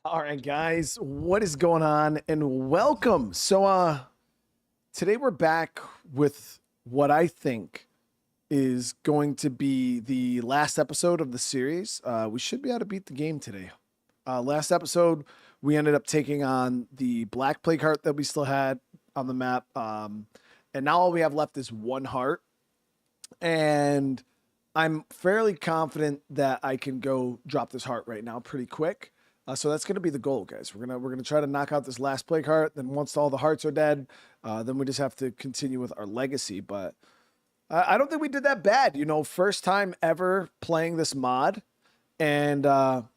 All right, guys, what is going on? And welcome. Today we're back with what I think is going to be the last episode of the series. We should be able to beat the game today. Last episode, we ended up taking on the Black Plague Heart that we still had on the map. And now all we have left is one heart. And I'm fairly confident that I can go drop this heart right now pretty quick. So that's going to be the goal, guys. We're gonna try to knock out this last plague heart. Then once all the hearts are dead, then we just have to continue with our legacy. But I don't think we did that bad. You know, first time ever playing this mod, and able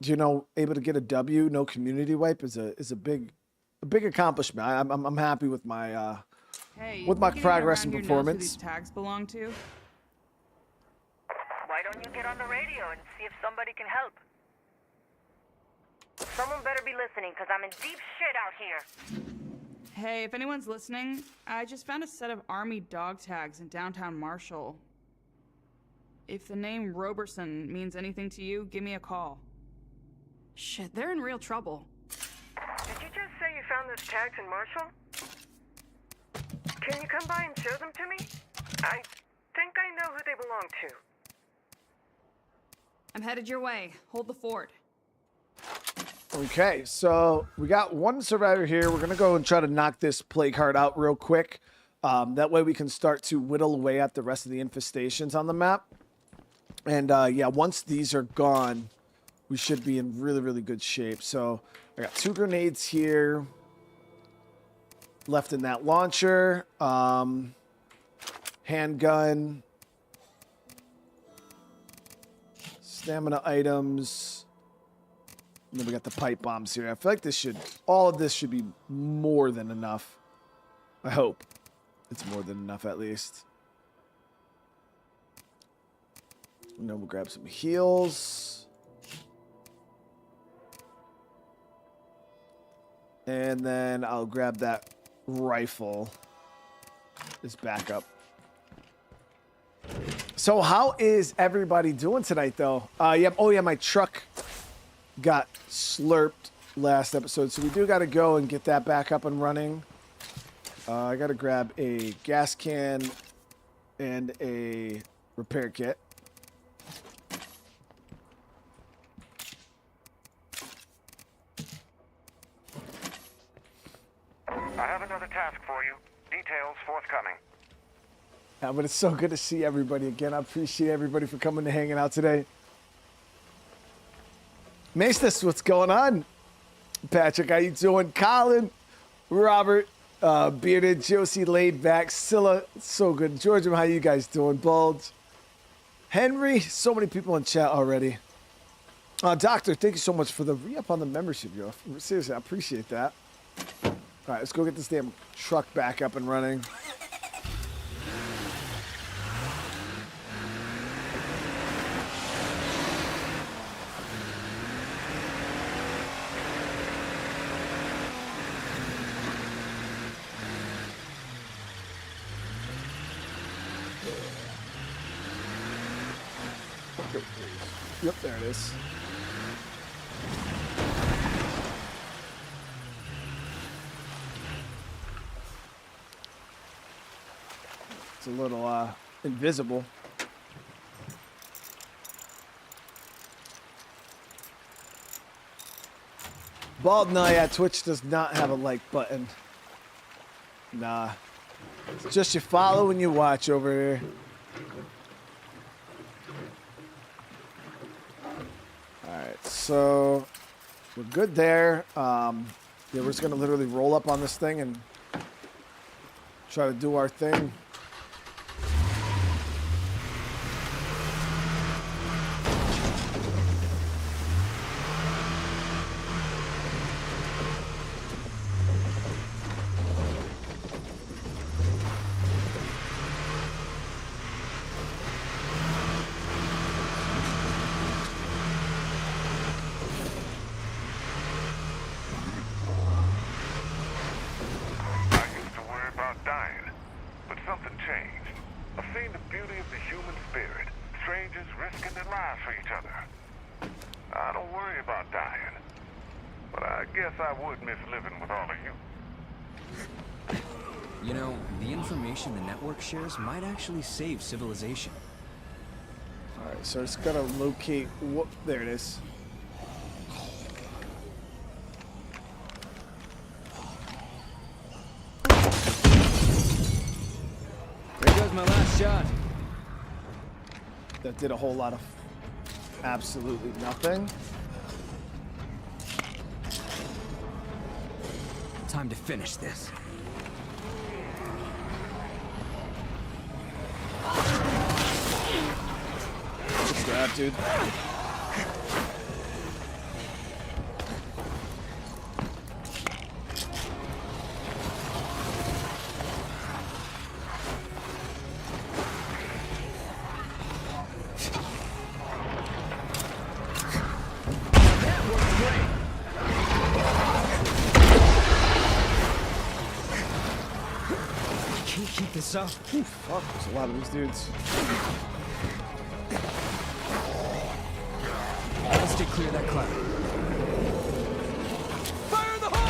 to get a W, no community wipe is a big accomplishment. I'm happy with my Hey, with my progress and performance. Who these tags belong to? Why don't you get on the radio and see if somebody can help? Someone better be listening, because I'm in deep shit out here. Hey, if anyone's listening, I just found a set of army dog tags in downtown Marshall. If the name Roberson means anything to you, give me a call. Shit, they're in real trouble. Did you just say you found those tags in Marshall? Can you come by and show them to me? I think I know who they belong to. I'm headed your way. Hold the fort. Okay, so we got one survivor here. We're going to go and try to knock this plague heart out real quick. That way we can start to whittle away at the rest of the infestations on the map. And yeah, once these are gone, we should be in really, really good shape. So I got 2 grenades here left in that launcher. Handgun. Stamina items. And then we got the pipe bombs here. I feel like all of this should be more than enough. I hope it's more than enough at least. And then we'll grab some heals. And then I'll grab that rifle as backup. So how is everybody doing tonight though? Yep. Oh yeah, my truck got slurped last episode, so we do got to go and get that back up and running. I got to grab a gas can and a repair kit. I have another task for you. Details forthcoming. But it's so good to see everybody again. I appreciate everybody for coming and hanging out today. Maestas, what's going on? Patrick, how you doing? Colin, Robert, Bearded, Josie, Laid Back, Scylla, so good. Georgia, how you guys doing? Bulge, Henry, so many people in chat already. Doctor, thank you so much for the re-up on the membership, yo. Seriously, I appreciate that. All right, let's go get this damn truck back up and running. Yep, there it is. It's a little invisible. Bald, no, yeah, Twitch does not have a like button. Nah. It's just you follow and you watch over here. Alright, so we're good there. Yeah, we're just gonna literally roll up on this thing and try to do our thing. Strangers risking their lives for each other. I don't worry about dying. guess I would miss living with all of you. You know, the information the network shares might actually save civilization. All right, so I just gotta locate. Whoop, there it is. There goes my last shot. That did a whole lot of absolutely nothing. Time to finish this. Good grab, dude. Can't keep this up. Ooh, fuck, there's a lot of these dudes. Let's stay clear of that cloud. Fire in the hole!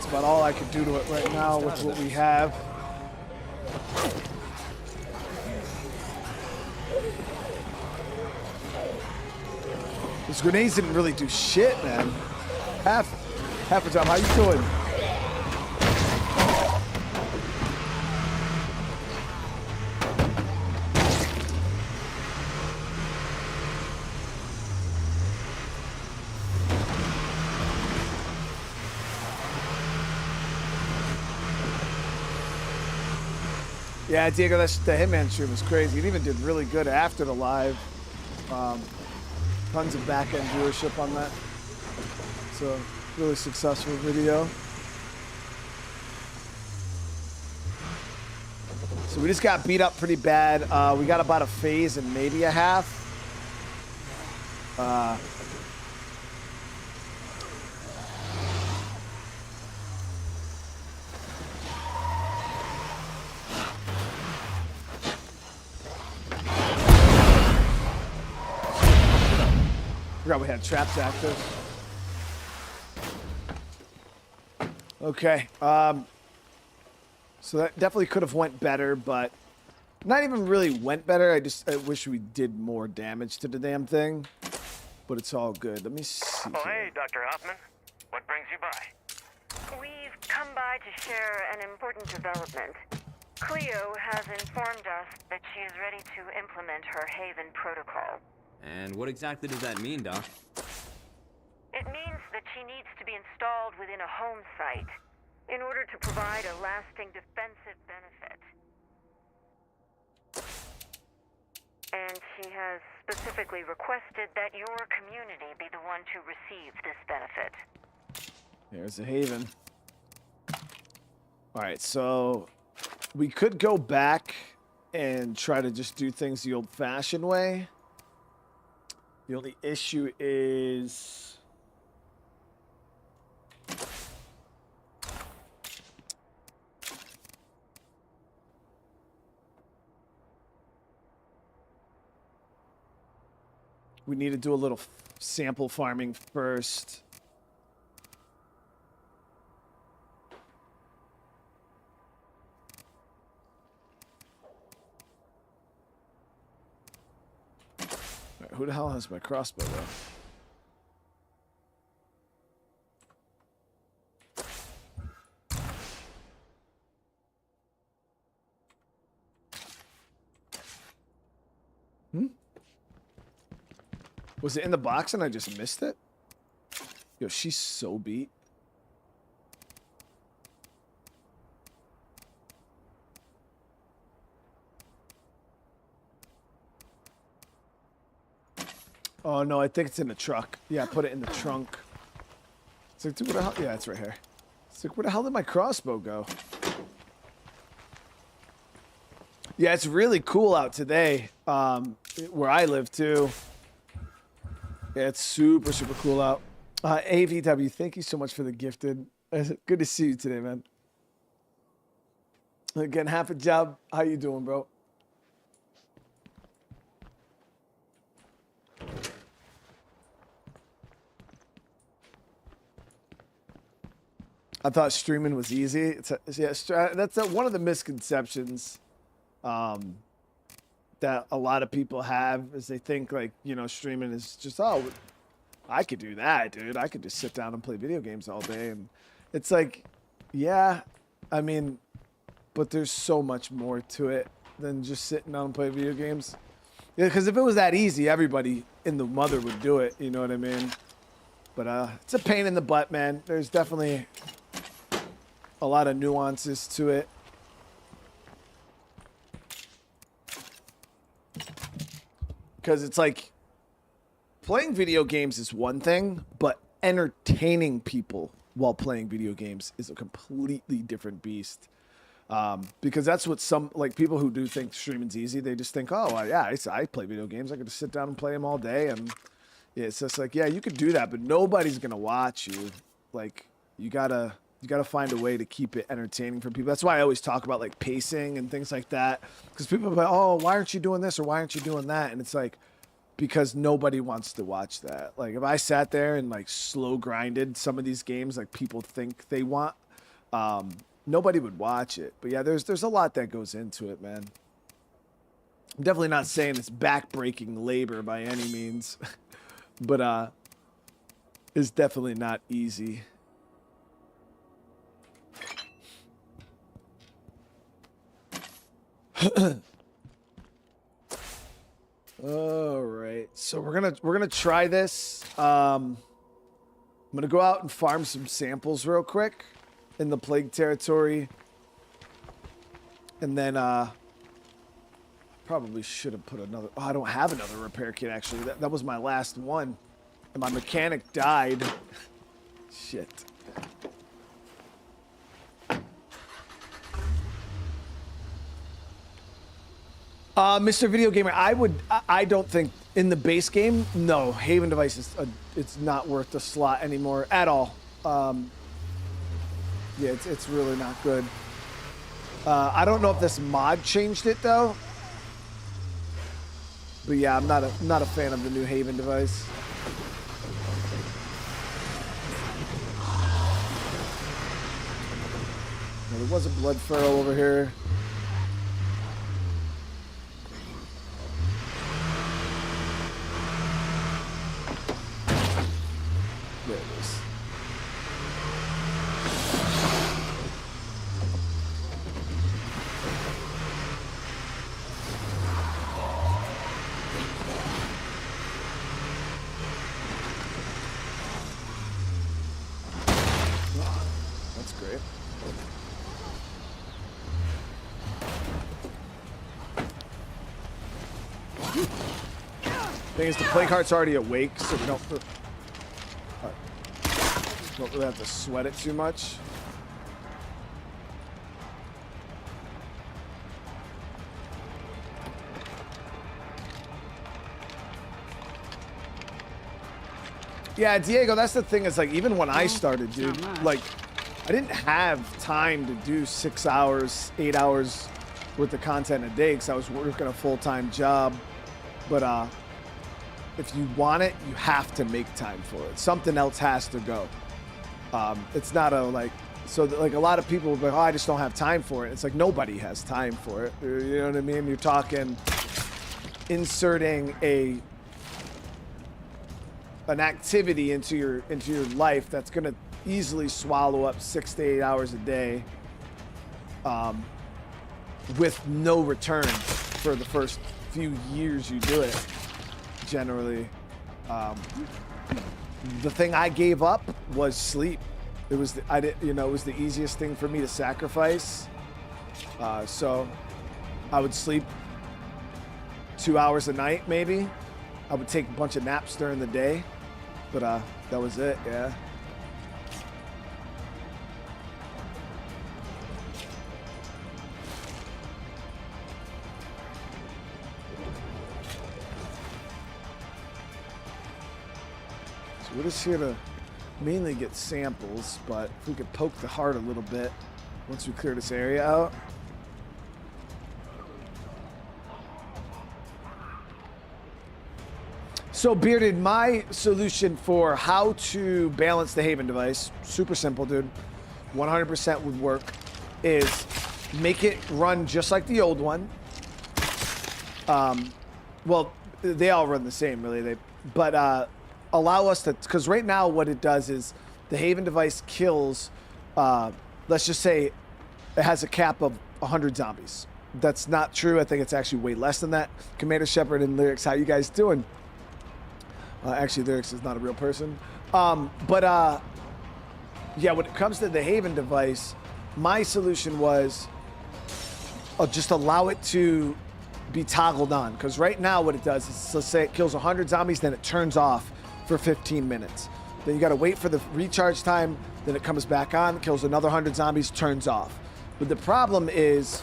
About all I could do to it right now with what we have. Those grenades didn't really do shit, man. Half the time. How you doing? Yeah, Diego, the Hitman stream was crazy. It even did really good after the live. Tons of back-end viewership on that. So, really successful video. So we just got beat up pretty bad. We got about a phase and maybe a half. Forgot we had traps active. Okay. So that definitely could have went better, but not even really went better. I wish we did more damage to the damn thing, but it's all good. Let me see. Oh, hey, Dr. Hoffman. What brings you by? We've come by to share an important development. Cleo has informed us that she is ready to implement her Haven protocol. And what exactly does that mean, Doc? It means that she needs to be installed within a home site in order to provide a lasting defensive benefit. And she has specifically requested that your community be the one to receive this benefit. There's a Haven. All right, so we could go back and try to just do things the old-fashioned way. The only issue is we need to do a little sample farming first. All right, who the hell has my crossbow though? Was it in the box and I just missed it? Yo, she's so beat. Oh no, I think it's in the truck. Yeah, put it in the trunk. It's like, dude, where the hell? Yeah, it's right here. It's like, where the hell did my crossbow go? Yeah, it's really cool out today, where I live too. Yeah, it's super, super cool out. AVW, thank you so much for the gifted. Good to see you today, man. Again, half a job. How you doing, bro? I thought streaming was easy. That's one of the misconceptions that a lot of people have, is they think like, you know, streaming is just, oh, I could do that, dude. I could just sit down and play video games all day. And it's like, yeah, I mean, but there's so much more to it than just sitting down and playing video games. Yeah, because if it was that easy, everybody in the mother would do it. You know what I mean? But it's a pain in the butt, man. There's definitely a lot of nuances to it. Because it's like, playing video games is one thing, but entertaining people while playing video games is a completely different beast. Because that's what some, like, people who do think streaming's easy, they just think, oh, yeah, I play video games. I could just sit down and play them all day. And yeah, it's just like, yeah, you could do that, but nobody's going to watch you. Like, you gotta find a way to keep it entertaining for people. That's why I always talk about like pacing and things like that. Because people are like, oh, why aren't you doing this or why aren't you doing that? And it's like, because nobody wants to watch that. Like if I sat there and like slow grinded some of these games like people think they want, nobody would watch it. But yeah, there's a lot that goes into it, man. I'm definitely not saying it's back-breaking labor by any means. But it's definitely not easy. All right, so we're gonna try this. I'm gonna go out and farm some samples real quick in the plague territory, and then probably should have put another. Oh, I don't have another repair kit actually. That was my last one, and my mechanic died. Shit. Mr. Video Gamer, I don't think in the base game, no, Haven device is it's not worth the slot anymore at all. Yeah, it's really not good. I don't know if this mod changed it though. But yeah, I'm not a fan of the new Haven device. Now, there was a blood furrow over here. There it is. That's great. Thing is, the plague heart's already awake, so we don't really have to sweat it too much. Yeah, Diego, that's the thing. Is like, even when I started, dude, like, I didn't have time to do 6 hours, 8 hours worth of content a day because I was working a full-time job. But if you want it, you have to make time for it. Something else has to go. It's not a like, so that, like, a lot of people will be like, oh, I just don't have time for it. It's like, nobody has time for it. You know what I mean? You're talking inserting an activity into your life that's gonna easily swallow up 6 to 8 hours a day, with no return for the first few years you do it. Generally, the thing I gave up was sleep. It was it was the easiest thing for me to sacrifice. So I would sleep 2 hours a night, maybe. I would take a bunch of naps during the day, but that was it. Yeah. we're just here to mainly get samples, but if we could poke the heart a little bit once we clear this area out. So, Bearded, my solution for how to balance the Haven device, super simple, dude, 100% would work, is make it run just like the old one. Well, they all run the same, really. But allow us to, because right now what it does is the Haven device kills, let's just say it has a cap of 100 zombies. That's not true. I think it's actually way less than that. Commander Shepard and Lyrics, how you guys doing? Actually, Lyrics is not a real person. Yeah, when it comes to the Haven device, my solution was just allow it to be toggled on. Because right now what it does is, let's say it kills 100 zombies, then it turns off for 15 minutes. Then you got to wait for the recharge time, then it comes back on, kills another 100 zombies, turns off. But the problem is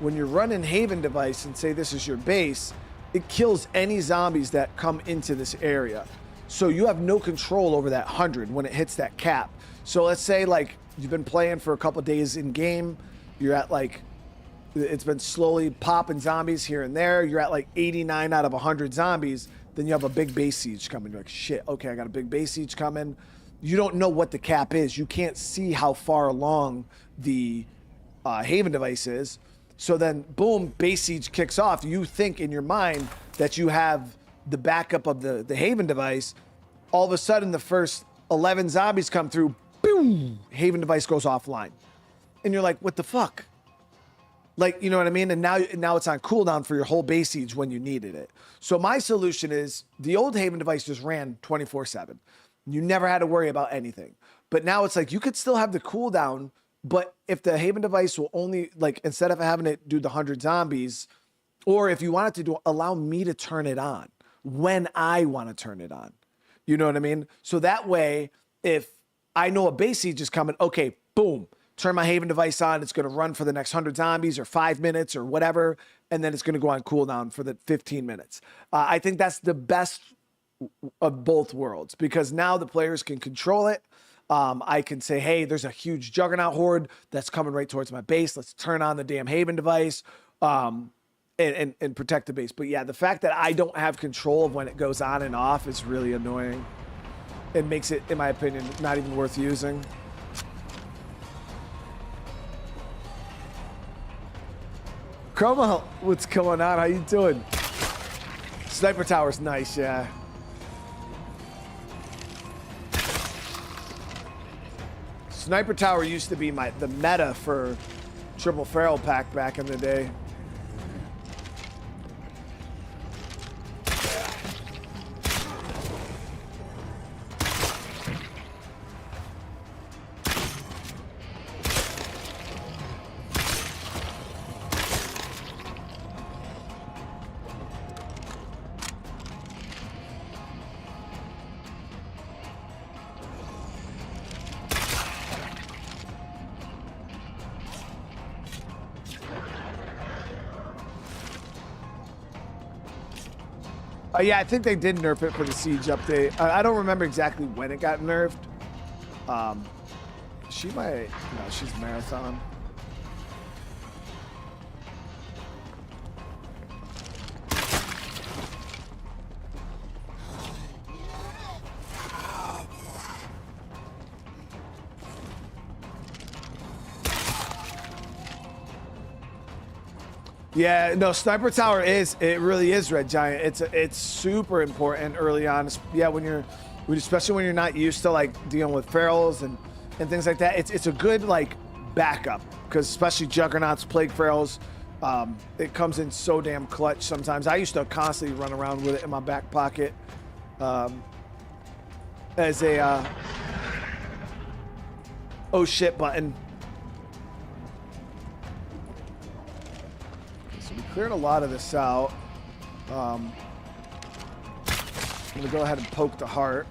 when you're running Haven device and say this is your base, it kills any zombies that come into this area. So you have no control over that 100 when it hits that cap. So let's say like you've been playing for a couple days in game, you're at like, it's been slowly popping zombies here and there, you're at like 89 out of 100 zombies, then you have a big base siege coming. You're like, shit, okay, I got a big base siege coming. You don't know what the cap is. You can't see how far along the Haven device is. So then, boom, base siege kicks off. You think in your mind that you have the backup of the Haven device. All of a sudden, the first 11 zombies come through. Boom! Haven device goes offline. And you're like, what the fuck? Like, you know what I mean? And now it's on cooldown for your whole base siege when you needed it. So my solution is the old Haven device just ran 24/7. You never had to worry about anything. But now it's like you could still have the cooldown. But if the Haven device will only, like, instead of having it do the 100 zombies, or if you want it to allow me to turn it on when I want to turn it on. You know what I mean? So that way, if I know a base siege is coming, okay, boom, turn my Haven device on. It's going to run for the next 100 zombies or 5 minutes or whatever. And then it's going to go on cooldown for the 15 minutes. I think that's the best of both worlds because now the players can control it. I can say, hey, there's a huge juggernaut horde that's coming right towards my base. Let's turn on the damn Haven device and protect the base. But yeah, the fact that I don't have control of when it goes on and off is really annoying. It makes it, in my opinion, not even worth using. Chroma, what's going on? How you doing? Sniper tower's nice, yeah. Sniper Tower used to be the meta for Triple Feral Pack back in the day. Yeah, I think they did nerf it for the Siege update. I don't remember exactly when it got nerfed. She might... No, she's Marathon. Yeah, no, Sniper Tower it really is Red Giant. It's super important early on. Yeah, especially when you're not used to like dealing with ferals and things like that. It's a good like backup because especially Juggernauts, Plague Ferals, it comes in so damn clutch sometimes. I used to constantly run around with it in my back pocket as a oh shit button. Cleared a lot of this out. I'm gonna go ahead and poke the heart.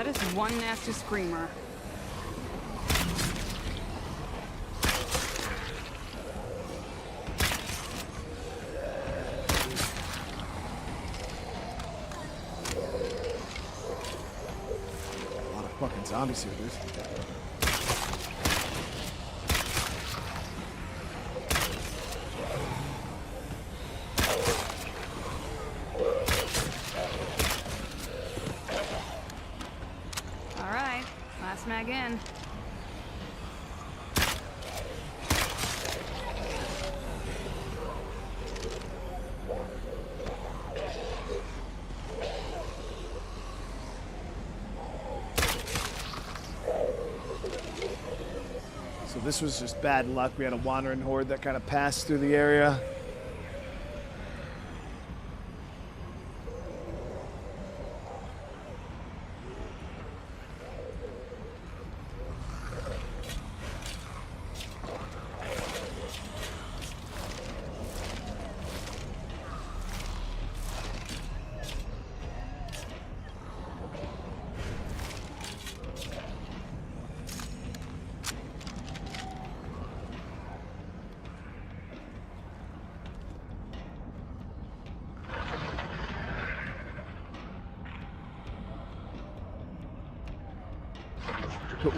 That is one nasty screamer. A lot of fucking zombies here, dude. Alright, last mag in. So this was just bad luck. We had a wandering horde that kind of passed through the area.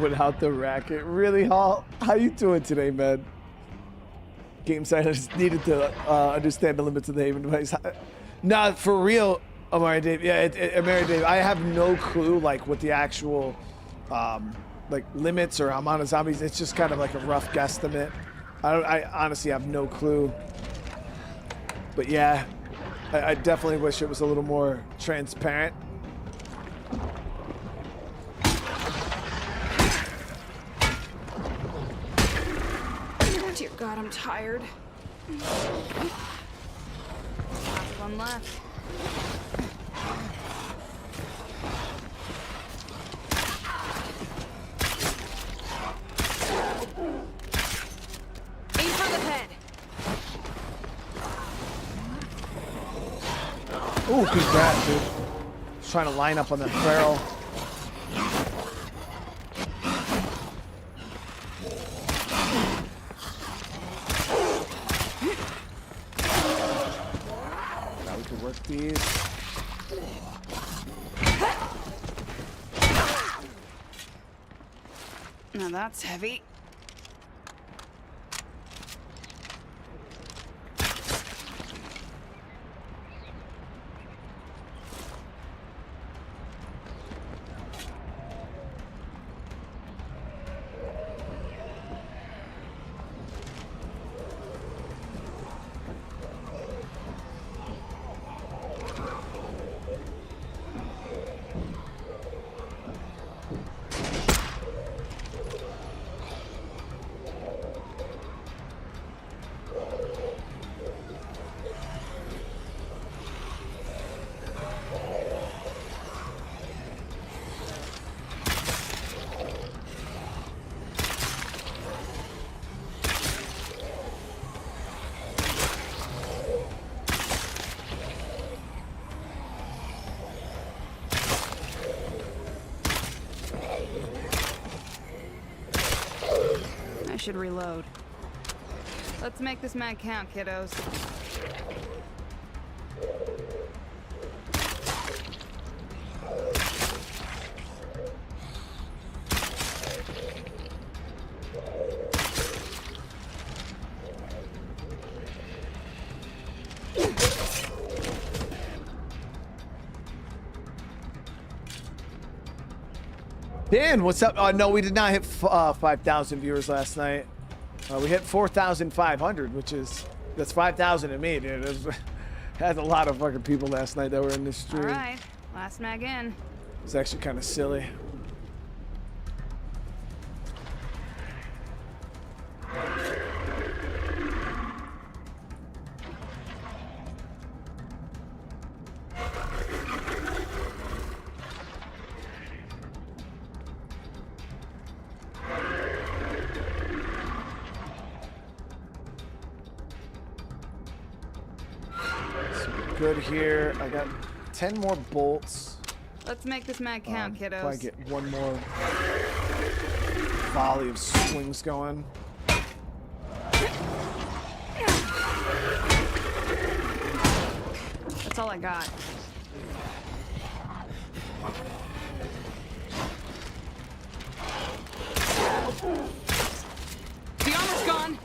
Without the racket. Really, Hall? How you doing today, man? Game side, I just needed to understand the limits of the Haven device. Nah, for real, Amari Dave. Yeah, Amari Dave, I have no clue, like, what the actual, like, limits or amount of zombies. It's just kind of like a rough guesstimate. I honestly have no clue. But yeah, I definitely wish it was a little more transparent. Dear God, I'm tired. Last one left. Aim for the head. Ooh, congrats, dude. Just trying to line up on that barrel. Now we can work these. Now that's heavy. I should reload. Let's make this mag count, kiddos. Dan, what's up? No, we did not hit 5,000 viewers last night. We hit 4,500, that's 5,000 to me, dude. Had a lot of fucking people last night that were in this stream. All right, last mag in. It's actually kind of silly. Good here. I got 10 more bolts. Let's make this mag count, kiddos. Probably get one more volley of swings going. That's all I got. The armor's gone.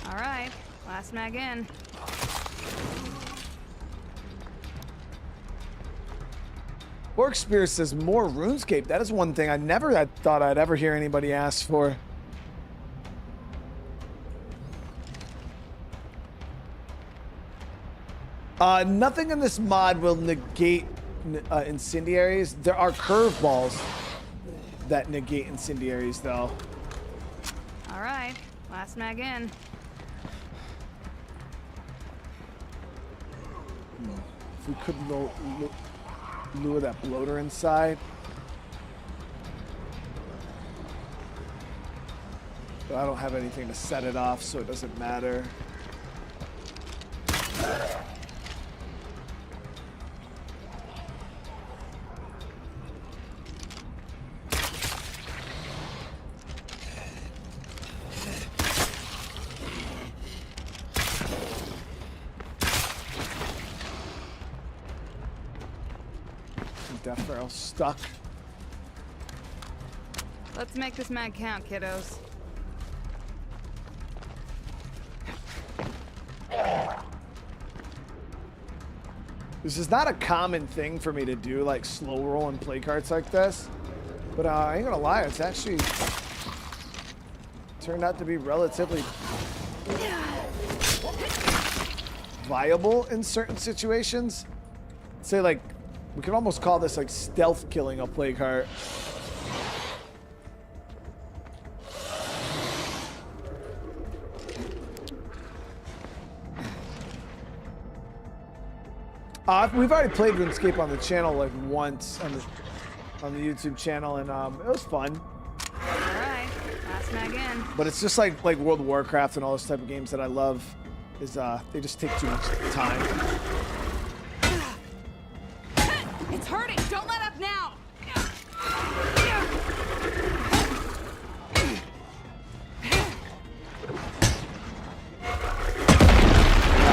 All right, last mag in. Orc Spear says more RuneScape. That is one thing I never had thought I'd ever hear anybody ask for. Nothing in this mod will negate incendiaries. There are curveballs that negate incendiaries, though. All right, last mag in. If we could lure that bloater inside. But I don't have anything to set it off, so it doesn't matter. Death barrel stuck. Let's make this mag count, kiddos. This is not a common thing for me to do, like slow roll and play cards like this. But I ain't gonna lie, it's actually turned out to be relatively viable in certain situations. Say like, we could almost call this like stealth killing a plague heart. We've already played RuneScape on the channel like once on the YouTube channel, and it was fun. All right, last mag in. But it's just like World of Warcraft and all those type of games that I love. Is they just take too much time. It's hurting. Don't let up now.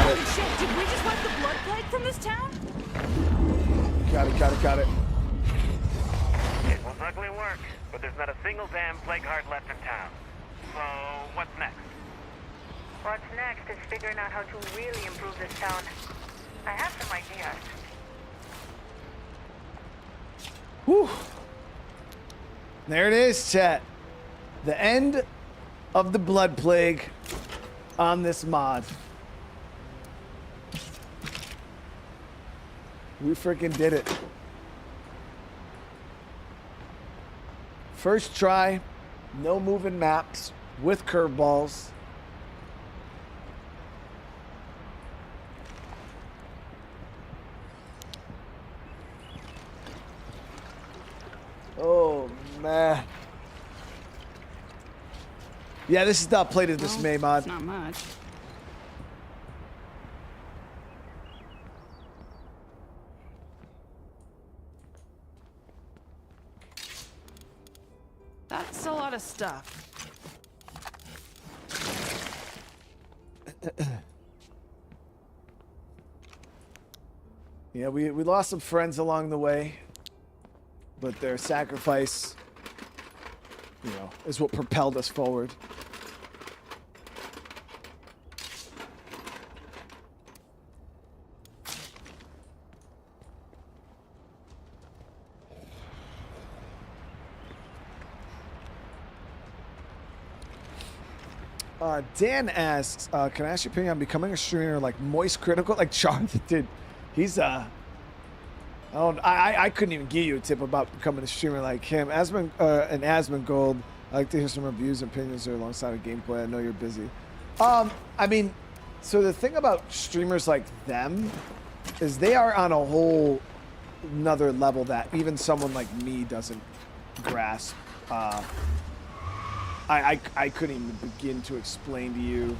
Holy shit! Did we just wipe the blood plague from this town? Got it. It will ugly work, but there's not a single damn plague heart left in town. So, what's next? What's next is figuring out how to really improve this town. I have some ideas. Whew. There it is, chat. The end of the blood plague on this mod. We freaking did it. First try, no moving maps with curveballs. Oh man. Yeah, this is not played in Dismay mod. It's not much. That's a lot of stuff. Yeah, we lost some friends along the way, but their sacrifice, you know, is what propelled us forward. Dan asks, can I ask your opinion on becoming a streamer like Moist Critical? Like Jonathan did. He's, I couldn't even give you a tip about becoming a streamer like him. Asmongold, I like to hear some reviews and opinions there alongside of gameplay. I know you're busy. I mean, so the thing about streamers like them is they are on a whole another level that even someone like me doesn't grasp. I couldn't even begin to explain to you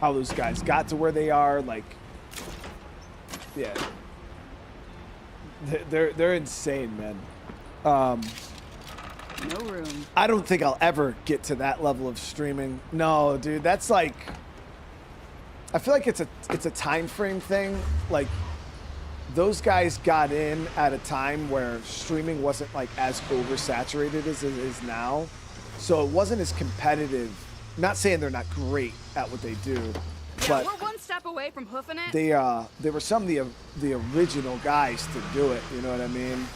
how those guys got to where they are. Like, yeah, they're insane, man. No room. I don't think I'll ever get to that level of streaming. No, dude, that's like, I feel like it's a time frame thing. Like, those guys got in at a time where streaming wasn't like as oversaturated as it is now. So it wasn't as competitive. Not saying they're not great at what they do, Yeah, but we're one step away from hoofing it. they were some of the original guys to do it. You know what I mean?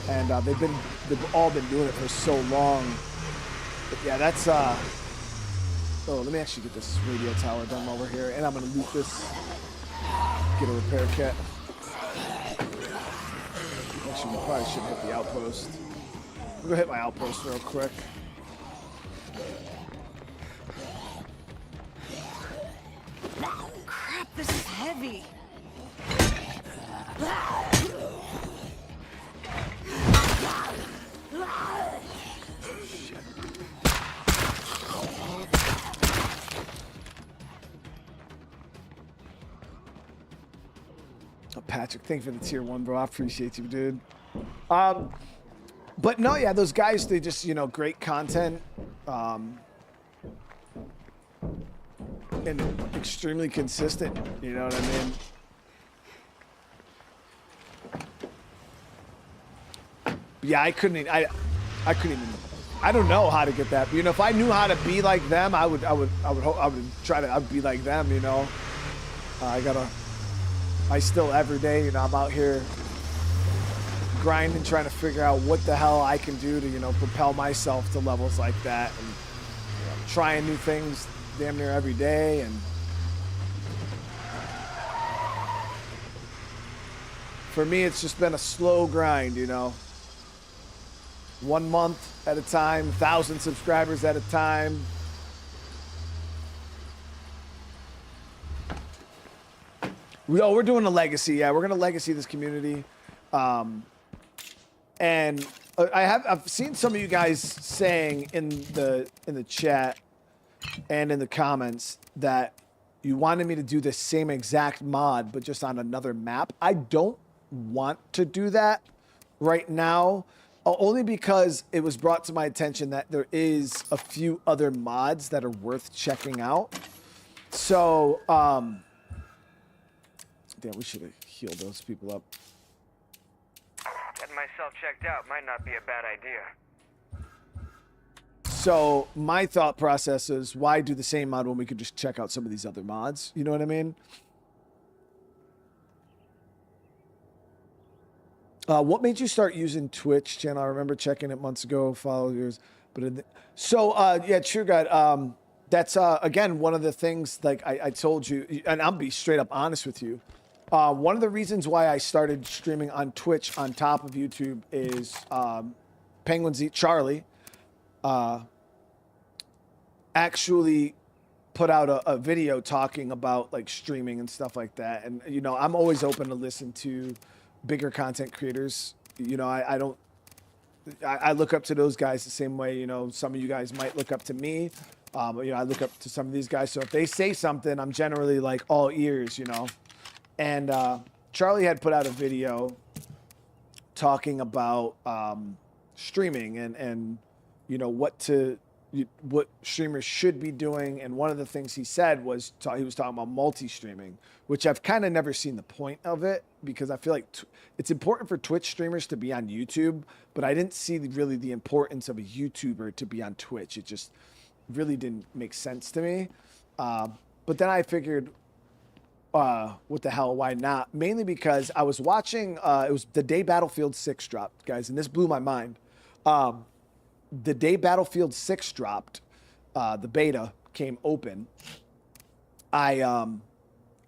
And they've all been doing it for so long. But yeah, that's oh, let me actually get this radio tower done while we're here, and I'm gonna loot this. Get a repair kit. Actually, we probably should hit the outpost. We'll go hit my outpost real quick. Crap, this is heavy. Oh, Patrick, thank you for the tier 1, bro. I appreciate you, dude. But no, yeah, those guys, they just, you know, great content. And extremely consistent, you know what I mean? But yeah, I couldn't even, I don't know how to get that. You know, if I knew how to be like them, I would try to, I'd be like them, you know? I still every day, you know, I'm out here grinding, trying to figure out what the hell I can do to, you know, propel myself to levels like that, and you know, trying new things damn near every day. And for me, it's just been a slow grind, you know, 1 month at a time, 1,000 subscribers at a time. We're doing a legacy. Yeah, we're gonna legacy this community, and I've seen some of you guys saying in the chat and in the comments that you wanted me to do the same exact mod but just on another map. I don't want to do that right now, only because it was brought to my attention that there is a few other mods that are worth checking out. So damn, we should have healed those people up. Getting myself checked out might not be a bad idea. So my thought process is, why do the same mod when we could just check out some of these other mods? You know what I mean? What made you start using Twitch channel? I remember checking it months ago, follow yours. But yeah, True God. That's again one of the things, like I told you, and I'll be straight up honest with you. One of the reasons why I started streaming on Twitch on top of YouTube is Penguins Eat Charlie actually put out a video talking about like streaming and stuff like that. And you know, I'm always open to listen to bigger content creators. You know, I look up to those guys the same way, you know, some of you guys might look up to me. But, you know, I look up to some of these guys. So if they say something, I'm generally like all ears, you know. And Charlie had put out a video talking about streaming and you know, what streamers should be doing. And one of the things he said was he was talking about multi-streaming, which I've kind of never seen the point of it, because I feel like it's important for Twitch streamers to be on YouTube, but I didn't see really the importance of a YouTuber to be on Twitch. It just really didn't make sense to me. But then I figured, what the hell, why not? Mainly because I was watching, it was the day Battlefield 6 dropped, guys, and this blew my mind. The day Battlefield 6 dropped, the beta came open. I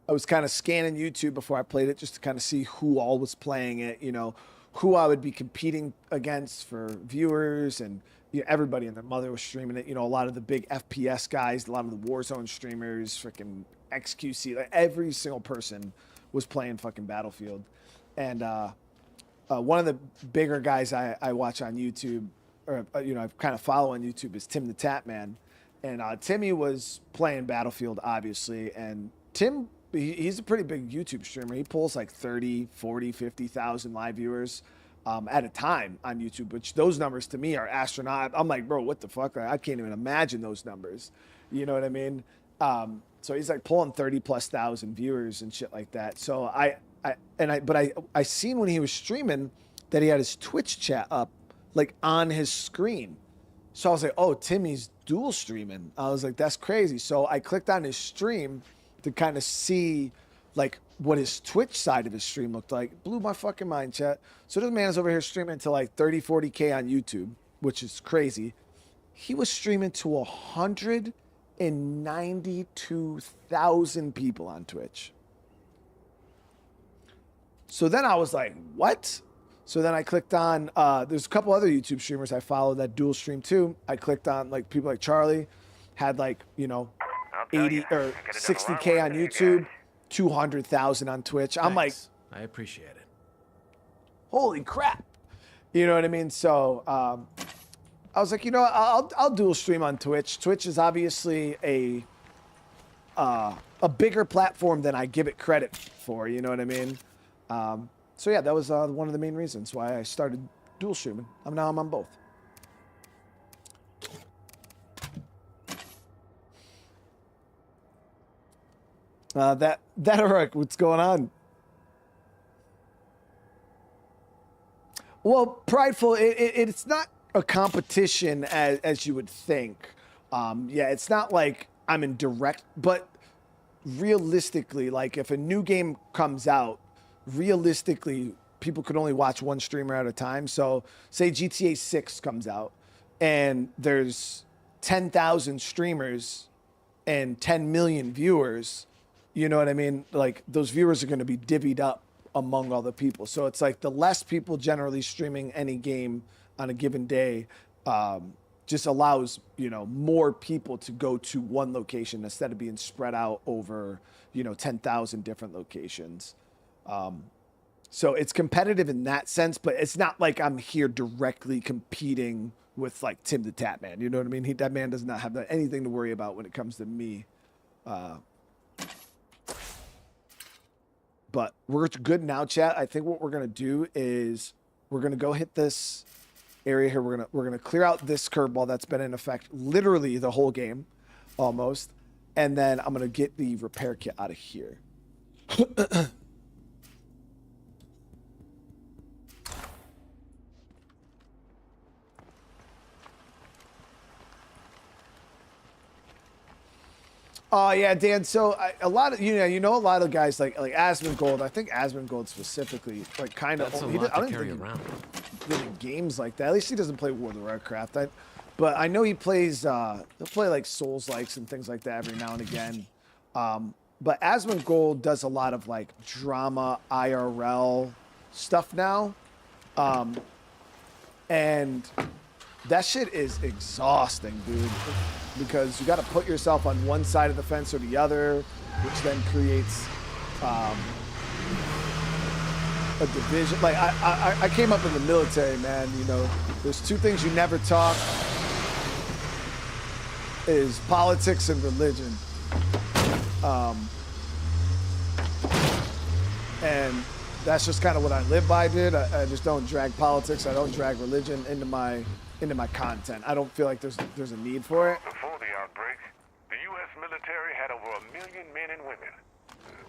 was kind of scanning YouTube before I played it, just to kind of see who all was playing it, you know, who I would be competing against for viewers, and you know, everybody and their mother was streaming it. You know, a lot of the big FPS guys, a lot of the Warzone streamers, freaking XQC, like every single person was playing fucking Battlefield. And one of the bigger guys I watch on YouTube, or you know, I've kind of follow on YouTube is Tim the Tap Man, and Timmy was playing Battlefield, obviously, and Tim, he's a pretty big YouTube streamer. He pulls like 30, 40, 50,000 live viewers at a time on YouTube, which those numbers to me are astronomical. I'm like, bro, what the fuck? I can't even imagine those numbers. You know what I mean? So he's like pulling 30,000+ viewers and shit like that. So I seen when he was streaming that he had his Twitch chat up like on his screen. So I was like, oh, Timmy's dual streaming. I was like, that's crazy. So I clicked on his stream to kind of see like what his Twitch side of his stream looked like. Blew my fucking mind, chat. So this man is over here streaming to like 30, 40K on YouTube, which is crazy. He was streaming to 192,000 people on Twitch. So then I was like, what? So then I clicked on, there's a couple other YouTube streamers I follow that dual stream too. I clicked on like people like Charlie had like, you know, 80 or 60K on YouTube, 200,000 on Twitch. I'm like, I appreciate it. Holy crap. You know what I mean? So I was like, you know, I'll dual stream on Twitch. Twitch is obviously a bigger platform than I give it credit for. You know what I mean? So yeah, that was one of the main reasons why I started dual streaming. Now I'm on both. That Eric, what's going on? Well, Prideful, it's not a competition as you would think. Yeah, it's not like I'm in direct, but realistically, like if a new game comes out, realistically, people could only watch one streamer at a time. So say GTA 6 comes out and there's 10,000 streamers and 10 million viewers. You know what I mean? Like those viewers are going to be divvied up among all the people. So it's like the less people generally streaming any game on a given day just allows, you know, more people to go to one location instead of being spread out over, you know, 10,000 different locations. So it's competitive in that sense, but it's not like I'm here directly competing with like Tim the Tap Man. You know what I mean? That man does not have anything to worry about when it comes to me. But we're good now, chat. I think what we're gonna do is we're gonna go hit this area here. We're gonna clear out this curveball that's been in effect literally the whole game, almost, and then I'm gonna get the repair kit out of here. Oh yeah, Dan. So a lot of a lot of guys like Asmongold. I think Asmongold specifically, like kind of. That's a I lot don't to carry think around. he did games like that. At least he doesn't play World of Warcraft. But I know he plays. He'll play like Souls likes and things like that every now and again. But Asmongold does a lot of like drama IRL stuff now, and that shit is exhausting, dude. Because you got to put yourself on one side of the fence or the other, which then creates a division. Like I came up in the military, man. You know, there's two things you never talk: is politics and religion. And that's just kind of what I live by, dude. I just don't drag politics. I don't drag religion into my content. I don't feel like there's a need for it. Before the outbreak, the U.S. military had over 1 million men and women.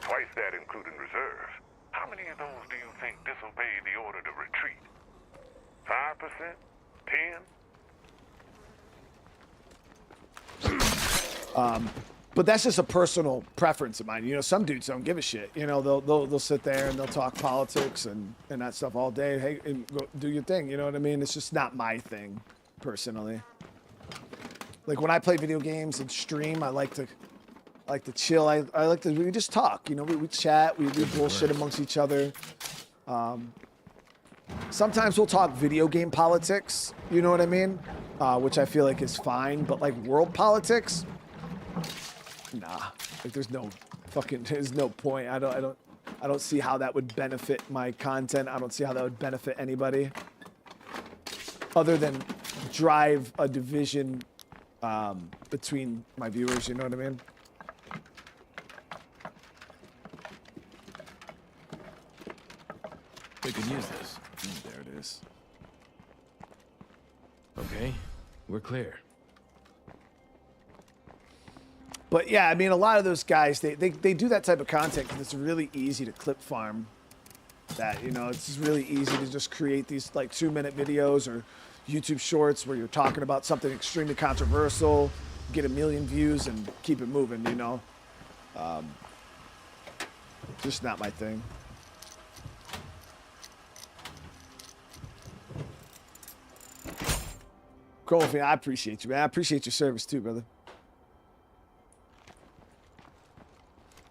Twice that including reserves. How many of those do you think disobeyed the order to retreat? 5%? 10? But that's just a personal preference of mine. You know, some dudes don't give a shit. You know, they'll sit there and they'll talk politics and that stuff all day. Hey, and go do your thing. You know what I mean? It's just not my thing, personally. Like when I play video games and stream, I like to chill. We just talk. You know, we chat. We bullshit amongst each other. Sometimes we'll talk video game politics. You know what I mean? Which I feel like is fine. But like world politics. Nah, like there's no point. I don't see how that would benefit my content. I don't see how that would benefit anybody other than drive a division between my viewers, you know what I mean? We could use this. There it is. Okay, we're clear. But yeah, I mean, a lot of those guys, they do that type of content because it's really easy to clip farm that, you know, it's just really easy to just create these like 2-minute videos or YouTube shorts where you're talking about something extremely controversial, get 1 million views and keep it moving, you know? Just not my thing. Kofi, I appreciate you, man. I appreciate your service too, brother.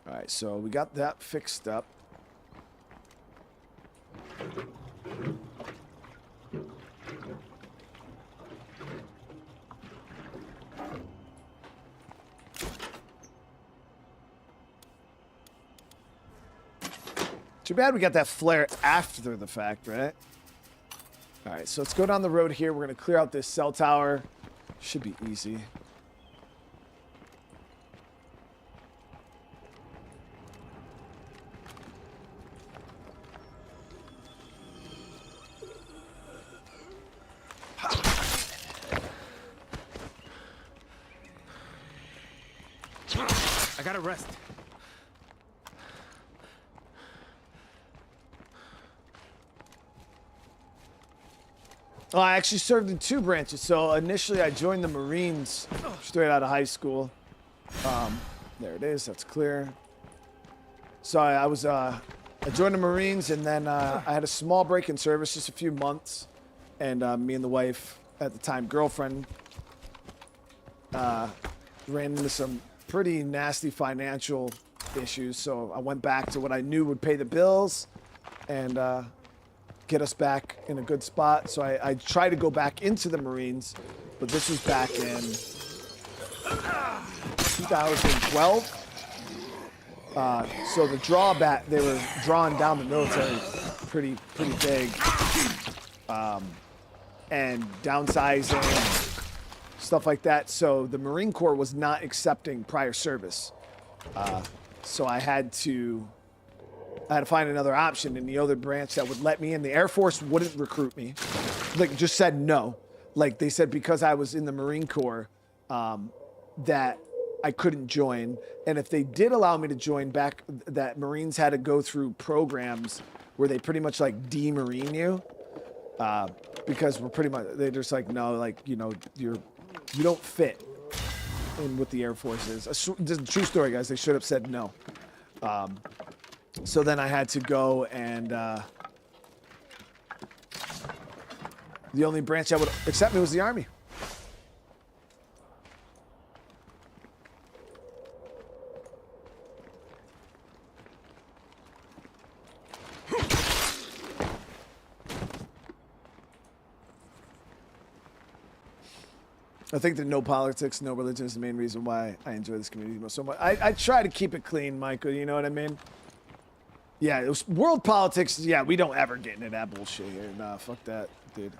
All right, so we got that fixed up. Too bad we got that flare after the fact, right? All right, so let's go down the road here. We're going to clear out this cell tower. Should be easy. I gotta rest. Oh, I actually served in 2 branches. So initially I joined the Marines straight out of high school. There it is. That's clear. So I joined the Marines, and then I had a small break in service, just a few months. And me and the wife, at the time girlfriend, ran into some pretty nasty financial issues. So I went back to what I knew would pay the bills and get us back in a good spot. So I tried to go back into the Marines, but this was back in 2012. So the drawback, they were drawing down the military pretty big, and downsizing, stuff like that. So the Marine Corps was not accepting prior service. So I had to find another option in the other branch that would let me in. The Air Force wouldn't recruit me. Like, just said no. Like, they said because I was in the Marine Corps, that I couldn't join. And if they did allow me to join back, that Marines had to go through programs where they pretty much like de-Marine you. Because we're pretty much, they're just like, no, like, you know, you don't fit in what the Air Force is. This is a true story, guys. They should have said no. So then I had to go, and the only branch that would accept me was the Army. I think that no politics, no religion is the main reason why I enjoy this community so much. I try to keep it clean, Michael, you know what I mean? Yeah, it was world politics. Yeah, we don't ever get into that bullshit here. Nah, fuck that, dude.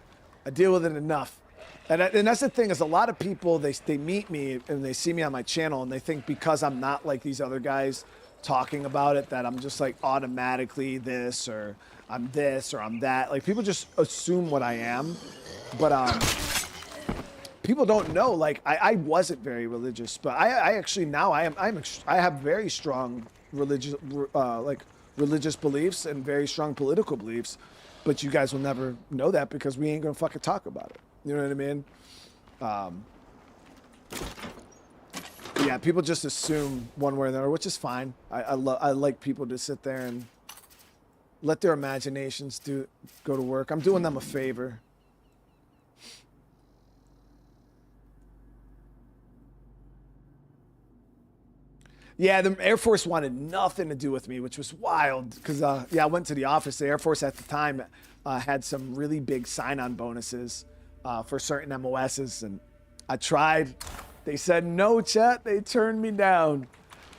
I deal with it enough. And that's the thing, is a lot of people, they meet me and they see me on my channel and they think because I'm not like these other guys talking about it that I'm just like automatically this or I'm that. Like, people just assume what I am. But people don't know, like, I wasn't very religious, but I actually now I have very strong religious beliefs and very strong political beliefs, but you guys will never know that because we ain't gonna fucking talk about it. You know what I mean? Yeah, people just assume one way or another, which is fine. I like people to sit there and let their imaginations go to work. I'm doing them a favor. Yeah, the Air Force wanted nothing to do with me, which was wild because, yeah, I went to the office. The Air Force at the time had some really big sign-on bonuses for certain MOSs, and I tried. They said no, chat. They turned me down.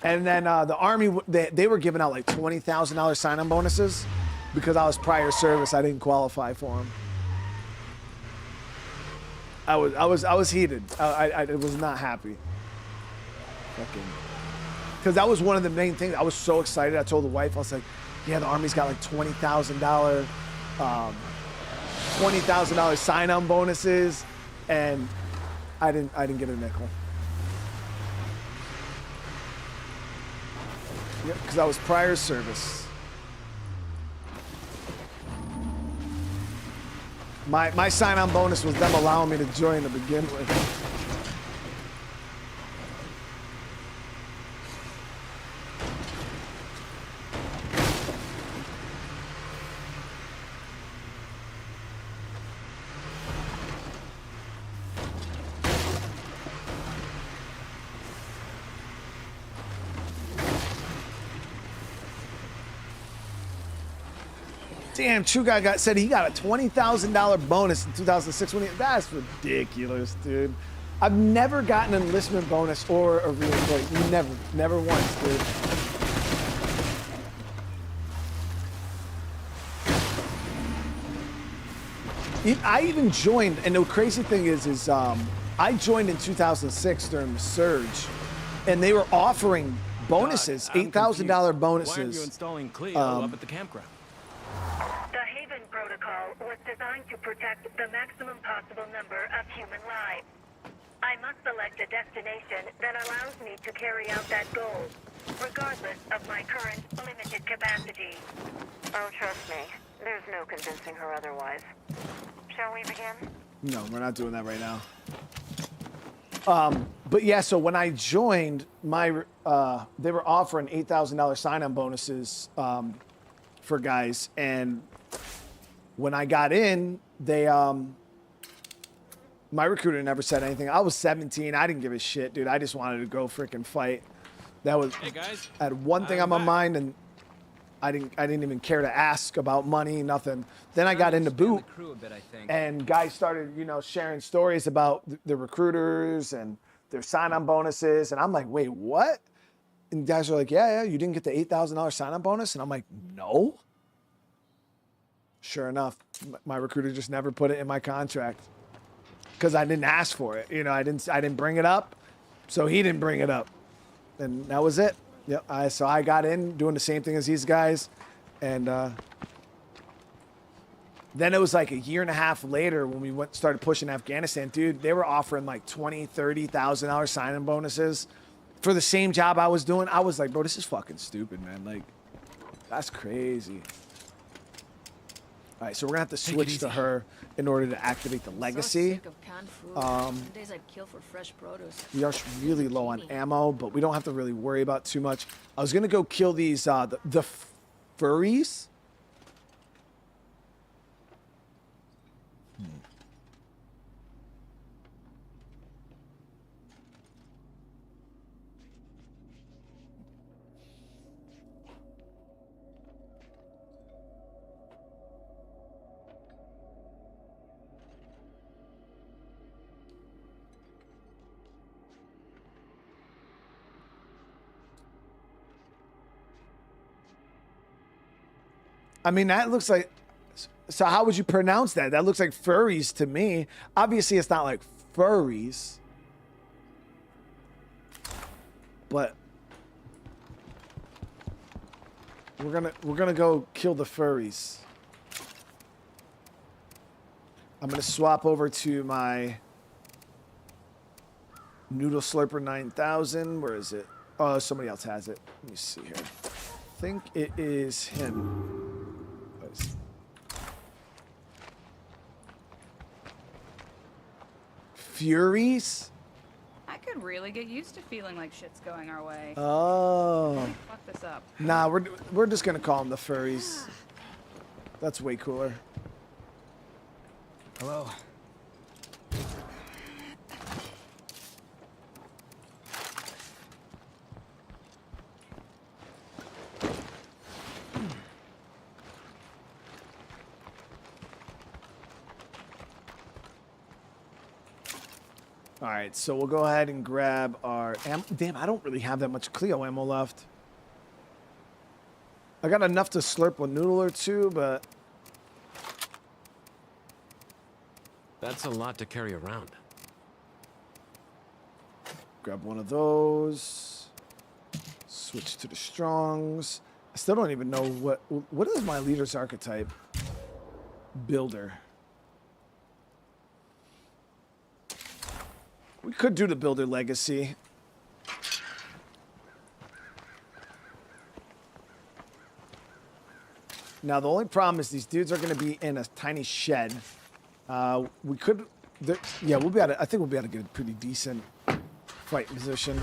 And then the Army, they were giving out like $20,000 sign-on bonuses because I was prior service. I didn't qualify for them. I was heated. I was not happy. Fucking. Because that was one of the main things. I was so excited. I told the wife, I was like, yeah, the Army's got like $20,000 sign-on bonuses, and I didn't get a nickel. Yep, because I was prior service. My sign-on bonus was them allowing me to join to begin with. Damn, True Guy said he got a $20,000 bonus in 2006. That's ridiculous, dude. I've never gotten an enlistment bonus or a reemployment. Never once, dude. I even joined, and the crazy thing is I joined in 2006 during the surge, and they were offering bonuses, $8,000 bonuses. Why aren't you installing Clio up at the campground? The Haven Protocol was designed to protect the maximum possible number of human lives. I must select a destination that allows me to carry out that goal, regardless of my current limited capacity. Oh, trust me, there's no convincing her otherwise. Shall we begin? No, we're not doing that right now. But yeah, so when I joined, they were offering $8,000 sign-on bonuses for guys, and when I got in, they my recruiter never said anything. I was 17. I didn't give a shit, dude. I just wanted to go freaking fight. That was. Hey guys, I had one thing on my mind, and I didn't even care to ask about money, nothing. Then I got into boot, and guys started, sharing stories about the recruiters and their sign-on bonuses, and I'm like, wait, what? And guys are like, yeah, you didn't get the $8,000 sign-on bonus, and I'm like, no. Sure enough, my recruiter just never put it in my contract because I didn't ask for it. I didn't bring it up, so he didn't bring it up, and that was it. Yep. So I got in doing the same thing as these guys, and then it was like a year and a half later when we started pushing Afghanistan. Dude, they were offering like $20,000, $30,000 sign-in bonuses for the same job I was doing. I was like, bro, this is fucking stupid, man. Like, that's crazy. All right, so we're gonna have to switch to her in order to activate the legacy. We are really low on ammo, but we don't have to really worry about too much. I was gonna go kill these the furries. I mean, that looks like, so how would you pronounce that? That looks like furries to me. Obviously, it's not like furries. But we're gonna go kill the furries. I'm gonna swap over to my Noodle Slurper 9000. Where is it? Oh, somebody else has it. Let me see here. I think it is him. Furies? I could really get used to feeling like shit's going our way. Oh. Let me fuck this up. Nah, we're just gonna call them the furries. That's way cooler. Hello. All right, so we'll go ahead and grab our ammo. Damn, I don't really have that much Clio ammo left. I got enough to slurp a noodle or two, but That's a lot to carry around. Grab one of those. Switch to the strongs. I still don't even know what is my leader's archetype. Builder. We could do the builder legacy. Now the only problem is these dudes are going to be in a tiny shed. We could, yeah, we'll be able to, I think we'll be able to get a pretty decent fight position.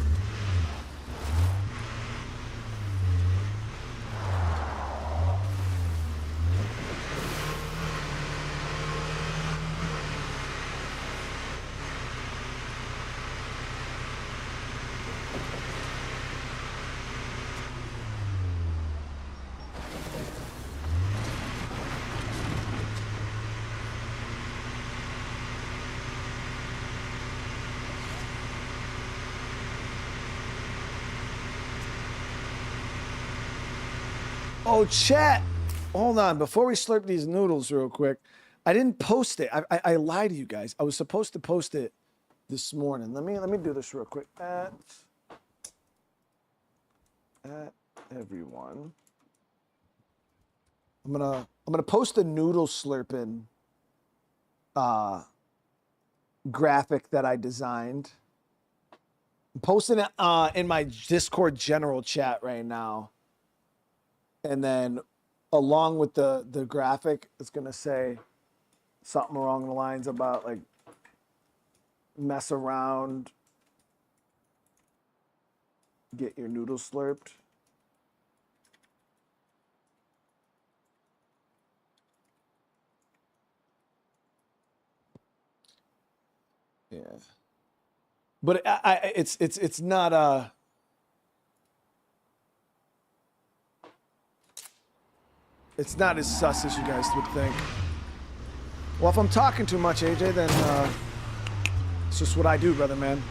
Oh, chat. Hold on. Before we slurp these noodles real quick, I didn't post it. I lied to you guys. I was supposed to post it this morning. Let me do this real quick. At everyone. I'm gonna post the noodle slurping graphic that I designed. I'm posting it in my Discord general chat right now. And then along with the graphic, it's going to say something along the lines about like mess around, get your noodles slurped. Yeah. But it's not it's not as sus as you guys would think. Well, if I'm talking too much, AJ, then it's just what I do, brother, man.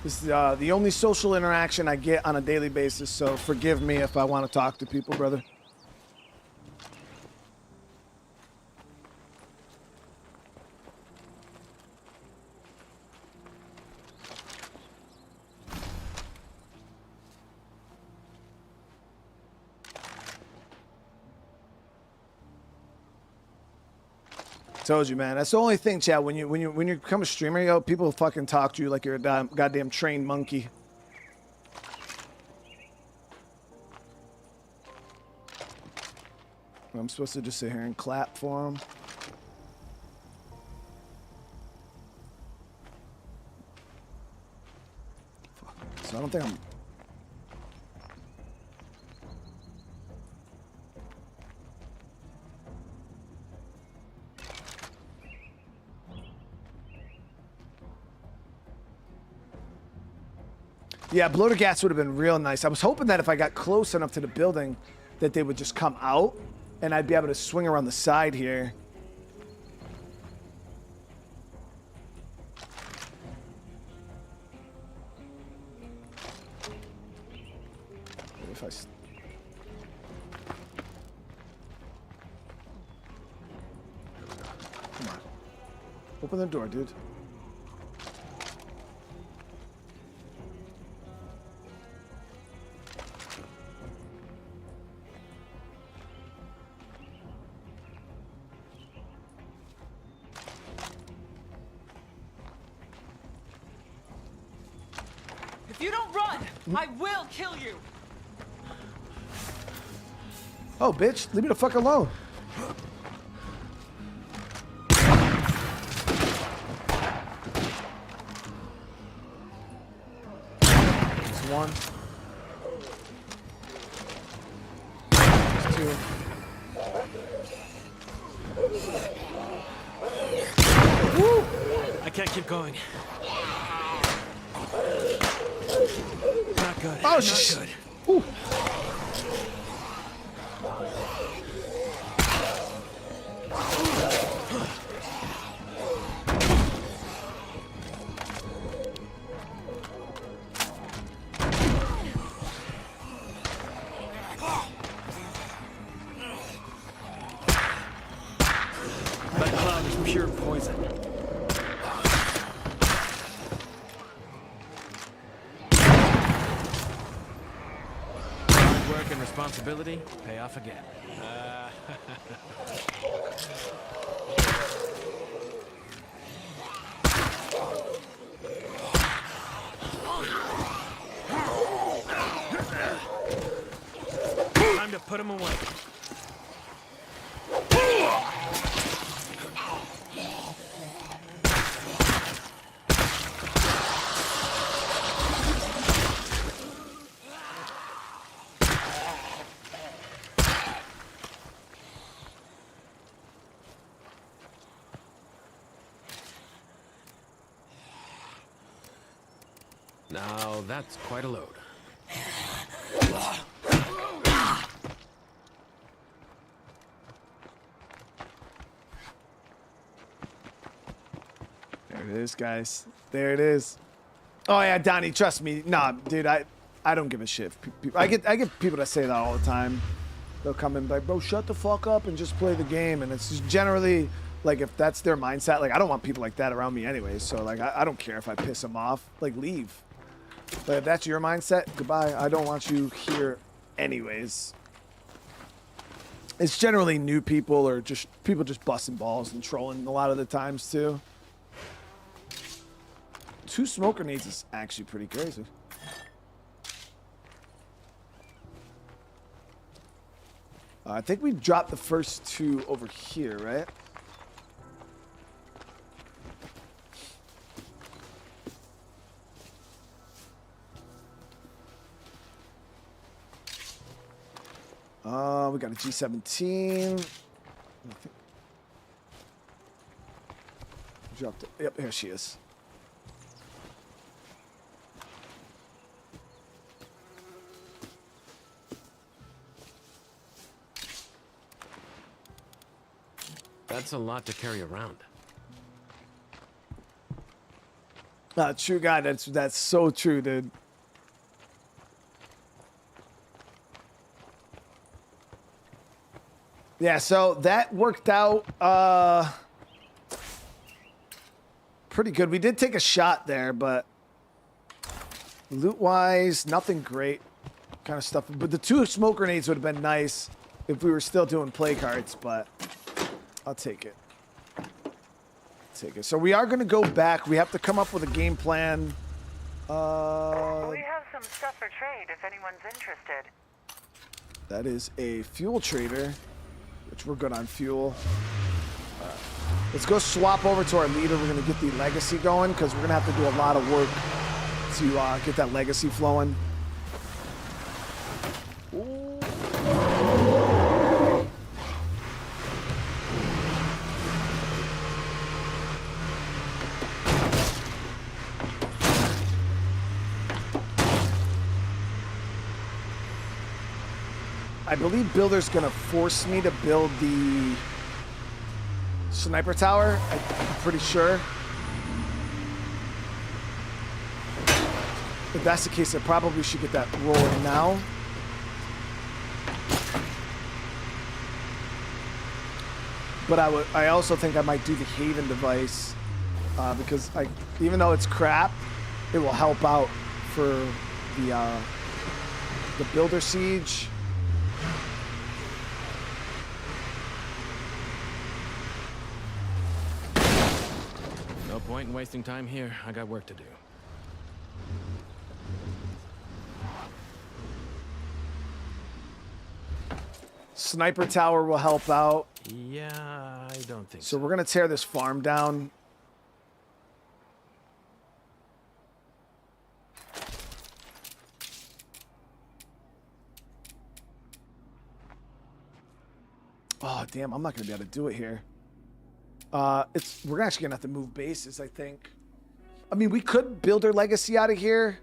This is the only social interaction I get on a daily basis, so forgive me if I want to talk to people, brother. Told you, man. That's the only thing, chat. When you become a streamer, yo, people fucking talk to you like you're a goddamn trained monkey. I'm supposed to just sit here and clap for them. Fuck. So I don't think I'm. Yeah, bloater gas would have been real nice. I was hoping that if I got close enough to the building that they would just come out and I'd be able to swing around the side here. If I... Come on. Open the door, dude. I will kill you! Oh, bitch, leave me the fuck alone. There's one. There's two. Woo! I can't keep going. Not good. Oh, not good. Ooh. taking responsibility, pay off again. Time to put him away. Now that's quite a load. There it is, guys. There it is. Oh yeah, Donnie, trust me. Nah, dude, I don't give a shit. I get people that say that all the time. They'll come in like, bro, shut the fuck up and just play the game. And it's just generally like, if that's their mindset, like I don't want people like that around me anyway. So like I don't care if I piss them off. Like leave. But if that's your mindset, goodbye. I don't want you here anyways. It's generally new people or just people just busting balls and trolling a lot of the times too. 2 smoke grenades is actually pretty crazy. I think we dropped the first 2 over here, right? We got a G17. Dropped it. Yep, here she is. That's a lot to carry around. True guy, that's so true, dude. Yeah, so that worked out pretty good. We did take a shot there, but loot-wise, nothing great kind of stuff. But the 2 smoke grenades would have been nice if we were still doing play cards, but I'll take it. Take it. So we are going to go back. We have to come up with a game plan. We have some stuff for trade if anyone's interested. That is a fuel trader, which we're good on fuel. Let's go swap over to our leader. We're going to get the legacy going because we're going to have to do a lot of work to get that legacy flowing. I believe Builder's gonna force me to build the sniper tower. I'm pretty sure. If that's the case, I probably should get that rolling now. But I also think I might do the Haven device because even though it's crap, it will help out for the Builder siege. No point in wasting time here. I got work to do. Sniper tower will help out. Yeah, I don't think So we're gonna tear this farm down. Oh damn, I'm not gonna be able to do it here. We're actually gonna have to move bases, I think. I mean, we could build our legacy out of here,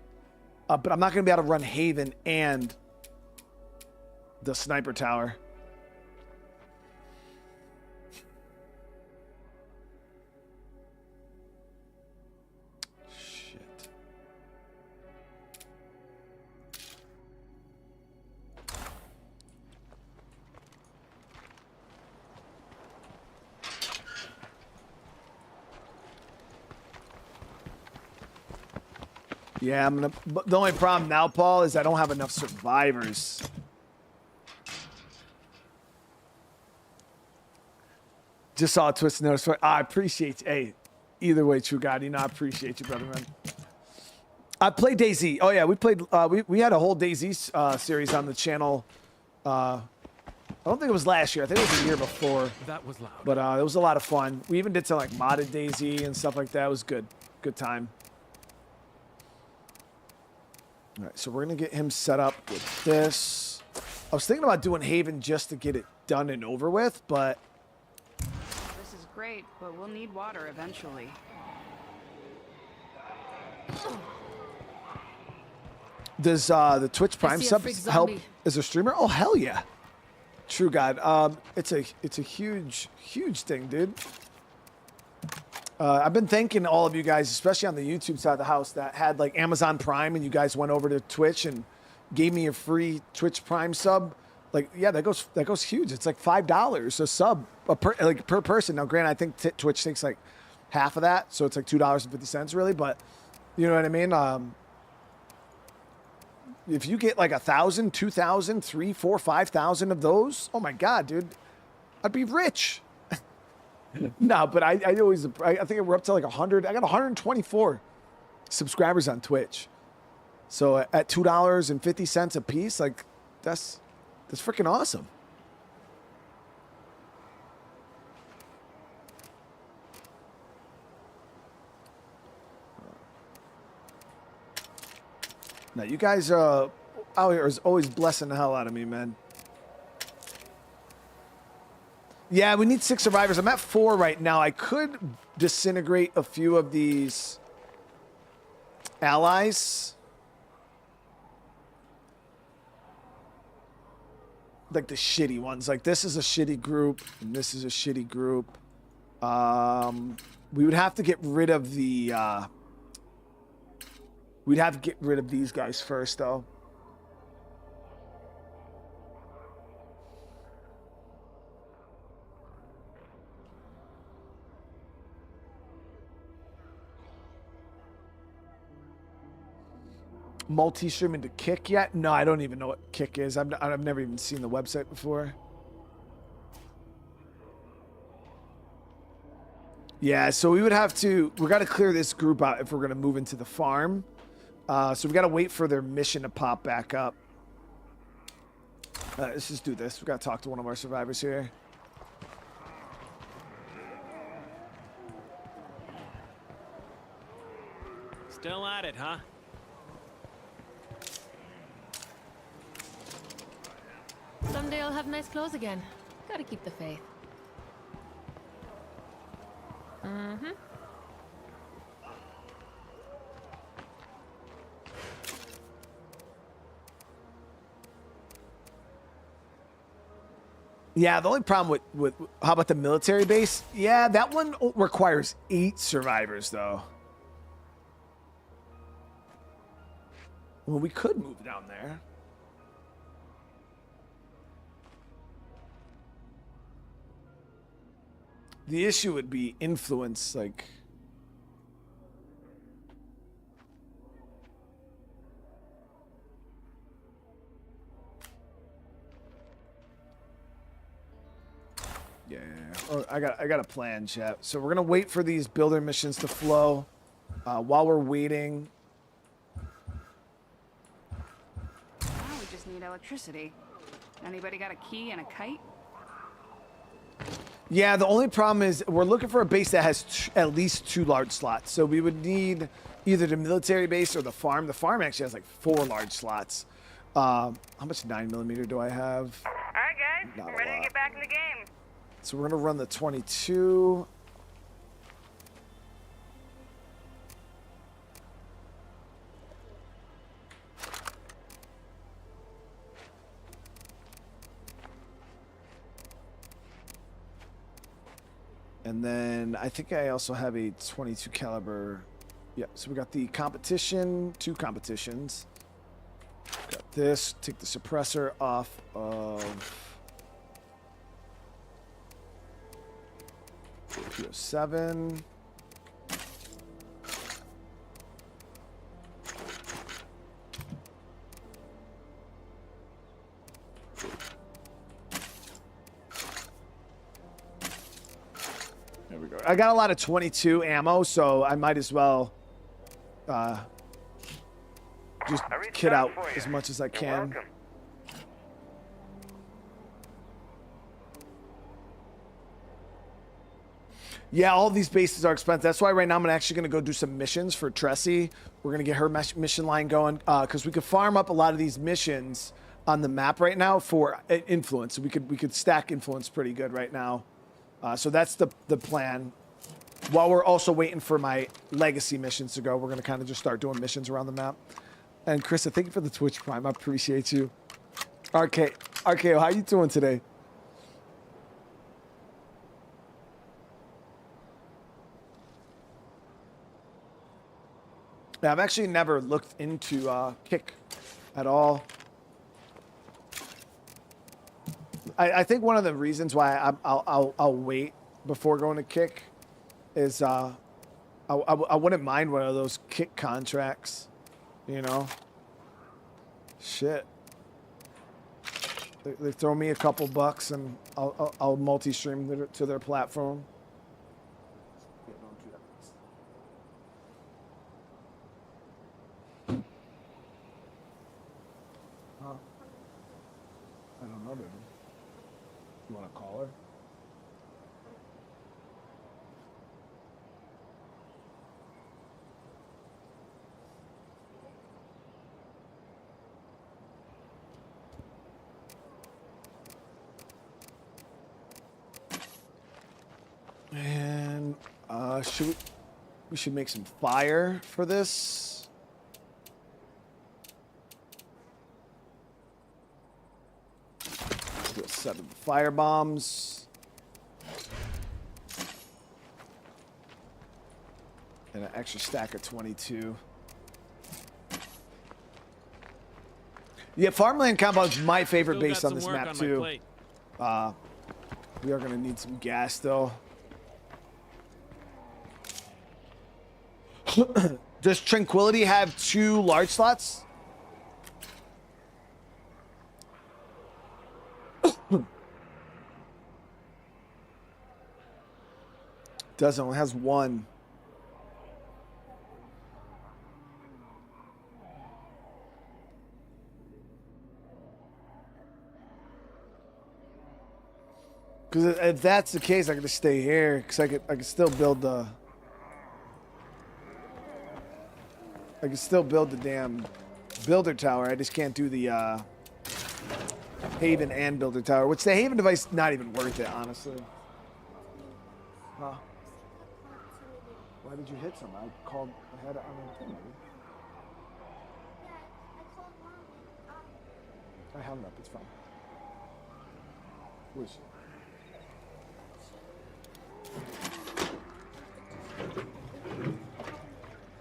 but I'm not gonna be able to run Haven and the sniper tower. Shit. Yeah, but the only problem now, Paul, is I don't have enough survivors. Just saw a twist notice. I appreciate you. Hey, either way, True God, you know I appreciate you, brother, man. I played DayZ. Oh yeah, we played. We had a whole DayZ series on the channel. I don't think it was last year. I think it was the year before. That was loud. But it was a lot of fun. We even did some like modded DayZ and stuff like that. It was good. Good time. All right, so we're gonna get him set up with this. I was thinking about doing Haven just to get it done and over with, but This is great, but we'll need water eventually. does the Twitch Prime see a sub freak help zombie. as a streamer? Oh hell yeah! True God, it's a huge thing, dude. I've been thanking all of you guys, especially on the YouTube side of the house, that had like Amazon Prime and you guys went over to Twitch and gave me a free Twitch Prime sub. Like, yeah, that goes huge. It's like $5 a sub per person. Now, granted, I think Twitch takes like half of that, so it's like $2.50 really. But you know what I mean? If you get like 1,000, 2,000, 3, 4, 5,000 of those, oh my God, dude, I'd be rich. No, but I think we're up to like 100. I got 124 subscribers on Twitch. So at $2.50 a piece, like that's freaking awesome. Now you guys out here is always blessing the hell out of me, man. Yeah, we need 6 survivors. I'm at 4 right now. I could disintegrate a few of these allies. Like the shitty ones. Like this is a shitty group, and this is a shitty group. We would have to get rid of the... we'd have to get rid of these guys first, though. Multi-streaming to Kick yet? No, I don't even know what Kick is. I've never even seen the website before. Yeah, so we got to clear this group out if we're going to move into the farm. So we got to wait for their mission to pop back up. Let's just do this. We got to talk to one of our survivors here. Still at it, huh? Someday I'll have nice clothes again. Gotta keep the faith. Mm-hmm. Yeah, the only problem with how about the military base? Yeah, that one requires 8 survivors, though. Well, we could move down there. The issue would be influence, like... Yeah, oh, I got a plan, chat. So we're gonna wait for these builder missions to flow. While we're waiting... Now we just need electricity. Anybody got a key and a kite? Yeah, the only problem is we're looking for a base that has at least 2 large slots. So we would need either the military base or the farm. The farm actually has like 4 large slots. How much 9mm do I have? All right, guys. Not I'm a ready lot. to get back in the game. So we're gonna run the 22. And then I think I also have a 22 caliber. Yeah, so we got the competition, 2 competitions. Got this, take the suppressor off of 207. I got a lot of 22 ammo, so I might as well just kit out as much as I can. Yeah, all these bases are expensive. That's why right now I'm actually going to go do some missions for Tressie. We're going to get her mission line going because we could farm up a lot of these missions on the map right now for influence. We could stack influence pretty good right now. So that's the plan. While we're also waiting for my legacy missions to go, we're going to kind of just start doing missions around the map. And Krista, thank you for the Twitch Prime. I appreciate you. RKO, how you doing today? Yeah, I've actually never looked into Kick at all. I think one of the reasons why I'll wait before going to Kick is I wouldn't mind one of those Kick contracts, you know. Shit. They throw me a couple bucks and I'll multi-stream to their platform. I don't know, baby. You want to call her? And we should make some fire for this. Do a set of fire bombs. And an extra stack of 22. Yeah, Farmland Compound is my favorite base on this map too. We are gonna need some gas though. Does Tranquility have 2 large slots? Doesn't. It has 1. Because if that's the case, I could just stay here. Because I could still build the. I could still build the damn builder tower. I just can't do the Haven and builder tower. Which the Haven device not even worth it, honestly. Huh? Why did you hit someone? I had it on my thing. I hung up. It's fine. Where's she?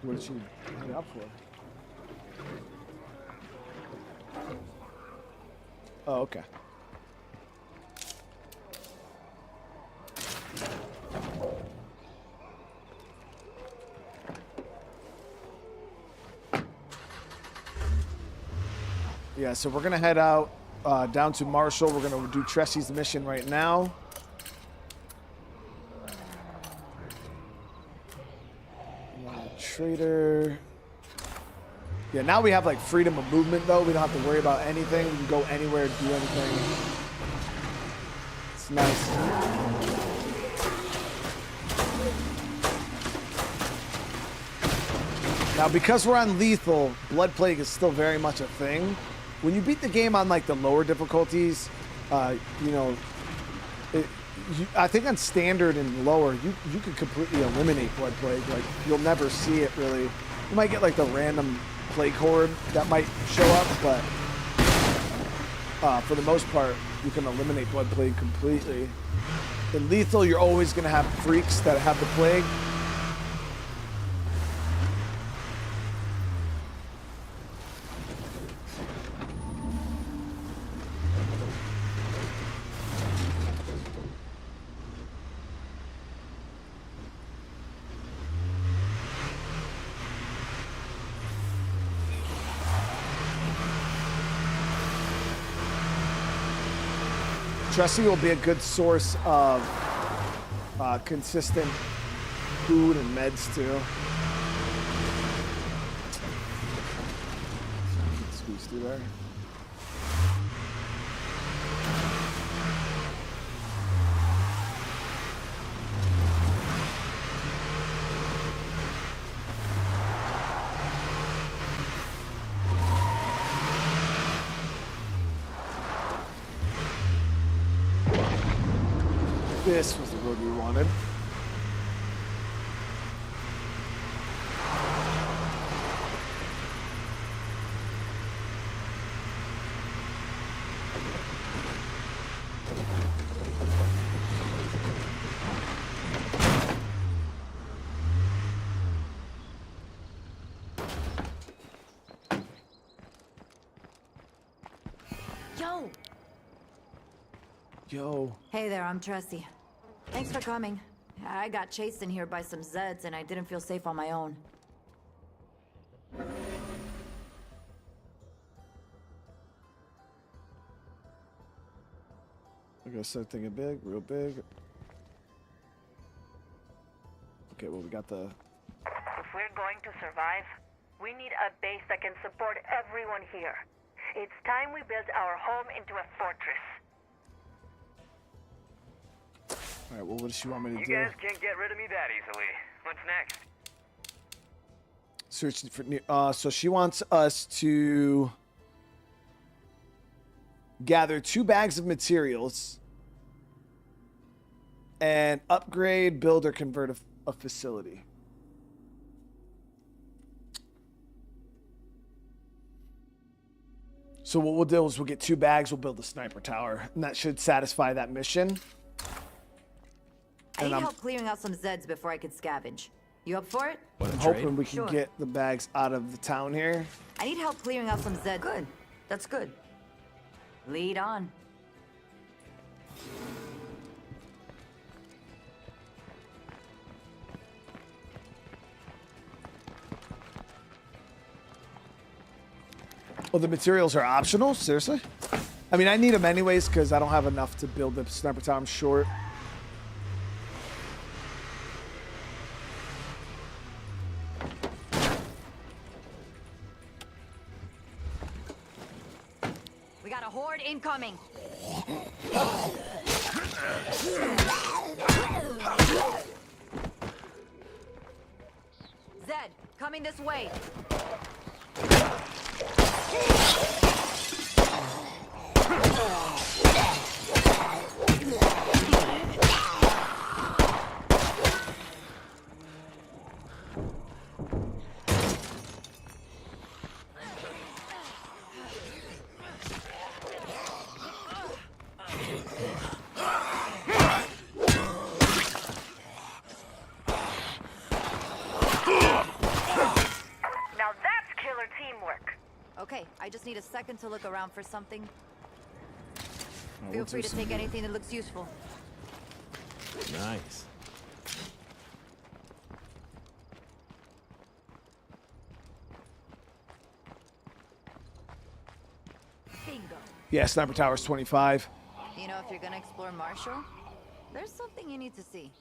What did she hang up for? Oh, okay. Yeah, so we're gonna head out down to Marshall. We're gonna do Tressie's mission right now. Trader. Yeah, now we have like freedom of movement though. We don't have to worry about anything. We can go anywhere, do anything. It's nice. Now, because we're on lethal, Blood Plague is still very much a thing. When you beat the game on like the lower difficulties, you know, I think on standard and lower, you could completely eliminate Blood Plague. Like, you'll never see it really. You might get like the random plague horde that might show up, but for the most part, you can eliminate Blood Plague completely. In lethal, you're always going to have freaks that have the plague. Tressie will be a good source of consistent food and meds too. Squeeze through there. This was the road we wanted. Yo! Yo. Hey there, I'm Tressie. Thanks for coming. I got chased in here by some Zeds and I didn't feel safe on my own. We're gonna start thinking big, real big. Okay, well, we got the... If we're going to survive, we need a base that can support everyone here. It's time we build our home into a fortress. Alright, well, what does she want me to do? You guys can't get rid of me that easily. What's next? Search for new... so she wants us to gather 2 bags of materials and upgrade, build, or convert a facility. So what we'll do is we'll get 2 bags, we'll build a sniper tower, and that should satisfy that mission. I need help clearing out some Zeds before I could scavenge. You up for it? I'm hoping we can get the bags out of the town here. I need help clearing out some Zeds. Good. That's good. Lead on. Well, the materials are optional? Seriously? I mean, I need them anyways because I don't have enough to build the sniper tower. I'm short. We got a horde incoming. Zed, coming this way. Okay, I just need a second to look around for something. Feel free to take anything that looks useful. Nice. Bingo. Yeah, sniper tower's 25. You know, if you're gonna explore Marshall, there's something you need to see.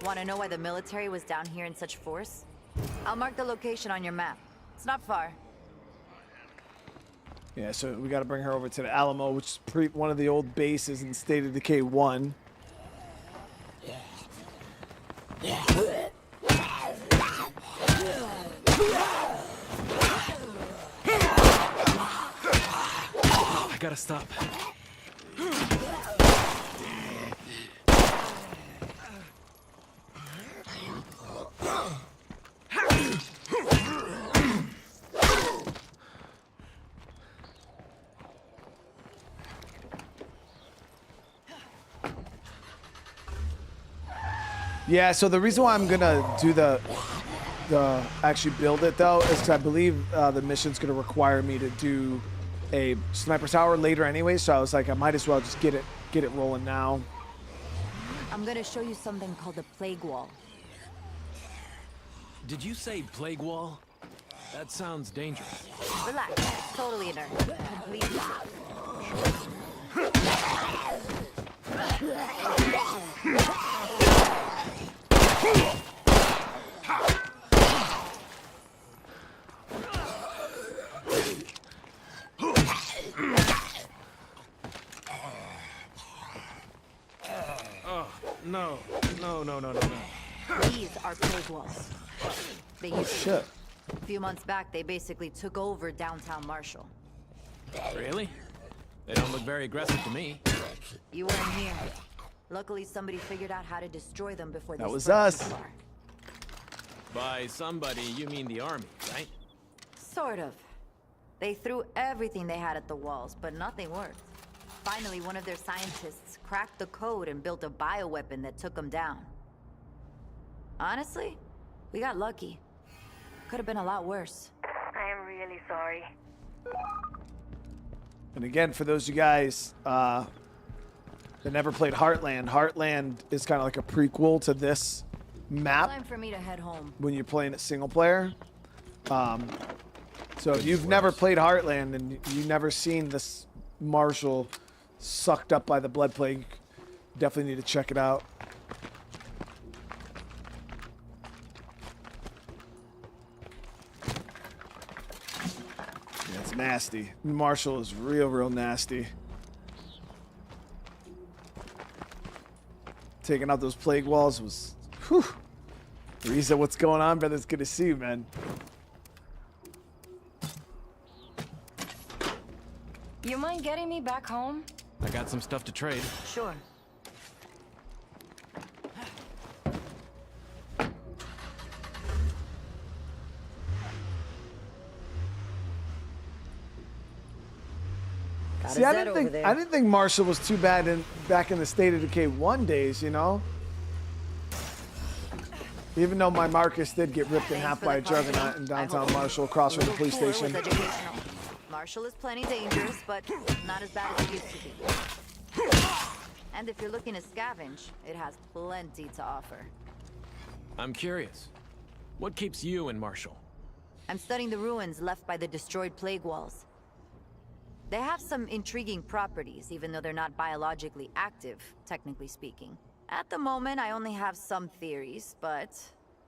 Want to know why the military was down here in such force? I'll mark the location on your map. It's not far. Yeah, so we got to bring her over to the Alamo, which is one of the old bases in State of Decay 1. I gotta stop. Yeah, so the reason why I'm gonna do the actually build it though is because I believe the mission's gonna require me to do a sniper tower later anyway. So I was like, I might as well just get it rolling now. I'm gonna show you something called the plague wall. Did you say plague wall? That sounds dangerous. Relax, totally inert. Completely safe. No. These are plague walls. They used to. Shit. A few months back, they basically took over downtown Marshall. Really? They don't look very aggressive to me. You weren't here. Luckily, somebody figured out how to destroy them before they That was spread us. too far. By somebody, you mean the army, right? Sort of. They threw everything they had at the walls, but nothing worked. Finally, one of their scientists cracked the code and built a bioweapon that took them down. Honestly, we got lucky. Could have been a lot worse. I am really sorry. And again, for those of you guys that never played Heartland, Heartland is kind of like a prequel to this map Time for me to head home. when you're playing it single player. So if you've never played Heartland and you've never seen this Marshall sucked up by the blood plague, definitely need to check it out. Yeah, it's nasty. Marshall is real nasty. Taking out those plague walls was, whew. Reza, what's going on, brother? It's good to see you, man. You mind getting me back home? I got some stuff to trade. Sure. See, I didn't think Marshall was too bad back in the State of Decay 1 days, you know? Even though my Marcus did get ripped in half by a juggernaut in downtown Marshall across from the police station. Marshall is plenty dangerous, but not as bad as it used to be. And if you're looking to scavenge, it has plenty to offer. I'm curious. What keeps you in Marshall? I'm studying the ruins left by the destroyed plague walls. They have some intriguing properties, even though they're not biologically active, technically speaking. At the moment, I only have some theories, but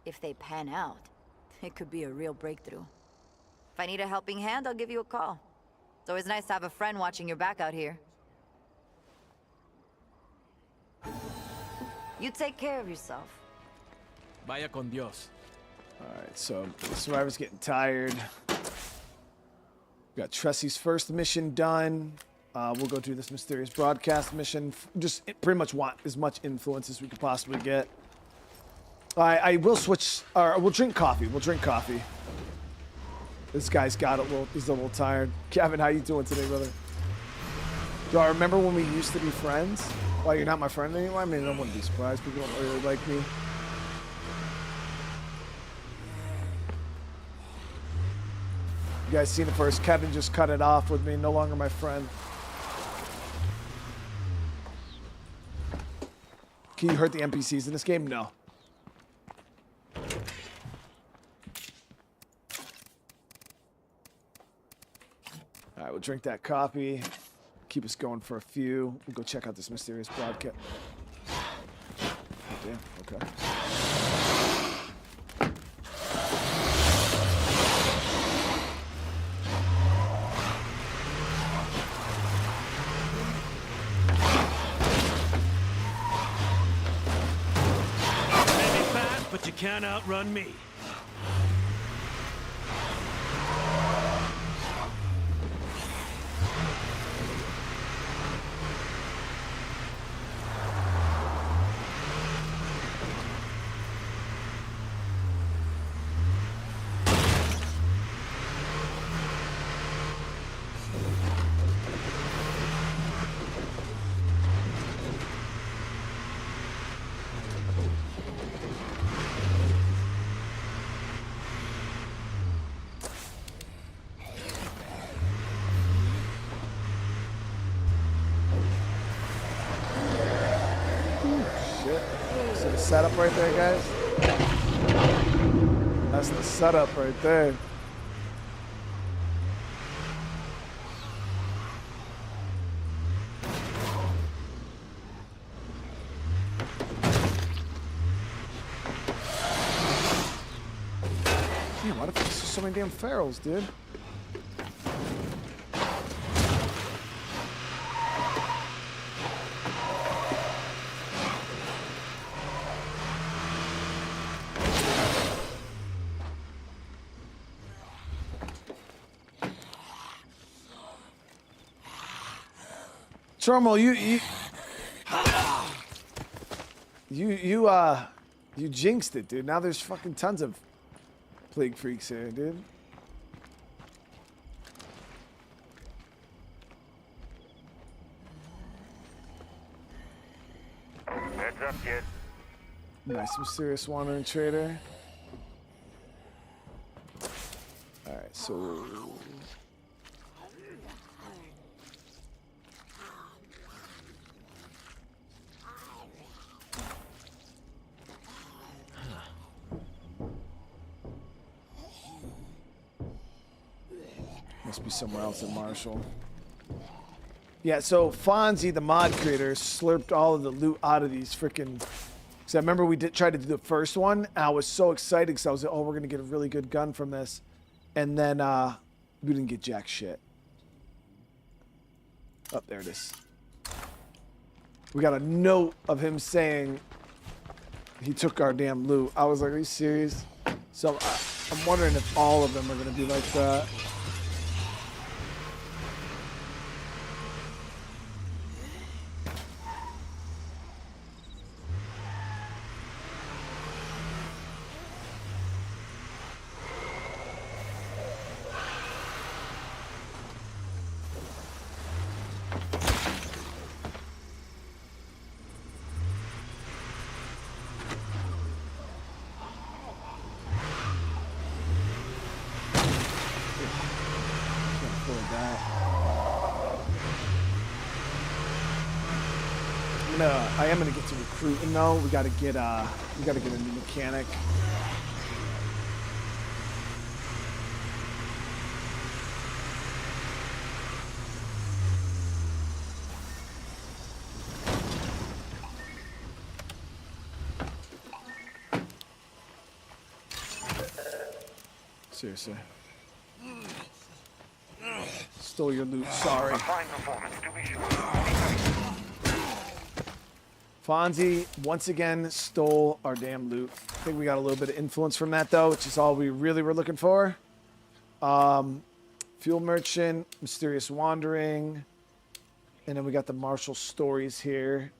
if they pan out, it could be a real breakthrough. If I need a helping hand, I'll give you a call. It's always nice to have a friend watching your back out here. You take care of yourself. Vaya con Dios. Alright, so the survivor's getting tired. We got Tressie's first mission done. We'll go through this mysterious broadcast mission. Just pretty much want as much influence as we could possibly get. I will switch, or we'll drink coffee. We'll drink coffee. This guy's got he's a little tired. Kevin, how you doing today, brother? Do I remember when we used to be friends? Why, you're not my friend anymore? I mean, I wouldn't be surprised. People don't really like me. You guys seen it first. Kevin just cut it off with me. No longer my friend. Can you hurt the NPCs in this game? No. All right, we'll drink that coffee. Keep us going for a few. We'll go check out this mysterious broadcast. Damn, okay. But you can't outrun me. See the setup right there, guys? That's the setup right there. so many damn ferals, dude. Charmel, you jinxed it, dude. Now there's fucking tons of plague freaks here, dude. Heads up, kid. Nice, mysterious wandering trader. All right, so must be somewhere else in Marshall. Yeah, so Fonzie, the mod creator, slurped all of the loot out of these freaking. Because I remember we tried to do the first one, and I was so excited because I was like, oh, we're going to get a really good gun from this. And then we didn't get jack shit. Oh, there it is. We got a note of him saying he took our damn loot. I was like, are you serious? So I'm wondering if all of them are going to be like that. I am gonna get to recruiting though. We gotta get a new mechanic. Seriously. Stole your loot, sorry. Fine performance, to be sure. Fonzie, once again, stole our damn loot. I think we got a little bit of influence from that, though, which is all we really were looking for. Fuel Merchant, Mysterious Wandering, and then we got the Marshall Stories here.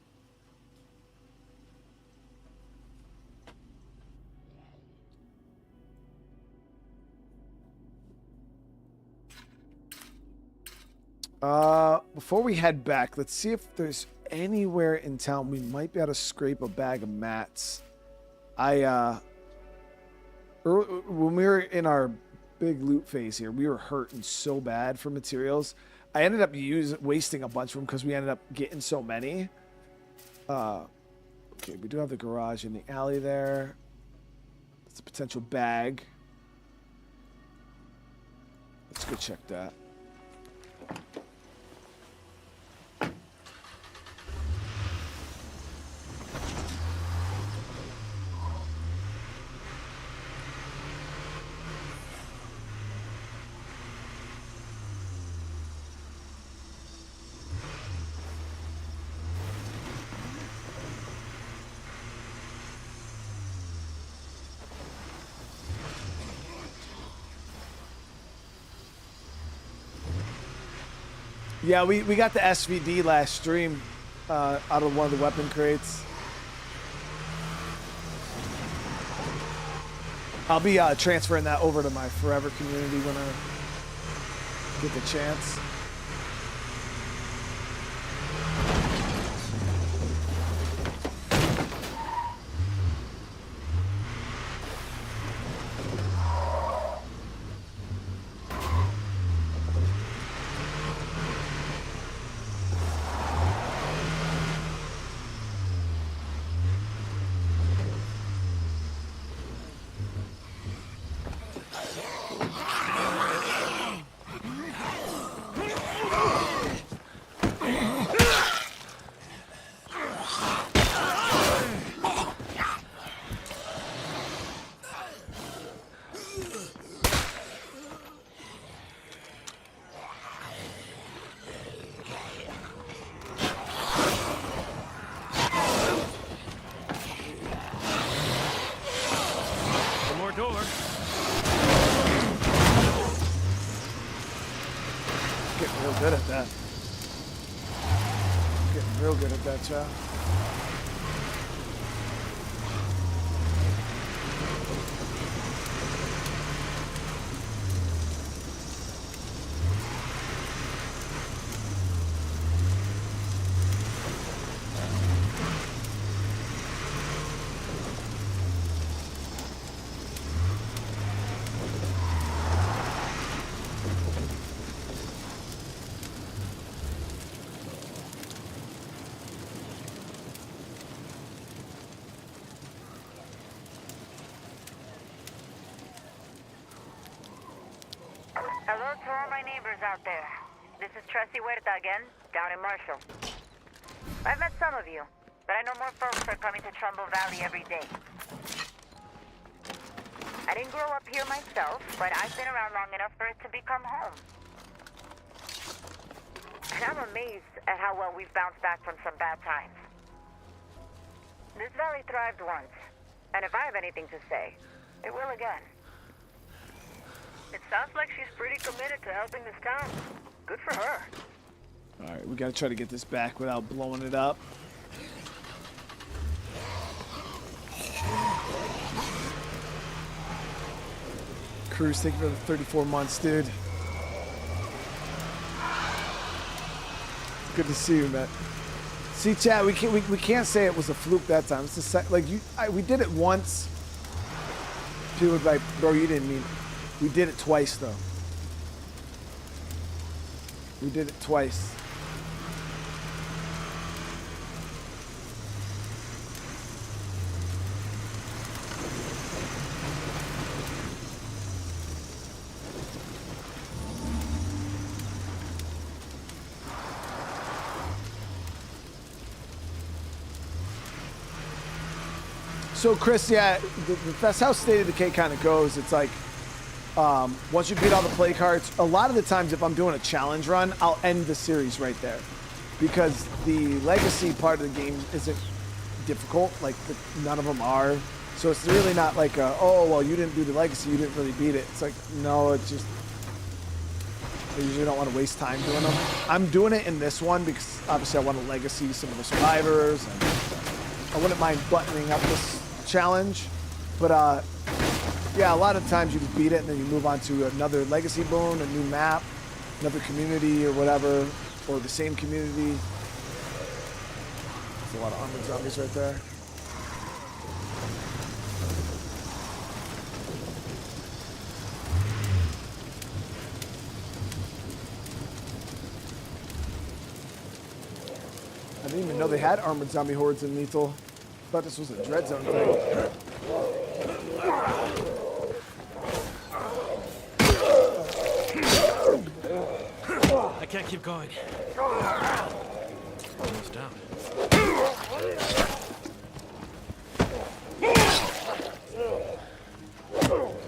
Before we head back, let's see if there's anywhere in town we might be able to scrape a bag of mats. When we were in our big loot phase here, we were hurting so bad for materials. I ended up wasting a bunch of them because we ended up getting so many. Okay, we do have the garage in the alley there. That's a potential bag. Let's go check that. Yeah, we got the SVD last stream out of one of the weapon crates. I'll be transferring that over to my Forever community when I get the chance. real good at that. Getting real good at that, child. Hello to all my neighbors out there. This is Tressie again, down in Marshall. I've met some of you, but I know more folks are coming to Trumbull Valley every day. I didn't grow up here myself, but I've been around long enough for it to become home. And I'm amazed at how well we've bounced back from some bad times. This valley thrived once, and if I have anything to say, it will again. It sounds like she's pretty committed to helping this town. Good for her. All right, we gotta try to get this back without blowing it up. Cruz, thank you for the 34 months, dude. Good to see you, man. See, Chad, we can't say it was a fluke that time. It's the we did it once. People would be like, bro, you didn't mean it. We did it twice, though. We did it twice. So, Chris, yeah, that's how State of Decay kind of goes. It's like, once you beat all the play cards, a lot of the times if I'm doing a challenge run, I'll end the series right there. Because the legacy part of the game isn't difficult, like none of them are. So it's really not like, oh, well, you didn't do the legacy, you didn't really beat it. It's like, no, it's just, I usually don't want to waste time doing them. I'm doing it in this one because obviously I want to legacy some of the survivors, and I wouldn't mind buttoning up this challenge. But yeah, a lot of times you just beat it and then you move on to another legacy boon, a new map, another community or whatever, or the same community. There's a lot of armored zombies right there. I didn't even know they had armored zombie hordes in Lethal. Thought this was a Dread Zone thing. I can't keep going. Almost down.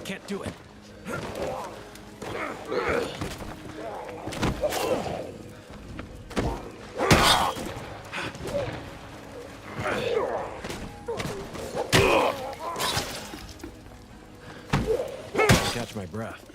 Can't do it. Catch my breath.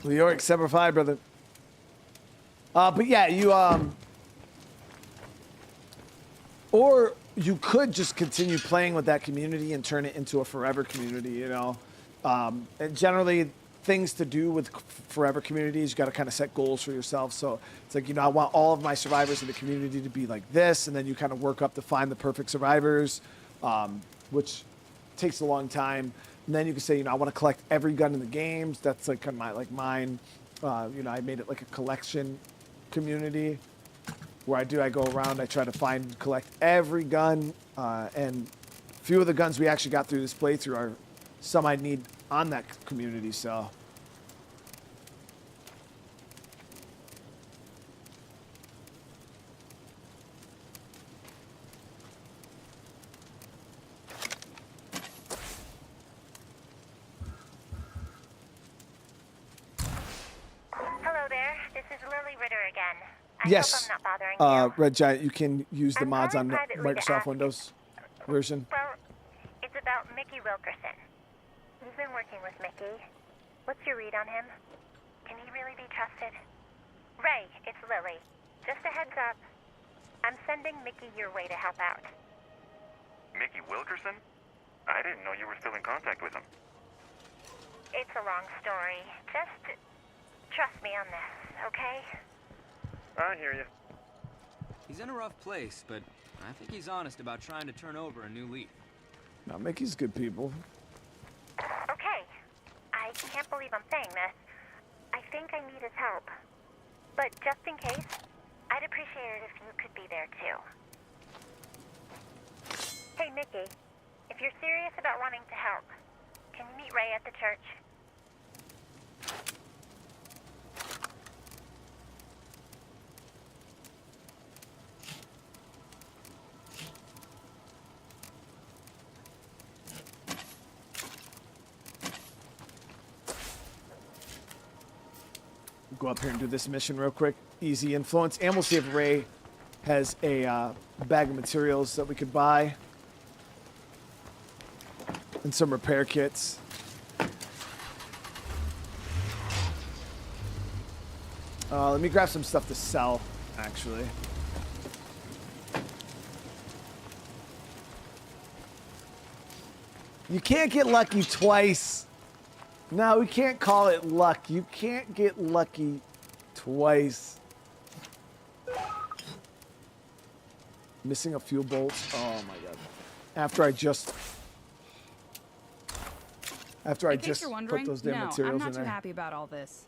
Leoric Semper Fi, brother. But yeah, you or you could just continue playing with that community and turn it into a forever community, you know. And generally, things to do with forever communities, you got to kind of set goals for yourself. So it's like, you know, I want all of my survivors in the community to be like this, and then you kind of work up to find the perfect survivors, which takes a long time. And then you can say, you know, I want to collect every gun in the games. That's like kind of my, like mine. You know, I made it like a collection community where I go around, I try to find, collect every gun. And a few of the guns we actually got through this playthrough are some I need on that community, so. Yes, hope I'm not bothering you. Red Giant, you can use the I'm mods on calling the privately to Microsoft ask- Windows version. Well, it's about Mickey Wilkerson. You've been working with Mickey. What's your read on him? Can he really be trusted? Ray, it's Lily. Just a heads up. I'm sending Mickey your way to help out. Mickey Wilkerson? I didn't know you were still in contact with him. It's a long story. Just trust me on this, okay? I hear you. He's in a rough place, but I think he's honest about trying to turn over a new leaf. Now, Mickey's good people. Okay. I can't believe I'm saying this. I think I need his help. But just in case, I'd appreciate it if you could be there too. Hey, Mickey. If you're serious about wanting to help, can you meet Ray at the church? Go up here and do this mission real quick. Easy influence. And we'll see if Ray has a bag of materials that we could buy. And some repair kits. Let me grab some stuff to sell, actually. You can't get lucky twice. No, we can't call it luck. You can't get lucky twice. Missing a few bolts. Oh my god. After I just In case you're put wondering, those damn no, materials I'm not in too there. happy about all this.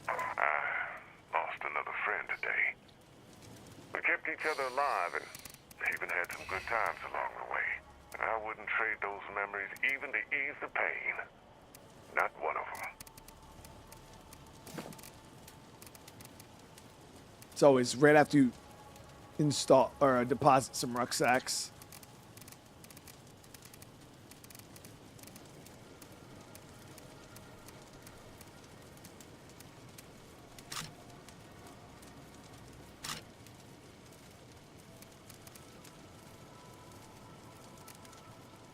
Lost another friend today. We kept each other alive and even had some good times along the way. I wouldn't trade those memories even to ease the pain. Not one of them. It's always right after you install or deposit some rucksacks.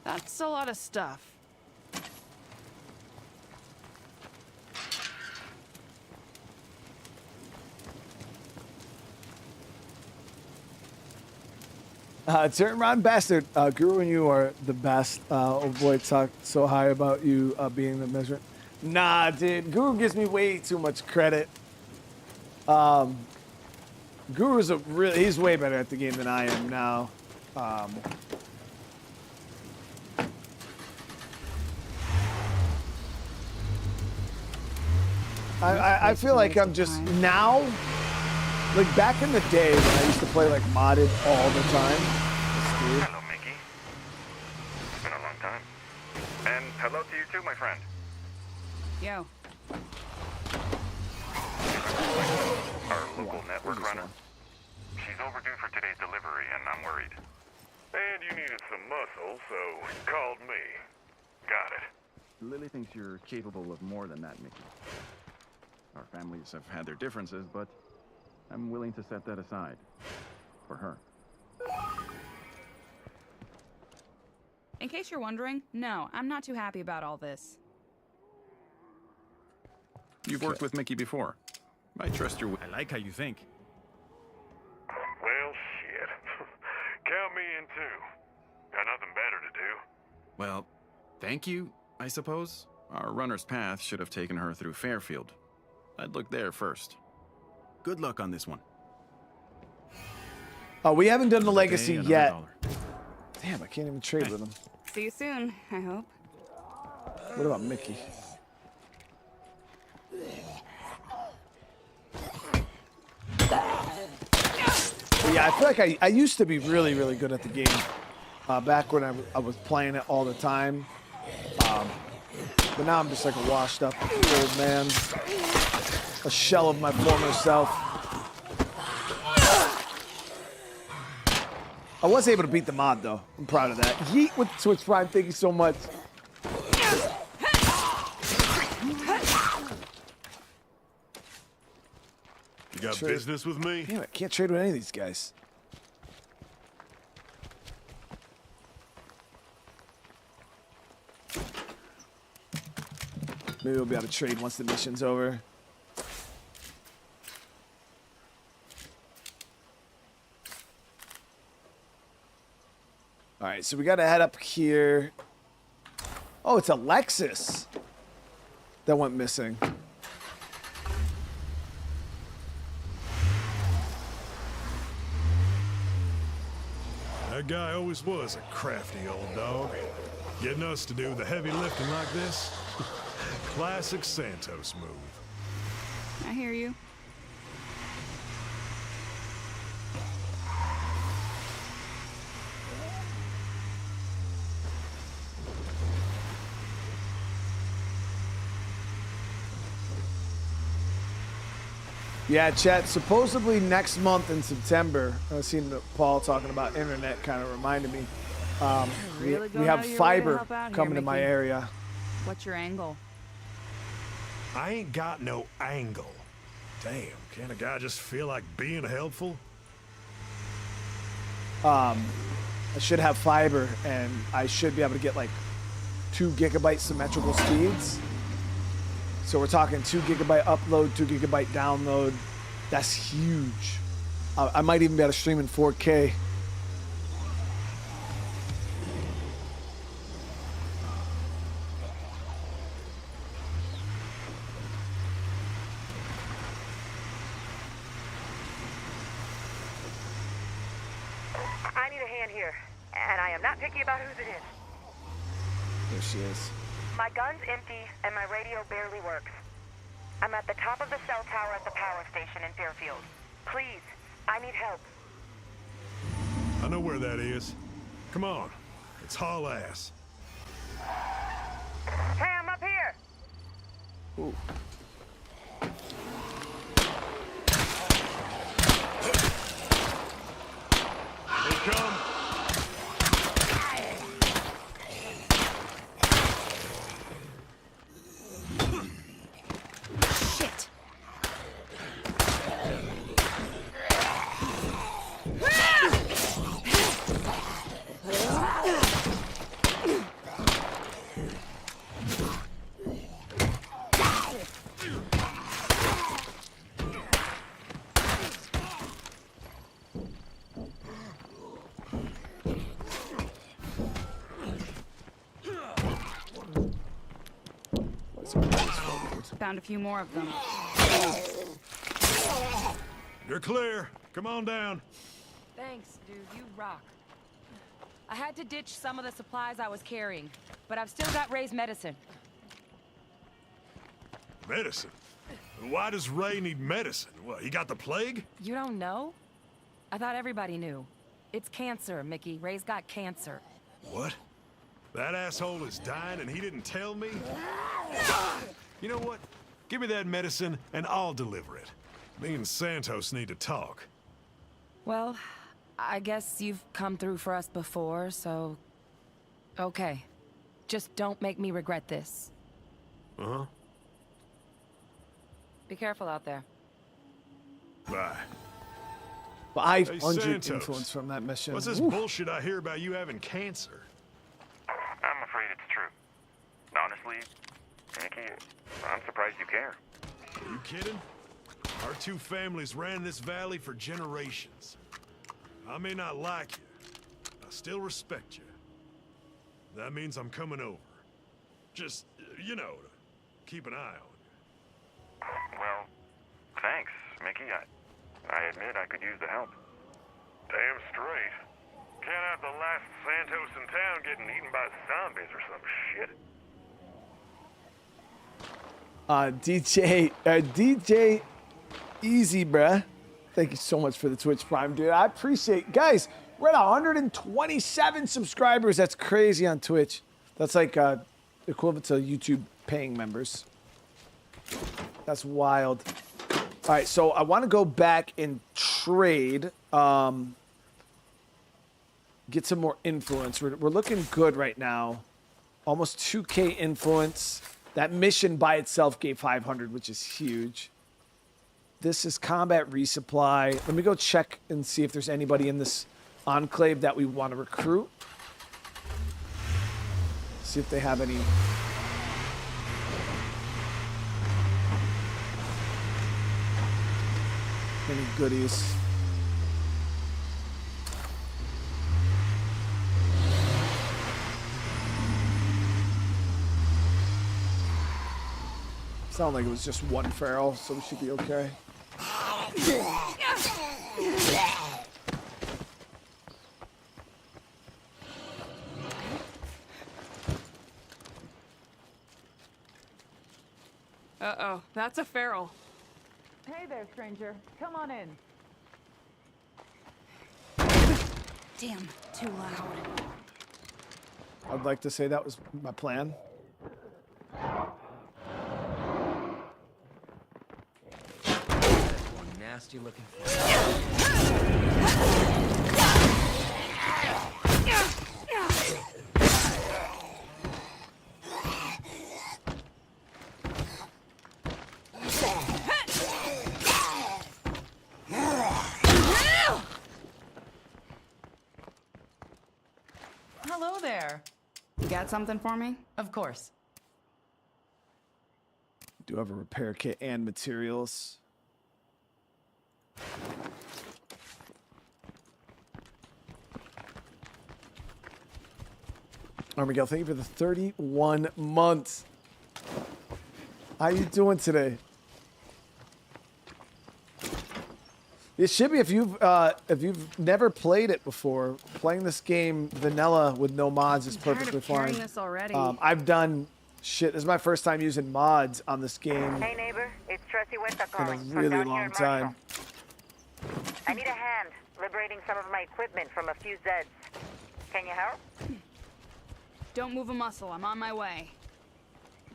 That's a lot of stuff. Certain Ron Bastard, Guru and you are the best. Oh boy, talked so high about you being the measurement. Nah, dude, Guru gives me way too much credit. Guru's he's way better at the game than I am now. I feel like I'm just now, like back in the day when I used to play like modded all the time. Hello, Mickey. It's been a long time. And hello to you too, my friend. Yo. Our local network runner. She's overdue for today's delivery, and I'm worried. And you needed some muscle, so you called me. Got it. Lily thinks you're capable of more than that, Mickey. Our families have had their differences, but I'm willing to set that aside. For her. In case you're wondering, no, I'm not too happy about all this. You've worked with Mickey before. I trust your... I like how you think. Well, shit. Count me in too. Got nothing better to do. Well, thank you, I suppose. Our runner's path should have taken her through Fairfield. I'd look there first. Good luck on this one. Oh, we haven't done the legacy another yet. $1. Damn, I can't even trade with him. See you soon, I hope. What about Mickey? But yeah, I feel like I used to be really, really good at the game. Back when I was playing it all the time. But now I'm just like a washed up old man. A shell of my former self. I was able to beat the mod though. I'm proud of that. Yeet with Twitch Prime, thank you so much. You got trade. business with me? Damn it, can't trade with any of these guys. Maybe we'll be able to trade once the mission's over. All right, so we got to head up here. Oh, it's a Lexus that went missing. That guy always was a crafty old dog. Getting us to do the heavy lifting like this? Classic Santos move. I hear you. Yeah, chat. Supposedly next month in September, I've seen Paul talking about internet, kind of reminded me. Really We have fiber coming to my Mickey. area. What's your angle? I ain't got no angle. Damn, can't a guy just feel like being helpful? I should have fiber, and I should be able to get like 2 gigabyte symmetrical speeds. So we're talking 2 gigabyte upload, 2 gigabyte download. That's huge. I might even be able to stream in 4K. I need a hand here, and I am not picky about whose it is. There she is. My gun's empty, and my radio barely works. I'm at the top of the cell tower at the power station in Fairfield. Please, I need help. I know where that is. Come on, it's haul ass. Hey, I'm up here! Ooh. Here they come. Shit. Found a few more of them. You're clear. Come on down. Thanks, dude. You rock. I had to ditch some of the supplies I was carrying, but I've still got Ray's medicine. Medicine? Why does Ray need medicine? What, he got the plague? You don't know? I thought everybody knew. It's cancer, Mickey. Ray's got cancer. What? That asshole is dying and he didn't tell me? You know what? Give me that medicine and I'll deliver it. Me and Santos need to talk. Well, I guess you've come through for us before, so... Okay. Just don't make me regret this. Uh-huh. Be careful out there. Bye. 500 Hey, Santos, influence from that mission. What's this Oof. bullshit I hear about you having cancer? I'm afraid it's true. Honestly, Mickey, I'm surprised you care. Are you kidding? Our two families ran this valley for generations. I may not like you. I still respect you. That means I'm coming over. Just, you know, to keep an eye on you. Well, thanks, Mickey. I admit I could use the help. Damn straight. Can't have the last Santos in town getting eaten by zombies or some shit. DJ Easy, bruh. Thank you so much for the Twitch Prime, dude. I appreciate, guys. We're at 127 subscribers. That's crazy on Twitch. That's like equivalent to YouTube paying members. That's wild. All right, so I want to go back and trade, get some more influence. We're looking good right now. Almost 2K influence. That mission by itself gave 500, which is huge. This is combat resupply. Let me go check and see if there's anybody in this enclave that we want to recruit. See if they have any goodies. Sound like it was just one feral, so we should be okay. Uh-oh, that's a feral. Hey there, stranger. Come on in. Damn, too loud. I'd like to say that was my plan. One nasty looking. Hello there. You got something for me? Of course. Do have a repair kit and materials. Oh, Miguel, thank you for the 31 months. How you doing today? It should be if you've never played it before. Playing this game vanilla with no mods is perfectly fine. This already. I've done shit. This is my first time using mods on this game Hey neighbor, it's Tressie West in a calling. from really down here long in time. Marshall. I need a hand liberating some of my equipment from a few Zeds. Can you help? Don't move a muscle. I'm on my way.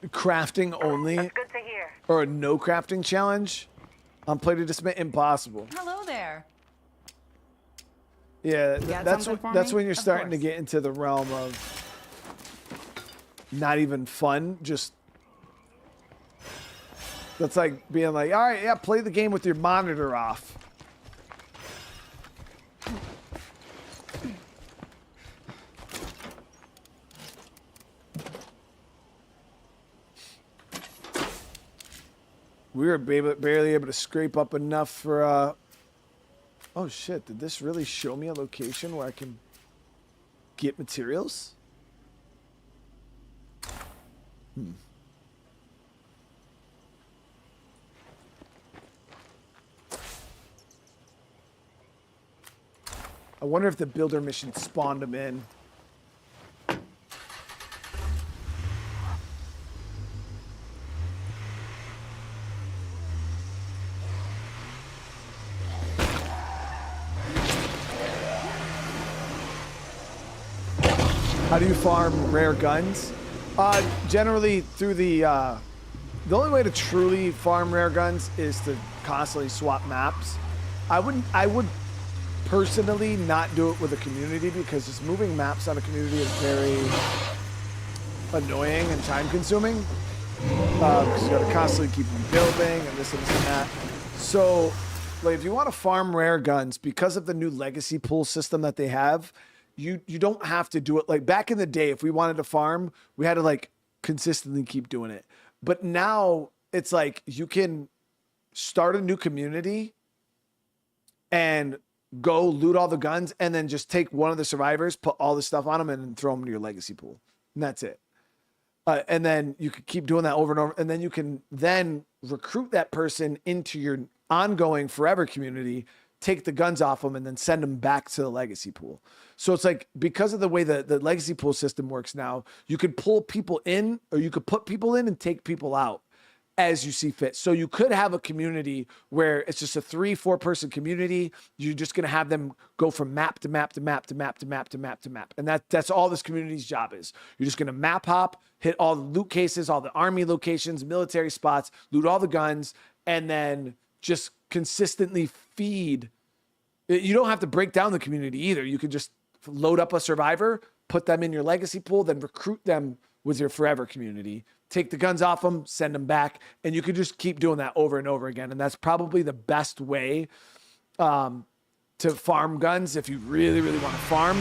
Crafting only, That's good to hear. or a no crafting challenge on Play to Dismay, impossible. Hello there. Yeah, that's something for that's me? when you're Of starting to course. get into the realm of not even fun. Just that's like being like, all right, yeah, play the game with your monitor off. We were barely able to scrape up enough for, oh shit, did this really show me a location where I can get materials? I wonder if the builder mission spawned them in. How do you farm rare guns? Generally through the only way to truly farm rare guns is to constantly swap maps. I would personally not do it with a community because just moving maps on a community is very annoying and time consuming. Because you gotta constantly keep rebuilding and this and that. So, like, if you want to farm rare guns, because of the new legacy pool system that they have, you don't have to do it. Like back in the day, if we wanted to farm, we had to like consistently keep doing it. But now it's like you can start a new community and go loot all the guns and then just take one of the survivors, put all the stuff on them and throw them into your legacy pool. And that's it. And then you can keep doing that over and over. And then you can then recruit that person into your ongoing forever community, take the guns off them and then send them back to the legacy pool. So it's like, because of the way the legacy pool system works now, you could pull people in or you could put people in and take people out as you see fit. So you could have a community where it's just a 3-4 person community. You're just going to have them go from map to map to map to map to map to map to map. And that's all this community's job is. You're just going to map hop, hit all the loot cases, all the army locations, military spots, loot all the guns, and then just consistently feed. You don't have to break down the community either. You can just load up a survivor, put them in your legacy pool, then recruit them was your forever community. Take the guns off them, send them back, and you could just keep doing that over and over again. And that's probably the best way to farm guns if you really, really want to farm.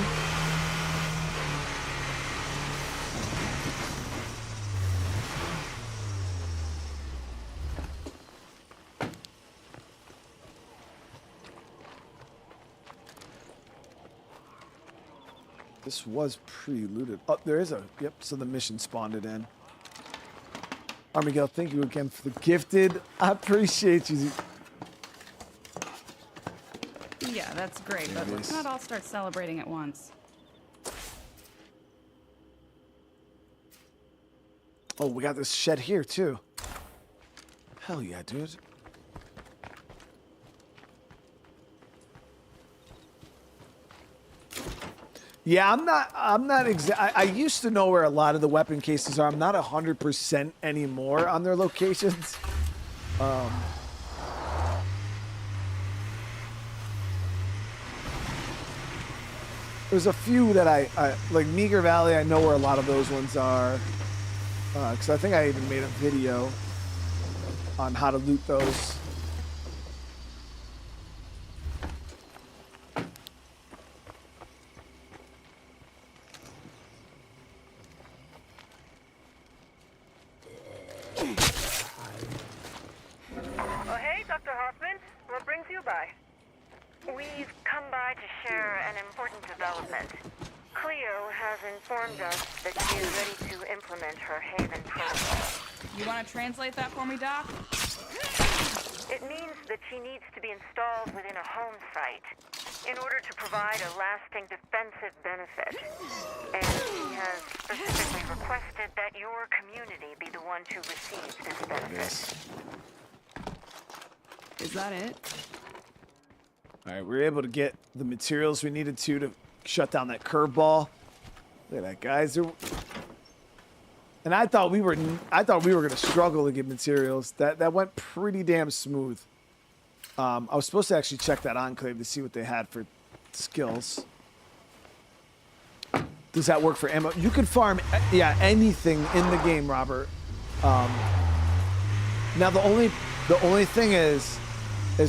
This was pre-looted. Oh, there is a... Yep, so the mission spawned it in. Armigel, thank you again for the gifted. I appreciate you. Yeah, that's great, but let's not all start celebrating at once. Oh, we got this shed here, too. Hell yeah, dude. Yeah, I'm not I used to know where a lot of the weapon cases are. I'm not 100% anymore on their locations. There's a few that I like Meager Valley. I know where a lot of those ones are. Because I think I even made a video on how to loot those. We've come by to share an important development. Cleo has informed us that she is ready to implement her Haven protocol. You want to translate that for me, Doc? It means that she needs to be installed within a home site in order to provide a lasting defensive benefit. And she has specifically requested that your community be the one to receive this benefit. Is that it? All right, we were able to get the materials we needed to shut down that curveball. Look at that, guys. And I thought we were going to struggle to get materials. That went pretty damn smooth. I was supposed to actually check that enclave to see what they had for skills. Does that work for ammo? You can farm, yeah, anything in the game, Robert. Now the only thing is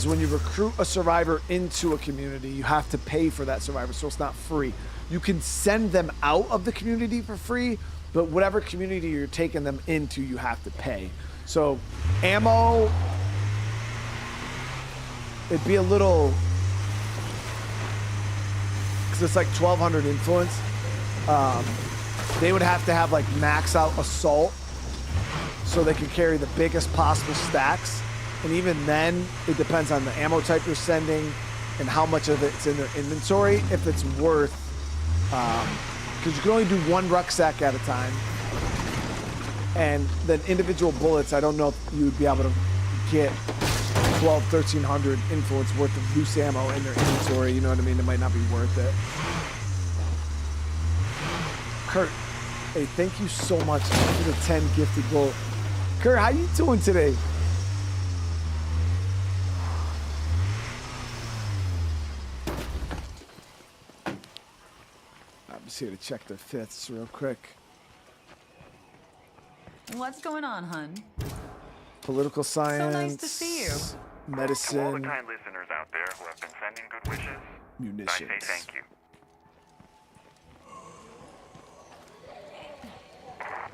when you recruit a survivor into a community, you have to pay for that survivor, so it's not free. You can send them out of the community for free, but whatever community you're taking them into, you have to pay. So ammo, it'd be a little, because it's like 1,200 influence. They would have to have like max out assault so they could carry the biggest possible stacks. And even then, it depends on the ammo type you're sending and how much of it's in their inventory, if it's worth, because you can only do one rucksack at a time. And then individual bullets, I don't know if you would be able to get 1,300 influence worth of loose ammo in their inventory, you know what I mean? It might not be worth it. Kurt, hey, thank you so much for the 10 gifted gold. Kurt, how you doing today? Here to check their fifths real quick. What's going on, hun? Political science. So nice to see you. Medicine. To all the kind listeners out there who have been sending good wishes, munitions. I say thank you.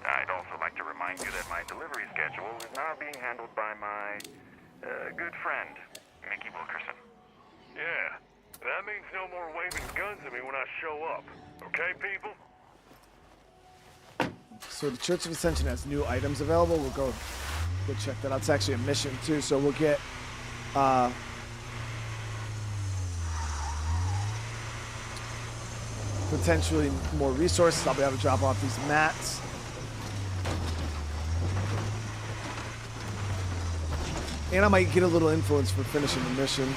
I'd also like to remind you that my delivery schedule is now being handled by my good friend, Mickey Wilkerson. Yeah, that means no more waving guns at me when I show up. Okay, people? So the Church of Ascension has new items available. We'll go check that out. It's actually a mission too, so we'll get potentially more resources. I'll be able to drop off these mats. And I might get a little influence for finishing the mission.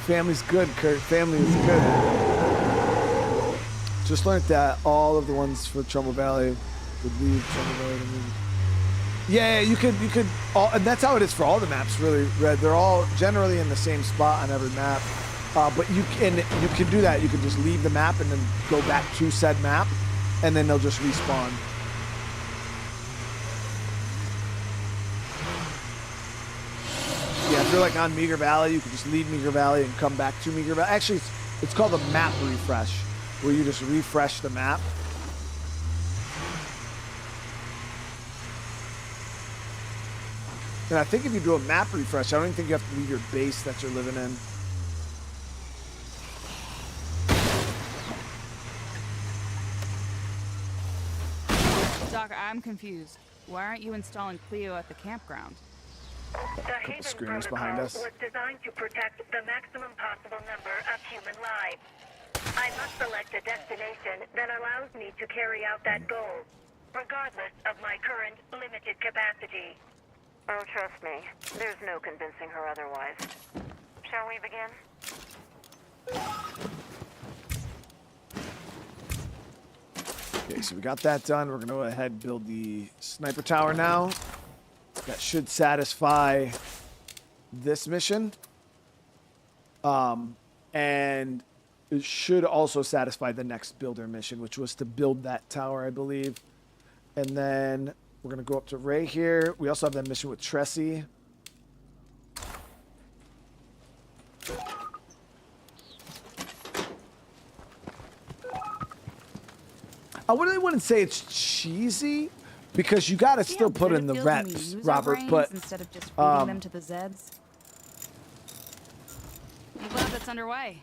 Family's good, Kurt. Family is good. Just learned that all of the ones for Trumbull Valley would leave Trumbull Valley to move. Yeah, you could all, and that's how it is for all the maps, really, Red. They're all generally in the same spot on every map. But you can do that. You can just leave the map and then go back to said map and then they'll just respawn. Yeah, if you're like on Meager Valley, you can just leave Meager Valley and come back to Meager Valley. Actually, it's called a map refresh, where you just refresh the map. And I think if you do a map refresh, I don't even think you have to leave your base that you're living in. Doc, I'm confused. Why aren't you installing Cleo at the campground? The Haven screens protocol behind us. was designed to protect the maximum possible number of human lives. I must select a destination that allows me to carry out that goal, regardless of my current limited capacity. Oh, trust me, there's no convincing her otherwise. Shall we begin? Okay, so we got that done. We're going to go ahead and build the sniper tower now. That should satisfy this mission. And it should also satisfy the next builder mission, which was to build that tower, I believe. And then we're going to go up to Ray here. We also have that mission with Tressie. I really wouldn't say it's cheesy, because you got to still put in the reps, Robert. But instead of just feeding them to the Zeds. I'm glad that's underway.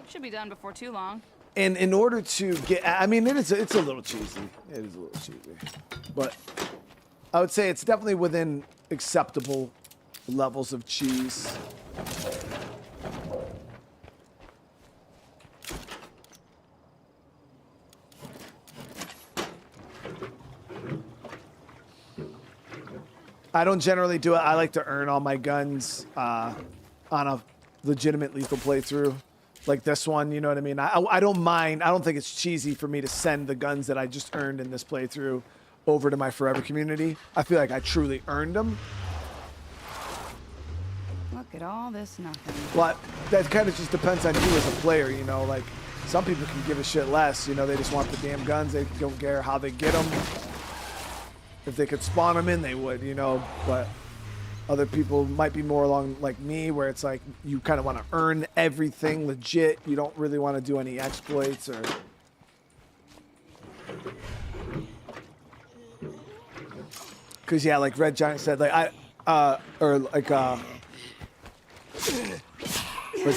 Should be done before too long. and in order to get, I mean, it's a little cheesy. It is a little cheesy, but I would say it's definitely within acceptable levels of cheese. I don't generally do it. I like to earn all my guns on a legitimate lethal playthrough like this one, you know what I mean? I don't mind. I don't think it's cheesy for me to send the guns that I just earned in this playthrough over to my forever community. I feel like I truly earned them. Look at all this nothing. But that kind of just depends on you as a player, you know? Like, some people can give a shit less, you know? They just want the damn guns. They don't care how they get them. If they could spawn them in, they would, you know? But other people might be more along like me, where it's like you kind of want to earn everything legit. You don't really want to do any exploits or... Because, yeah, like Red Giant said, like, like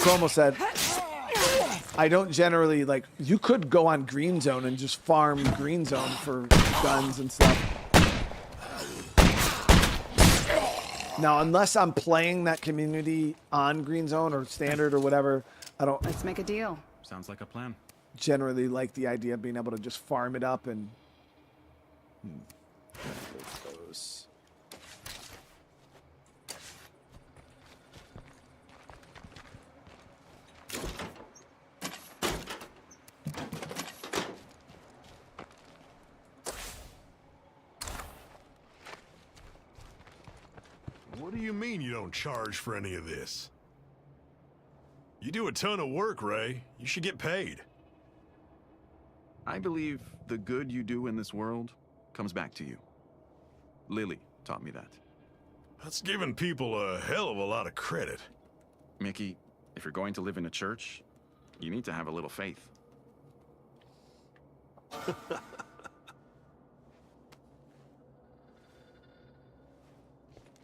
Chromo said, I don't generally, like, you could go on Green Zone and just farm Green Zone for guns and stuff. Now, unless I'm playing that community on Green Zone or Standard or whatever, I don't... Let's make a deal. Sounds like a plan. Generally like the idea of being able to just farm it up and... Those. What do you mean you don't charge for any of this? You do a ton of work, Ray. You should get paid. I believe the good you do in this world comes back to you. Lily taught me that. That's giving people a hell of a lot of credit. Mickey, if you're going to live in a church, you need to have a little faith.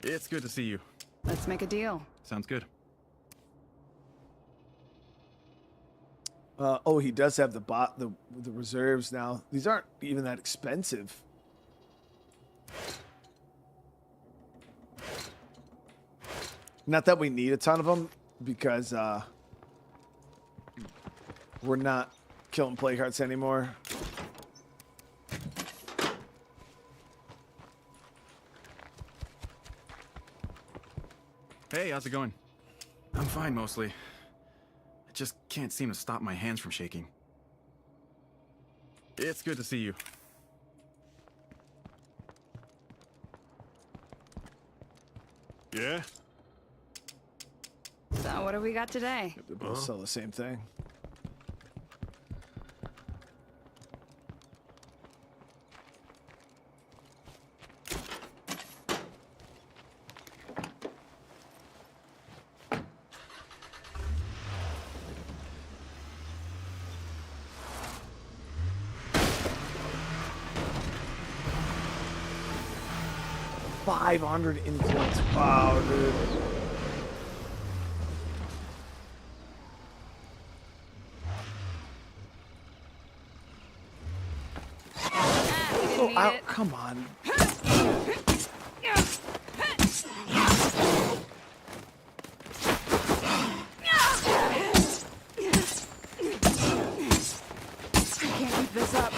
It's good to see you. Let's make a deal. Sounds good. Oh, he does have the reserves now. These aren't even that expensive. Not that we need a ton of them, because we're not killing plague hearts anymore. Hey, how's it going? I'm fine, mostly. I just can't seem to stop my hands from shaking. It's good to see you. Yeah? So what do we got today? They both sell the same thing. 500 influence. Wow, dude. Oh, come on. This up.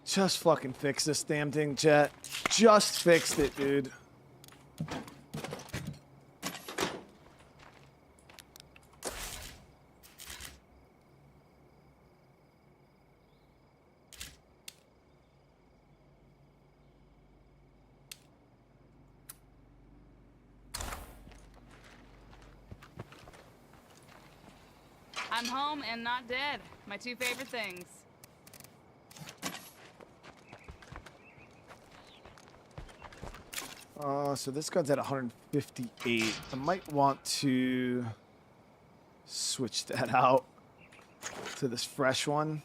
Just fucking fix this damn thing, chat. Just fixed it, dude. I'm home and not dead. My two favorite things. So this gun's at 158. I might want to switch that out to this fresh one.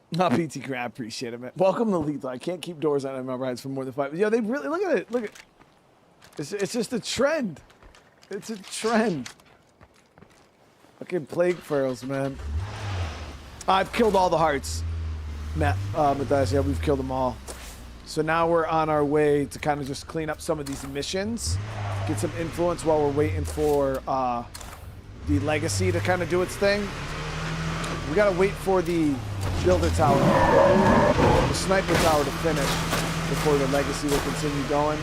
Not PT Crab, appreciate it, man. Welcome to Lethal. I can't keep doors on my rides for more than 5. Yeah, they really look at it. Look at it's just a trend. It's a trend. Fucking plague ferals, man. I've killed all the hearts. Matthias, yeah, we've killed them all. So now we're on our way to kind of just clean up some of these missions, get some influence while we're waiting for the legacy to kind of do its thing. We gotta wait for the builder tower, the sniper tower to finish before the legacy will continue going.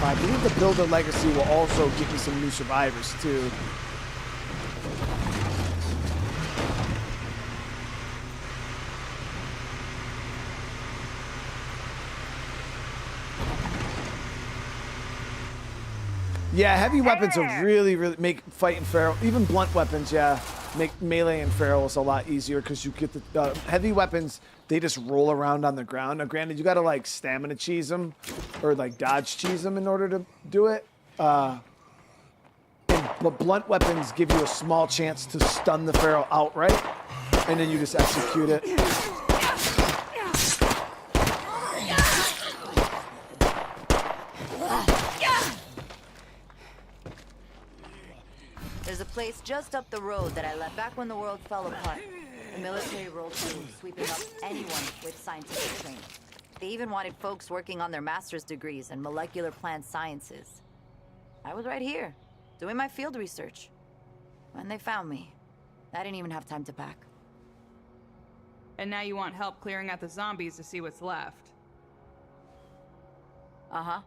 I believe the builder legacy will also give me some new survivors too. Yeah, heavy weapons are really make fighting feral. Even blunt weapons, yeah, make melee and ferals a lot easier because you get the heavy weapons. They just roll around on the ground. Now, granted, you gotta like stamina cheese them or like dodge cheese them in order to do it. But blunt weapons give you a small chance to stun the feral outright, and then you just execute it. There's a place just up the road that I left back when the world fell apart. The military rolled through, sweeping up anyone with scientific training. They even wanted folks working on their master's degrees in molecular plant sciences. I was right here, doing my field research. When they found me, I didn't even have time to pack. And now you want help clearing out the zombies to see what's left. Uh-huh.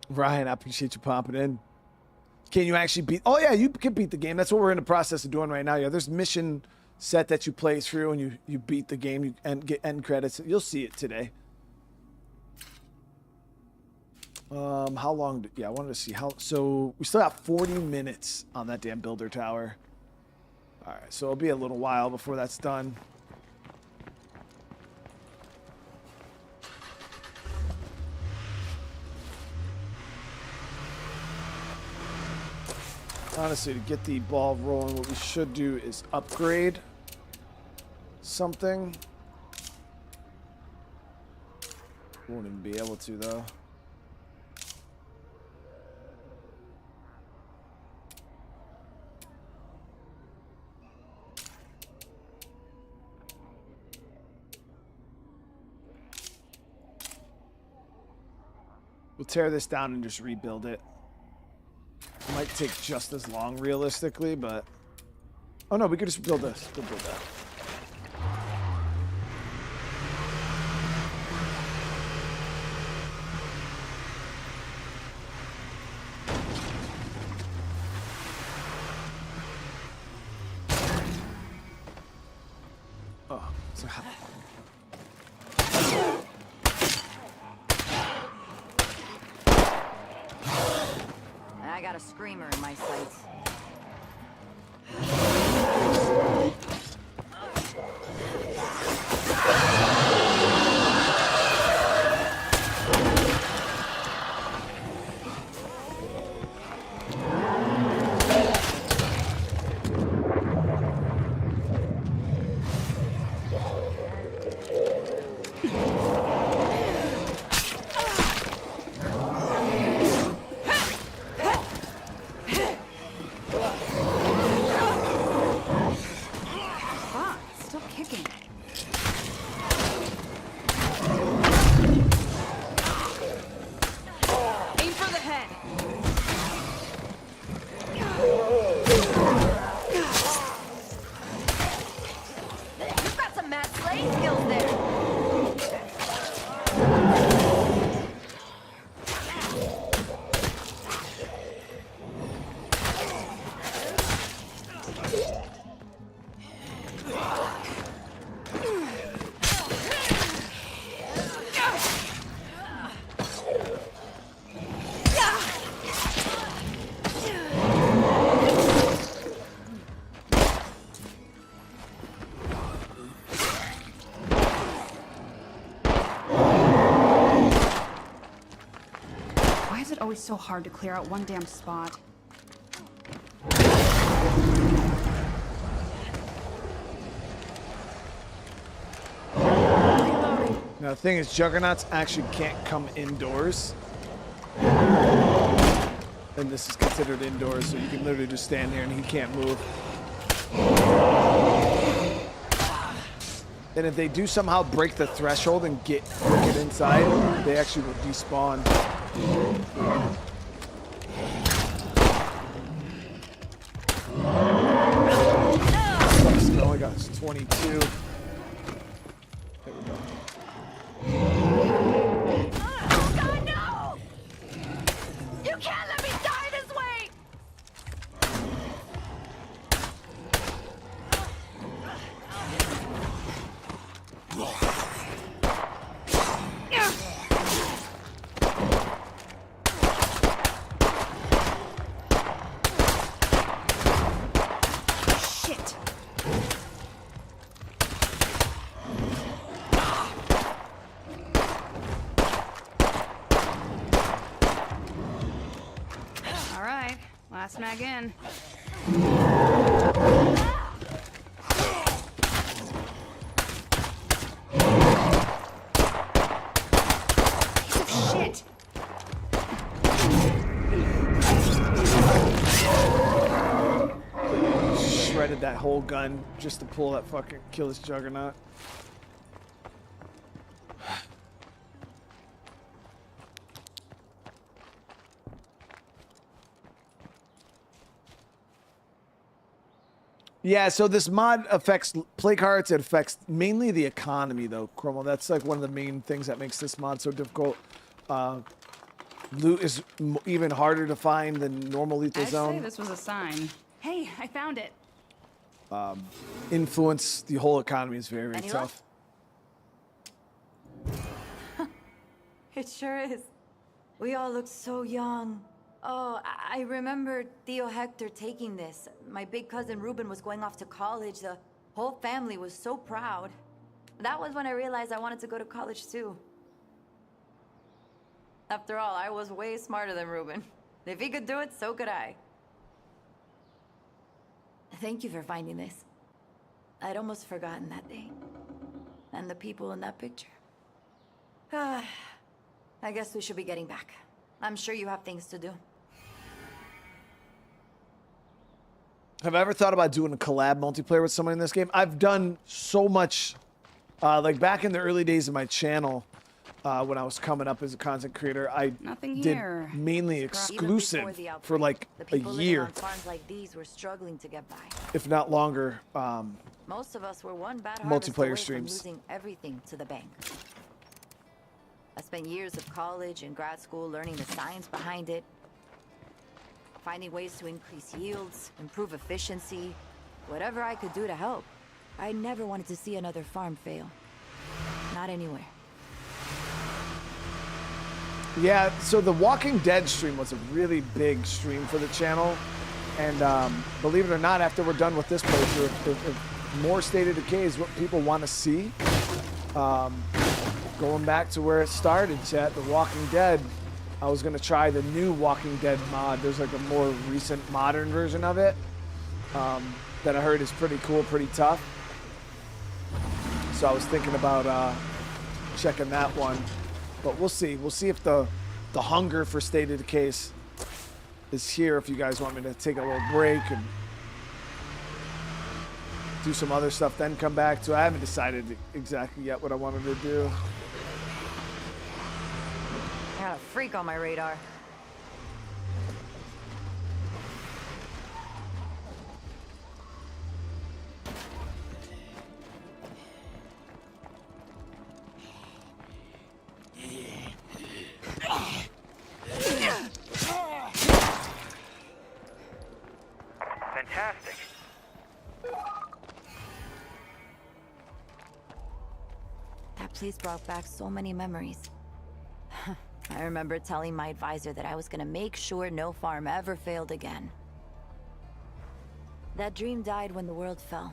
Ryan, I appreciate you popping in. Can you actually beat? Oh yeah, you can beat the game. That's what we're in the process of doing right now. Yeah, there's mission set that you play through and you beat the game and get end credits. You'll see it today. How long? Yeah, I wanted to see how. So we still got 40 minutes on that damn builder tower. All right, so it'll be a little while before that's done. Honestly, to get the ball rolling, what we should do is upgrade something. Won't even be able to, though. We'll tear this down and just rebuild it. It might take just as long, realistically, but... Oh, no, we could just build this. We'll build that. Oh, so how... I got a screamer in my sights. Always so hard to clear out one damn spot. Now the thing is, Juggernauts actually can't come indoors. And this is considered indoors, so you can literally just stand here and he can't move. And if they do somehow break the threshold and get inside, they actually will despawn. Oh my gosh, 22. There we go. Oh God, no! You can't let me die this way! Last mag in. Piece of shit. Shredded that whole gun just to pull that fucking kill this Juggernaut. Yeah, so this mod affects play cards. It affects mainly the economy, though, Chromo. That's like one of the main things that makes this mod so difficult. Loot is even harder to find than normal Lethal I'd Zone. say this was a sign. Hey, I found it. Influence the whole economy is very, very Any tough. It sure is. We all look so young. Oh, I remember Theo Hector taking this. My big cousin Ruben was going off to college. The whole family was so proud. That was when I realized I wanted to go to college too. After all, I was way smarter than Ruben. If he could do it, so could I. Thank you for finding this. I'd almost forgotten that day. And the people in that picture. I guess we should be getting back. I'm sure you have things to do. Have I ever thought about doing a collab multiplayer with someone in this game? I've done so much, like back in the early days of my channel, when I was coming up as a content creator. I Nothing did here. mainly Even before exclusive the outbreak, for like the a people living year, on farms like these were struggling to get by. if not longer. Most of us were one bad harvest Multiplayer away streams. from losing everything to the bank. I spent years of college and grad school learning the science behind it, finding ways to increase yields, improve efficiency, whatever I could do to help. I never wanted to see another farm fail. Not anywhere. Yeah, so the Walking Dead stream was a really big stream for the channel. And believe it or not, after we're done with this playthrough, if more State of Decay is what people want to see, going back to where it started, chat, the Walking Dead, I was going to try the new Walking Dead mod. There's like a more recent modern version of it that I heard is pretty cool, pretty tough. So I was thinking about checking that one. But we'll see. We'll see if the hunger for State of Decay is here. If you guys want me to take a little break and do some other stuff, then come back to it. I haven't decided exactly yet what I wanted to do. I got a freak on my radar. Fantastic. That place brought back so many memories. I remember telling my advisor that I was gonna make sure no farm ever failed again. That dream died when the world fell.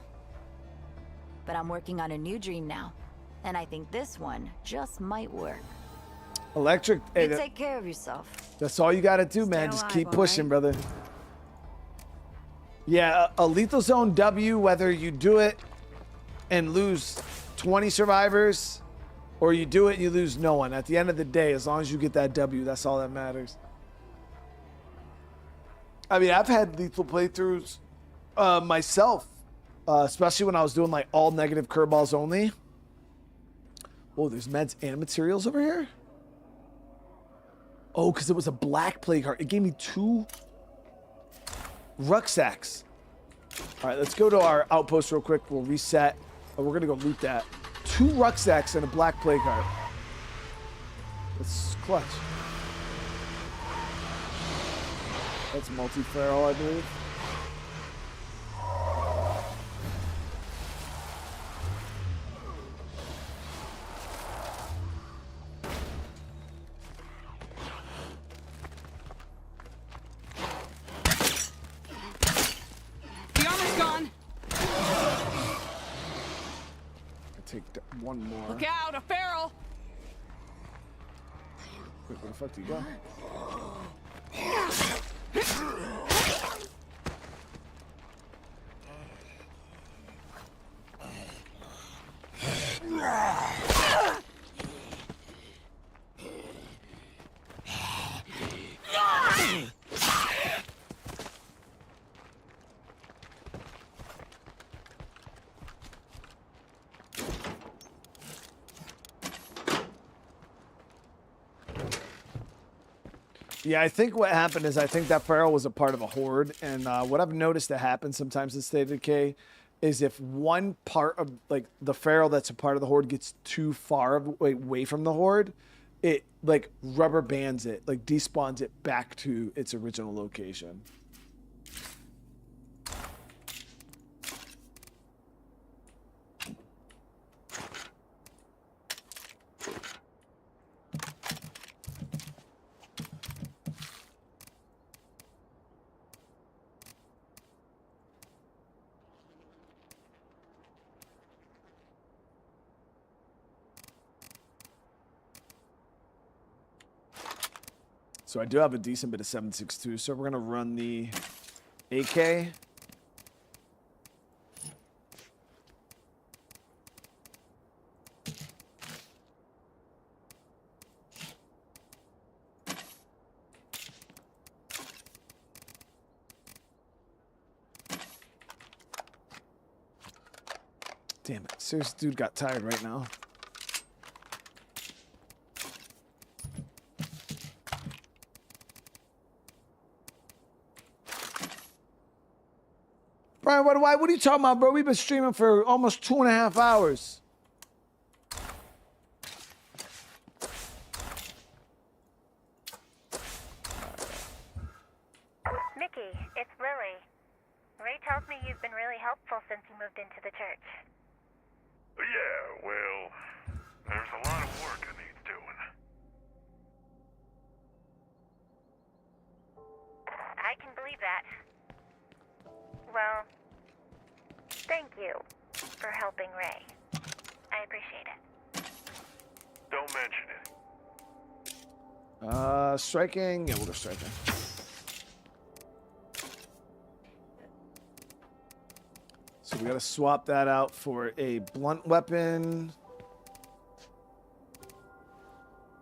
But I'm working on a new dream now, and I think this one just might work. Electric. You take care of yourself. That's all you got to do, man. Just keep pushing, brother. Yeah, a Lethal Zone W, whether you do it and lose 20 survivors or you do it and you lose no one. At the end of the day, as long as you get that W, that's all that matters. I mean, I've had lethal playthroughs myself, especially when I was doing like all negative curveballs only. Oh, there's meds and materials over here? Oh, because it was a black plague heart. It gave me 2 rucksacks. All right, let's go to our outpost real quick. We'll reset. Oh, we're going to go loot that. 2 rucksacks and a black plague heart. That's clutch. That's multi-feral, I believe. Take one more. Look out, a feral! Wait, where the fuck do you go? Yeah, I think what happened is I think that feral was a part of a horde, and what I've noticed that happens sometimes in State of Decay is if one part of like the feral that's a part of the horde gets too far away from the horde, it like rubber bands it, like despawns it back to its original location. So I do have a decent bit of 7.62, so we're gonna run the AK. Damn it, serious dude got tired right now. Brian, what are you talking about, bro? We've been streaming for almost 2.5 hours. Mickey, it's Lily. Ray tells me you've been really helpful since you moved into the church. Yeah, well, there's a lot of work that needs doing. I can believe that. Well, thank you for helping Ray. I appreciate it. Don't mention it. Striking. Yeah, we'll go striking. So we gotta swap that out for a blunt weapon.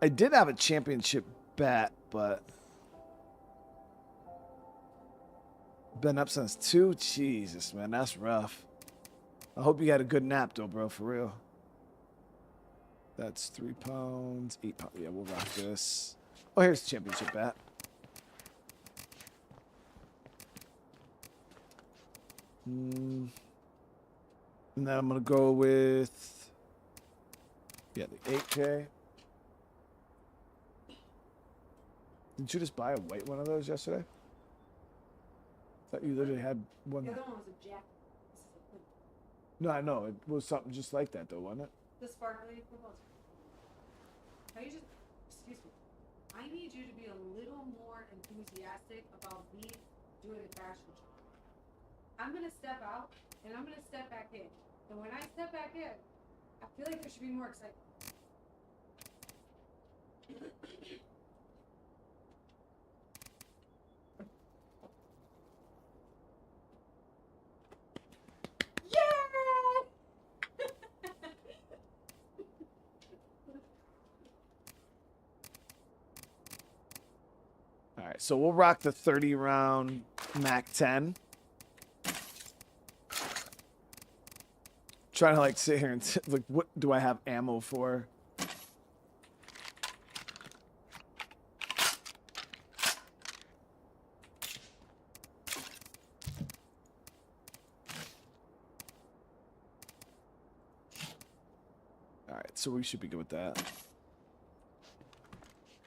I did have a championship bat, but been up since 2. Jesus, man, that's rough. I hope you had a good nap, though, bro, for real. That's 3 pounds, 8 pounds. Yeah, we'll rock this. Oh, here's the championship bat. And then I'm gonna go with, yeah, the 8K. Didn't you just buy a white one of those yesterday? I thought you literally had one. The other one was a jacket. No, I know. It was something just like that, though, wasn't it? The sparkly proposal. Can you just, excuse me, I need you to be a little more enthusiastic about me doing the fashion show. I'm gonna step out, and I'm gonna step back in. And when I step back in, I feel like there should be more excitement. All right, so we'll rock the 30 round Mac 10. Trying to like sit here and like, what do I have ammo for? All right, so we should be good with that.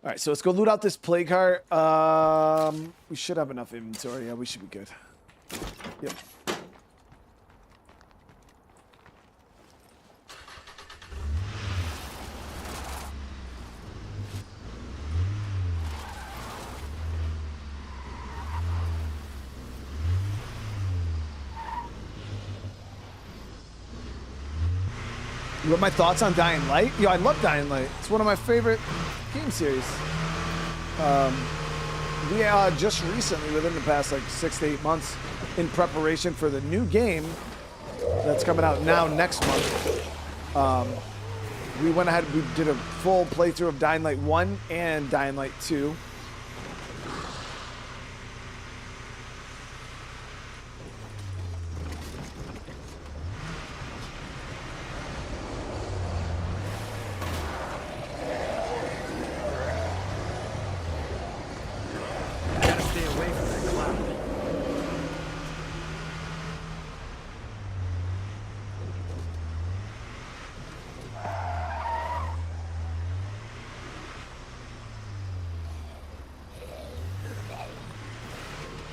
All right, so let's go loot out this play cart. We should have enough inventory. Yeah, we should be good. Yep. You want my thoughts on Dying Light? Yo, I love Dying Light. It's one of my favorite game series. We just recently, within the past like 6 to 8 months, in preparation for the new game that's coming out now next month, we went ahead, we did a full playthrough of Dying Light 1 and Dying Light 2.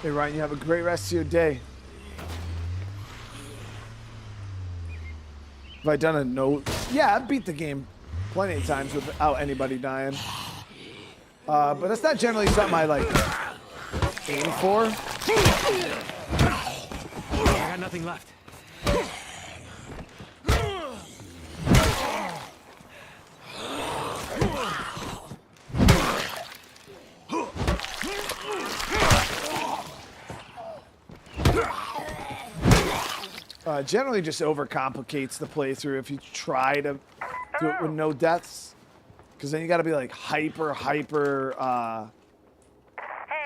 Hey Ryan, you have a great rest of your day. Have I done a note? Yeah, I beat the game plenty of times without anybody dying. But that's not generally something I like aim for. I got nothing left. Generally just overcomplicates the playthrough if you try to do it with no deaths. Because then you got to be like hyper,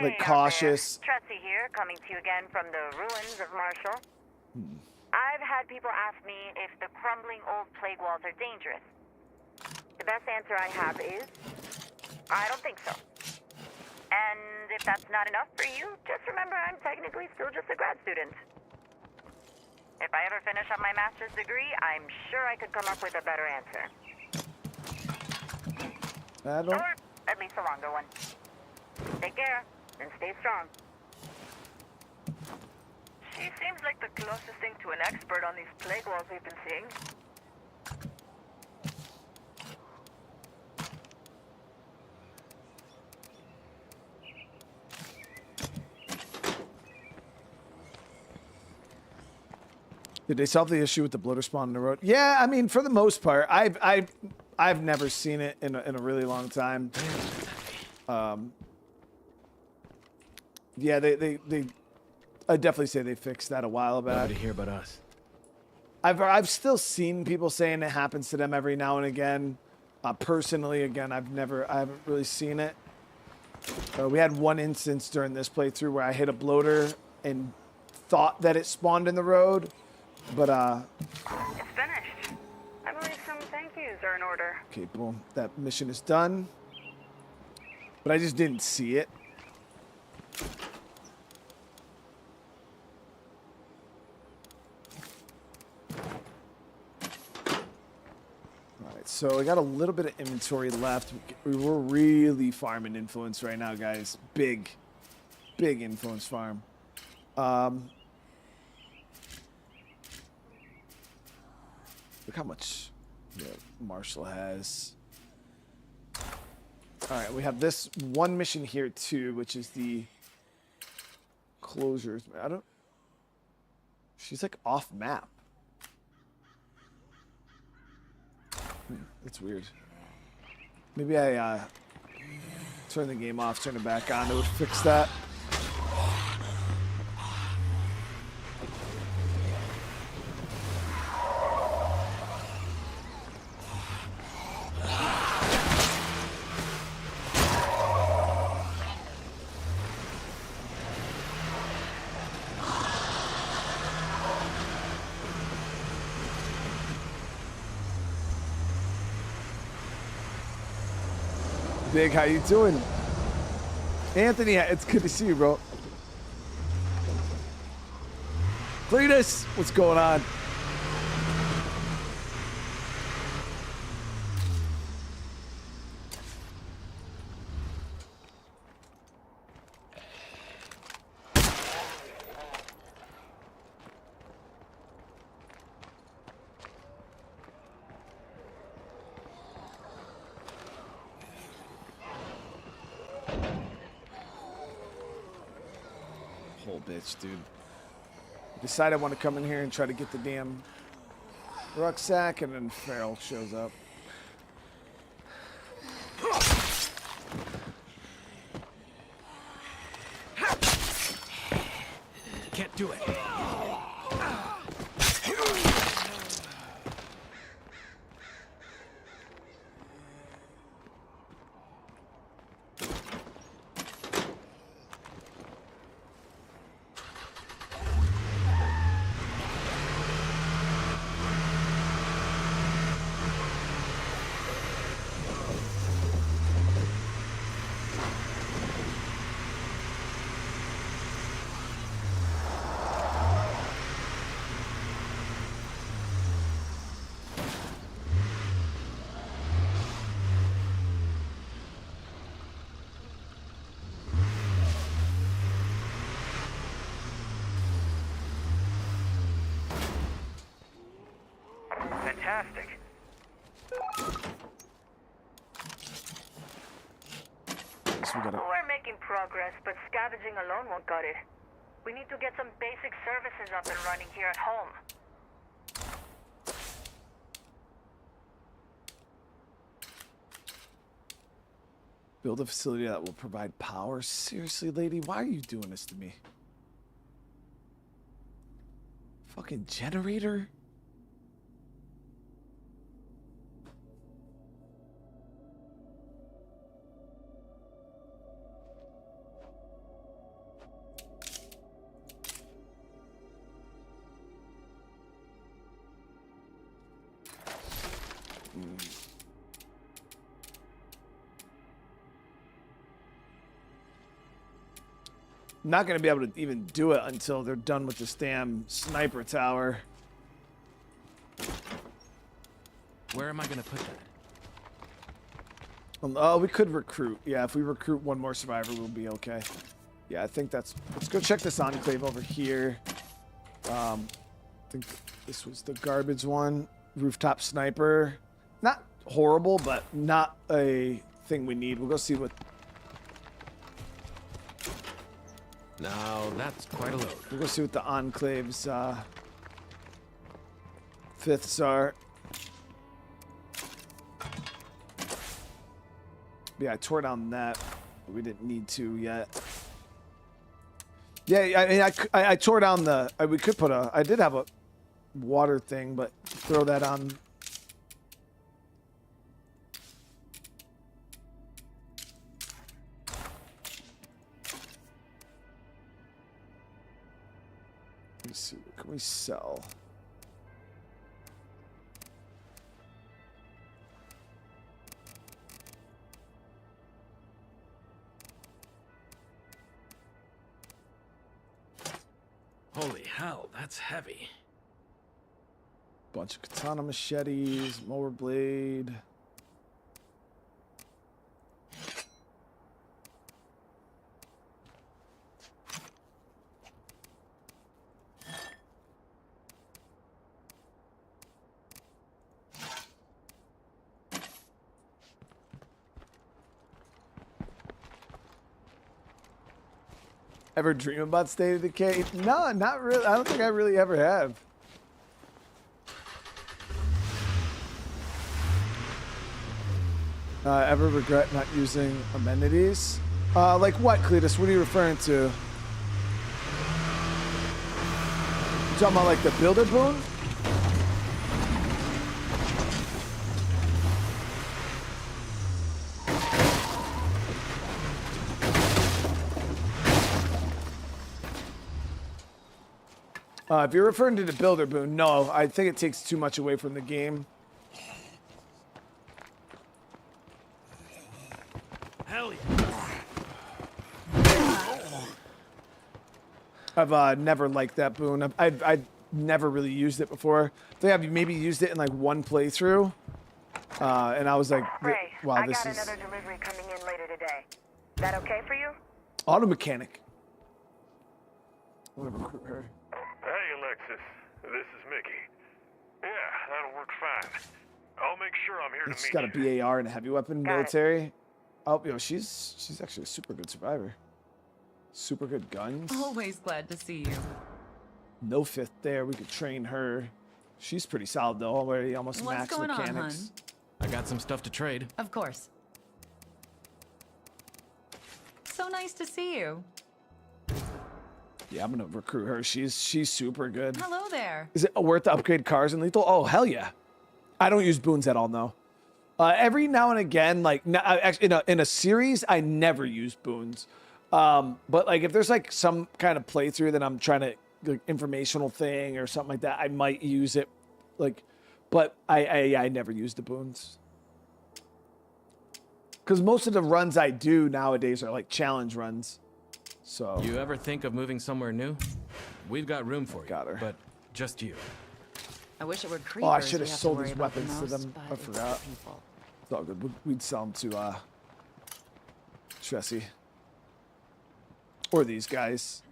like cautious. Tressie here, coming to you again from the ruins of Marshall. I've had people ask me if the crumbling old plague walls are dangerous. The best answer I have is, I don't think so. And if that's not enough for you, just remember I'm technically still just a grad student. If I ever finish up my master's degree, I'm sure I could come up with a better answer. Or at least a longer one. Take care, and stay strong. She seems like the closest thing to an expert on these plague walls we've been seeing. Did they solve the issue with the bloater spawn on the road? Yeah, I mean, for the most part, I've never seen it in a really long time. Yeah, I definitely say they fixed that a while back. Nobody here but us. I've still seen people saying it happens to them every now and again. Personally, again, I haven't really seen it. We had one instance during this playthrough where I hit a bloater and thought that it spawned in the road, but It's finished. I believe some thank yous are in order. okay, boom, that mission is done. But I just didn't see it. Alright, so I got a little bit of inventory left. We're really farming influence right now, guys. Big influence farm. Look how much Marshall has. All right, we have this one mission here too, which is the closures. She's like off map. That's weird. Maybe I turn the game off, turn it back on. It would fix that. Big, how you doing? Anthony, it's good to see you, bro. Cletus, what's going on? Bitch, dude. Decide I want to come in here and try to get the damn rucksack, and then Farrell shows up. Can't do it. Fantastic. We're making progress, but scavenging alone won't cut it. We need to get some basic services up and running here at home. Build a facility that will provide power? Seriously, lady? Why are you doing this to me? Fucking generator? Not going to be able to even do it until they're done with this damn sniper tower. Where am I gonna put that? Oh, we could recruit. Yeah, if we recruit one more survivor, we'll be okay. Yeah, I think that's... Let's go check this enclave over here. I think this was the garbage one. Rooftop sniper. Not horrible, but not a thing we need. We'll go see what... Now, that's quite a load. We'll go see what the enclave's fifths are. Yeah, I tore down that, but we didn't need to yet. Yeah, I mean, I tore down the... we could put a... I did have a water thing, but throw that on... Let's see, what can we sell? Holy hell, that's heavy. Bunch of katana machetes, mower blade. Ever dream about State of Decay? No, not really. I don't think I really ever have. Ever regret not using amenities? Like what, Cletus? What are you referring to? You talking about like the builder boon? If you're referring to the builder boon, no, I think it takes too much away from the game. Hell yeah. I've never liked that boon. I've never really used it before. I think I've maybe used it in like one playthrough, and I was like, Ray, "Wow, I this got is another delivery coming in later today. That okay for you? auto mechanic." I'm gonna recruit her. Hey, Alexis. This is Mickey. Yeah, that'll work fine. I'll make sure I'm here to meet She's got a you. BAR and a heavy weapon, military. Oh, yo, she's actually a super good survivor. Super good guns. Always glad to see you. No fifth there. We could train her. She's pretty solid though. Already almost What's max going on, mechanics. I got some stuff to trade. Of course. So nice to see you. Yeah, I'm gonna recruit her. She's super good. Hello there. Is it worth to upgrade cars in lethal? Oh hell yeah. I don't use boons at all, no. Every now and again, like actually in a series, I never use boons. But like if there's like some kind of playthrough that I'm trying to like informational thing or something like that, I might use it. Like, but I never use the boons. Because most of the runs I do nowadays are like challenge runs. So You ever think of moving somewhere new? We've got room for you. Got her. But just you. I wish it were creepers. Oh, I should we have have to sold worry these about the weapons to most, them. but I it's forgot. people. It's all good. We'd sell them to Tressie. Or these guys.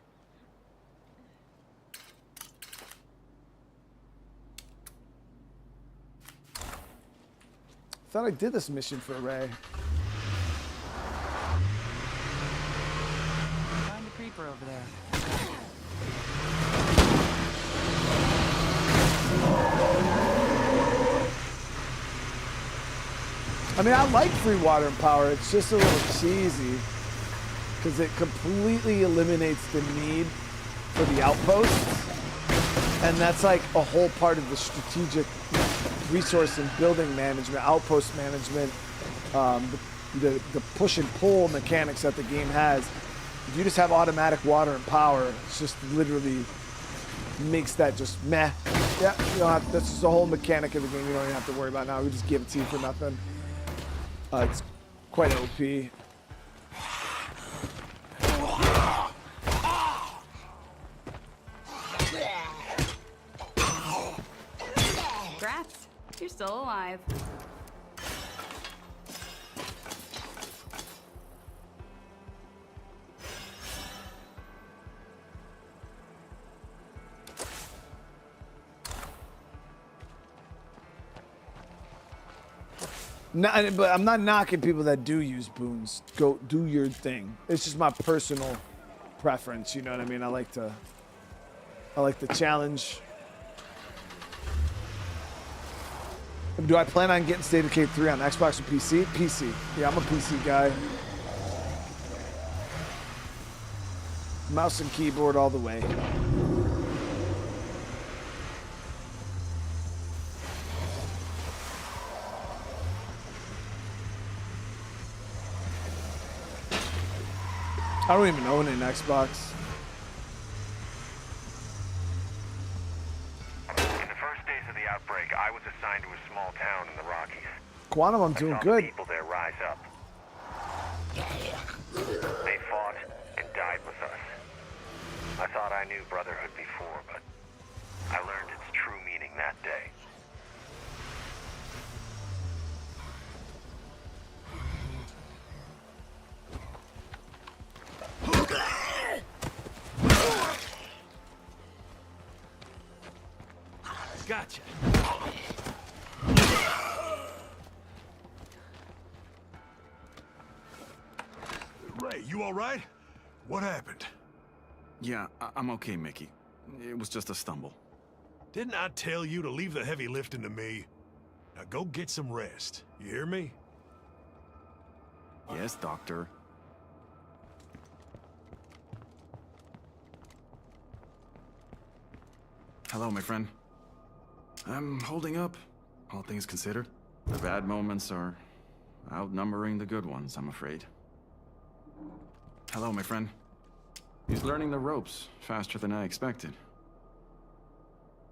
Thought I did this mission for Ray. Find a creeper over there. I mean, I like free water and power. It's just a little cheesy because it completely eliminates the need for the outposts. And that's like a whole part of the strategic resource and building management, outpost management, the push and pull mechanics that the game has. If you just have automatic water and power, it's just literally makes that just meh. Yeah, you don't have, that's just the whole mechanic of the game. You don't even have to worry about now. We just give it to you for nothing. It's quite OP. Grats. you're still alive. No, but I'm not knocking people that do use boons. Go do your thing. It's just my personal preference. You know what I mean? I like the challenge. Do I plan on getting State of Decay 3 on Xbox or PC? PC. Yeah, I'm a PC guy. Mouse and keyboard all the way. I don't even own an Xbox. In the first days of the outbreak, I was assigned to a small town in the Rockies. Quantum, I'm doing I saw good. The people there rise up. They fought and died with us. I thought I knew brotherhood before, but I learned its true meaning that day. Gotcha. Ray, you all right? What happened? Yeah, I'm okay, Mickey. It was just a stumble. Didn't I tell you to leave the heavy lifting to me? Now go get some rest. You hear me? Yes, Doctor. Hello, my friend. I'm holding up, all things considered. The bad moments are outnumbering the good ones, I'm afraid. Hello, my friend. He's learning the ropes faster than I expected.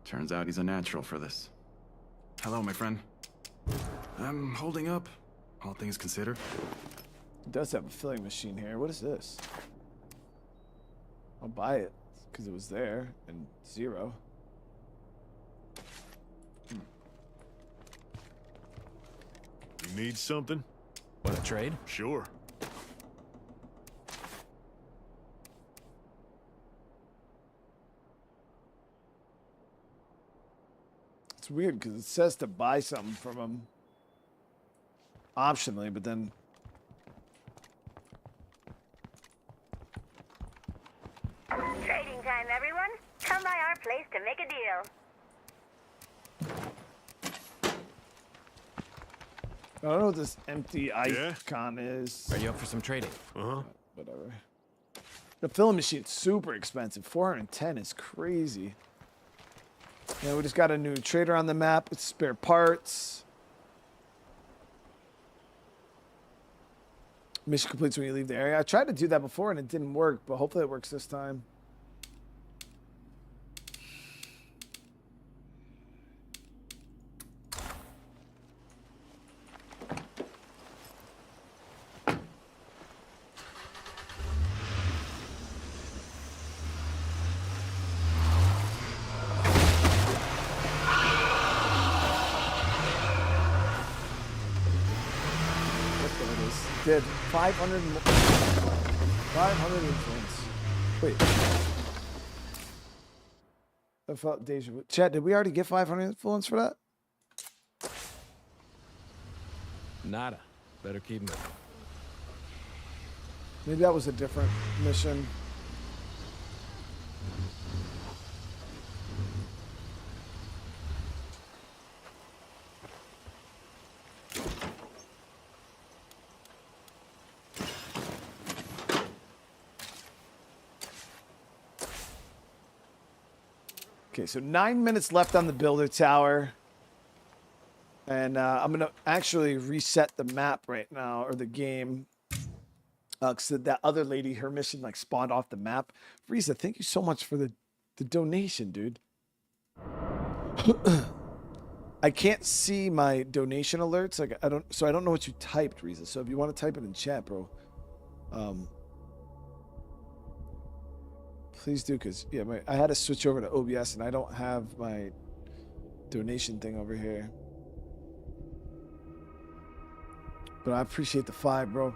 Turns out he's a natural for this. Hello, my friend. I'm holding up, all things considered. It does have a filling machine here. What is this? I'll buy it because it was there and 0. You need something? What, a trade? Sure. It's weird because it says to buy something from him optionally, but then Trading time, everyone. Come by our place to make a deal. I don't know what this empty icon is. Are you up for some trading? Uh-huh. Whatever. The filling machine's super expensive. 410 is crazy. Yeah, we just got a new trader on the map. It's spare parts. Mission completes when you leave the area. I tried to do that before and it didn't work, but hopefully it works this time. Did 500 influence. Wait. I felt deja vu. Chad, did we already get 500 influence for that? Nada. Better keep moving. Maybe that was a different mission. Okay, so 9 minutes left on the builder tower. And I'm going to actually reset the map right now, or the game. Because that other lady, her mission like spawned off the map. Frieza, thank you so much for the donation, dude. I can't see my donation alerts. Like I don't know what you typed, Frieza. So if you want to type it in chat, bro. Please do, because yeah, I had to switch over to OBS and I don't have my donation thing over here. But I appreciate the 5, bro.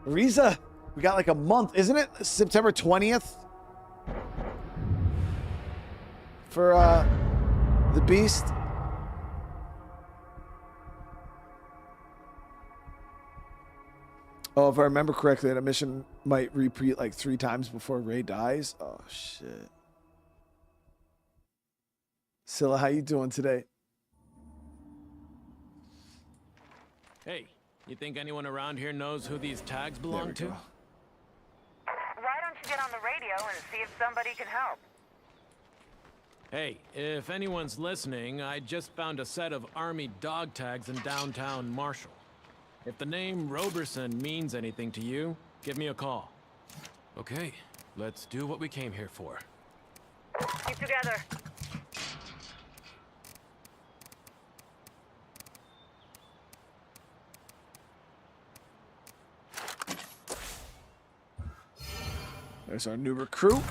Riza, we got like a month, isn't it? September 20th for the Beast. Oh, if I remember correctly, that mission might repeat like 3 times before Ray dies. Oh shit. Scylla, how you doing today? Hey, you think anyone around here knows who these tags belong to? Why don't you get on the radio and see if somebody can help? Hey, if anyone's listening, I just found a set of army dog tags in downtown Marshall. If the name Roberson means anything to you, give me a call. Okay, let's do what we came here for. Keep together. There's our new recruit.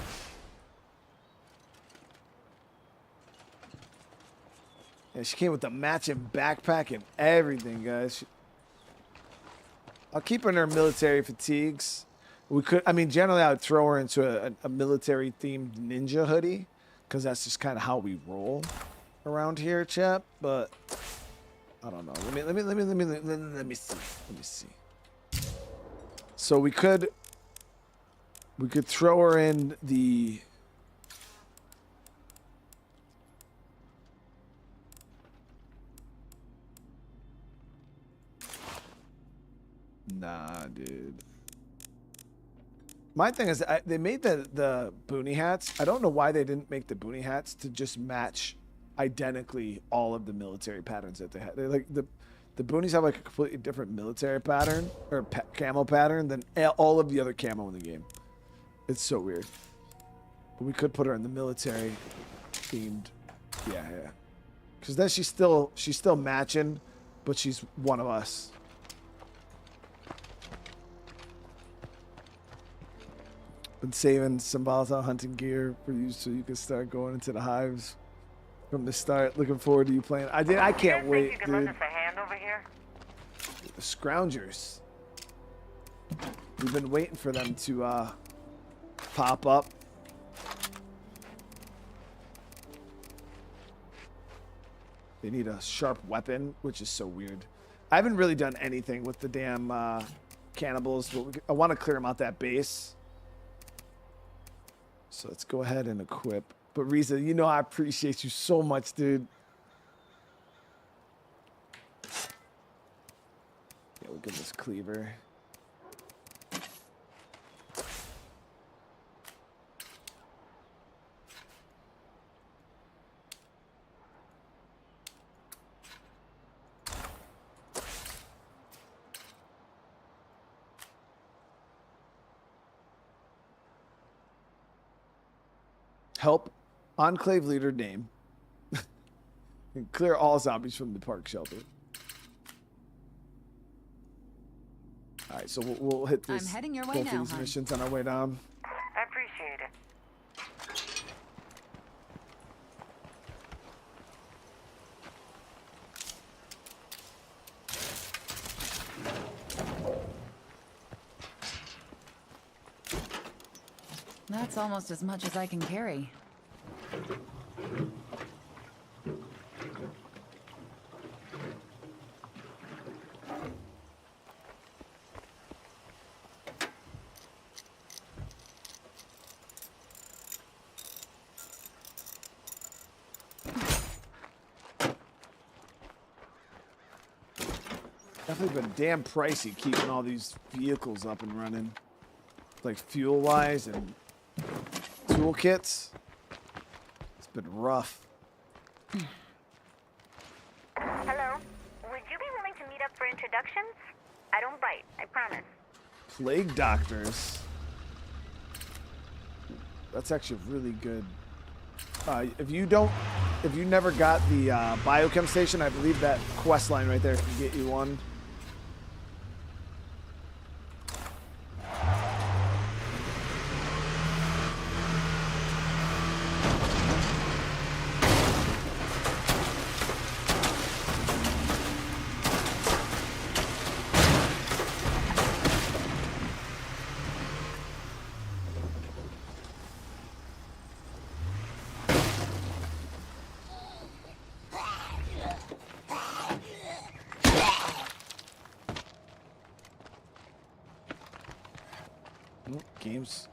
Yeah, she came with the matching backpack and everything, guys. I'll keep her in her military fatigues. We could, I mean, generally I would throw her into a military-themed ninja hoodie, because that's just kind of how we roll around here, chap. But I don't know. Let me see. So we could throw her in the. Nah, dude. My thing is, they made the boonie hats. I don't know why they didn't make the boonie hats to just match identically all of the military patterns that they had. They like the boonies have like a completely different military pattern or camo pattern than all of the other camo in the game. It's so weird. But we could put her in the military themed. Yeah. Because then she's still matching, but she's one of us. Been saving some volatile hunting gear for you so you can start going into the hives from the start. Looking forward to you playing. I can't wait, You can dude. lend us a hand over here? The Scroungers. We've been waiting for them to pop up. They need a sharp weapon, which is so weird. I haven't really done anything with the damn cannibals, but I want to clear them out that base. So let's go ahead and equip. But Riza, you know I appreciate you so much, dude. Yeah, we'll give this cleaver. Help Enclave leader name. And clear all zombies from the park shelter. All right, so we'll hit this. I'm heading your way both now, of these hon. missions on our way down. I appreciate it. That's almost as much as I can carry. Definitely been damn pricey keeping all these vehicles up and running. Like fuel-wise and toolkits. It's been rough. Hello? Would you be willing to meet up for introductions? I don't bite, I promise. Plague doctors. That's actually really good. If you never got the biochem station, I believe that quest line right there can get you one. Oh, game's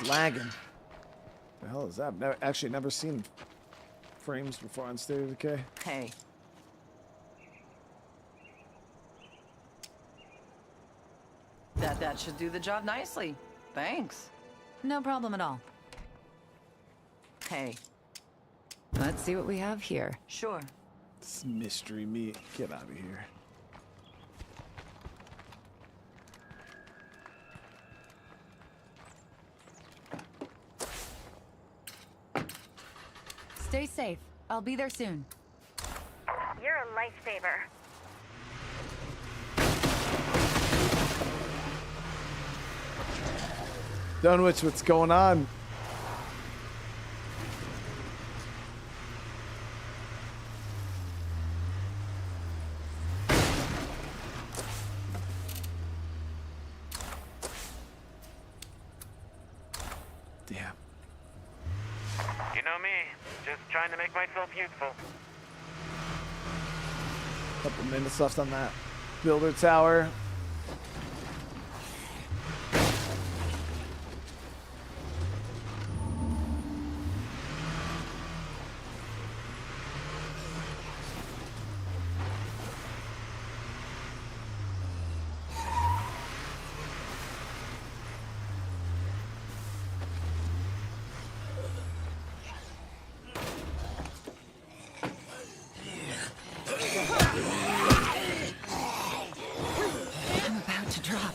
lagging. The hell is that? I've actually never seen frames before on State of Decay. Hey. That should do the job nicely. Thanks. No problem at all. Hey. Let's see what we have here. Sure. It's mystery meat. Get out of here. Stay safe. I'll be there soon. You're a lifesaver. Dunwich, what's going on? Damn. You know me, just trying to make myself useful. Couple minutes left on that builder tower. I'm about to drop.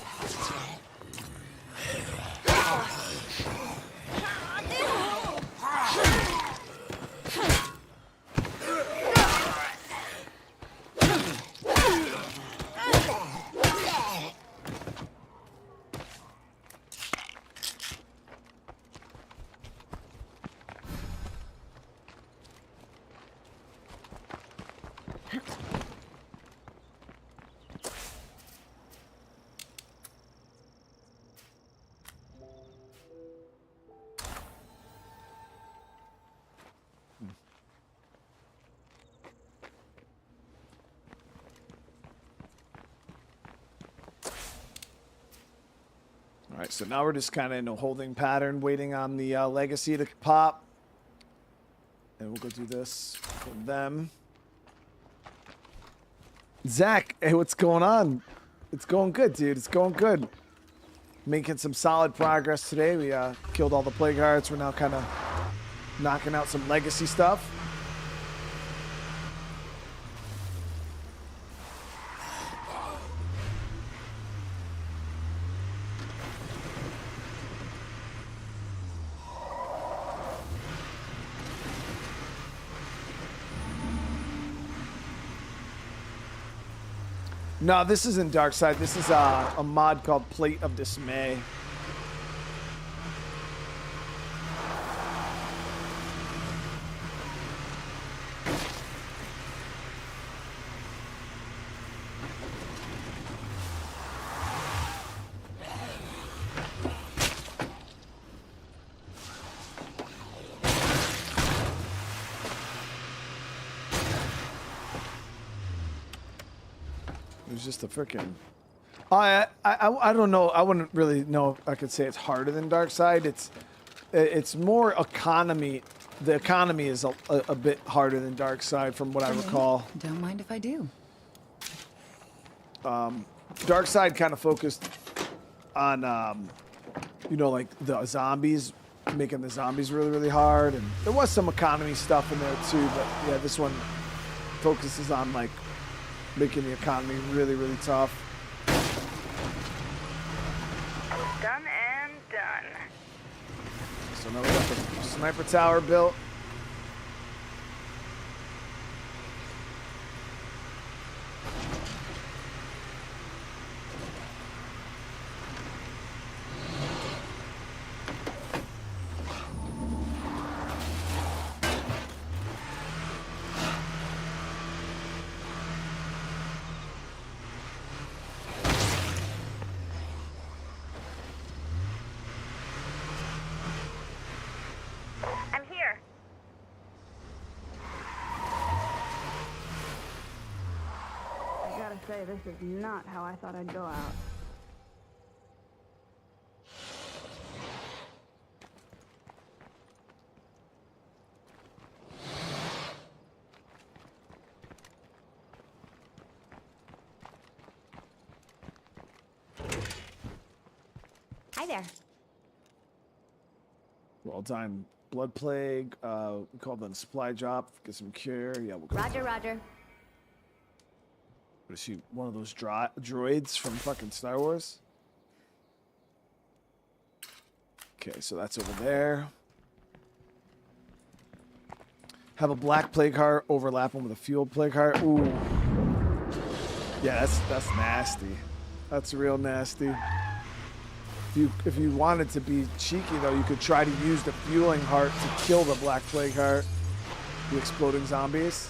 All right, so now we're just kind of in a holding pattern, waiting on the legacy to pop. And we'll go do this for them. Zach, hey, what's going on? It's going good, dude. It's going good. Making some solid progress today. We killed all the plague hearts. We're now kind of knocking out some legacy stuff. No, this isn't Darkside. This is a mod called Plate of Dismay. It was just a freaking. I don't know. I wouldn't really know if I could say it's harder than Darkside. It's more economy. The economy is a bit harder than Darkside, from what I recall. Don't mind if I do. Darkside kind of focused on, you know, like the zombies, making the zombies really, really hard, and there was some economy stuff in there too. But yeah, this one focuses on like making the economy really, really tough. Done and done. So now we got the sniper tower built. I'm here. I gotta say, this is not how I thought I'd go out. Hi there. Well done. Blood plague. We call them supply drop. Get some cure. Yeah, we'll go. Roger, roger. What is she? One of those droids from fucking Star Wars? Okay, so that's over there. Have a black plague heart overlap them with a fuel plague heart. Ooh. Yeah, that's nasty. That's real nasty. If you wanted to be cheeky though, you could try to use the fueling heart to kill the black plague heart, the exploding zombies.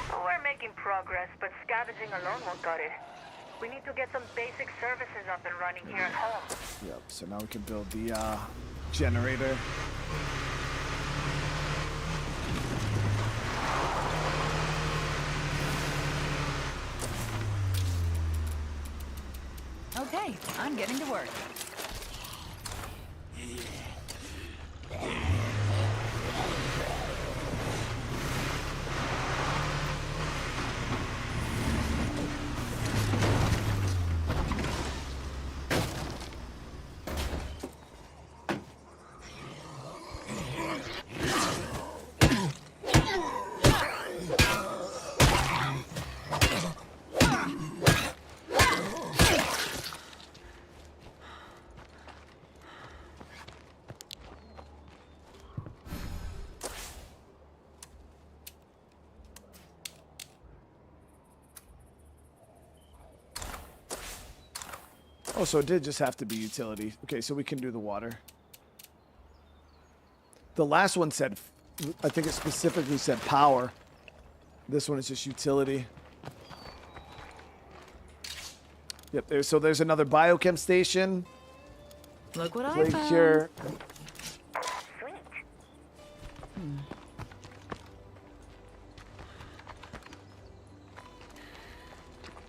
We're making progress, but scavenging alone won't cut it. We need to get some basic services up and running here at home. Yep, so now we can build the generator. Okay, I'm getting to work. Oh, so it did just have to be utility. Okay, so we can do the water. The last one said, I think it specifically said power. This one is just utility. Yep, so there's another biochem station. Look what I Plague found. cure. Sweet.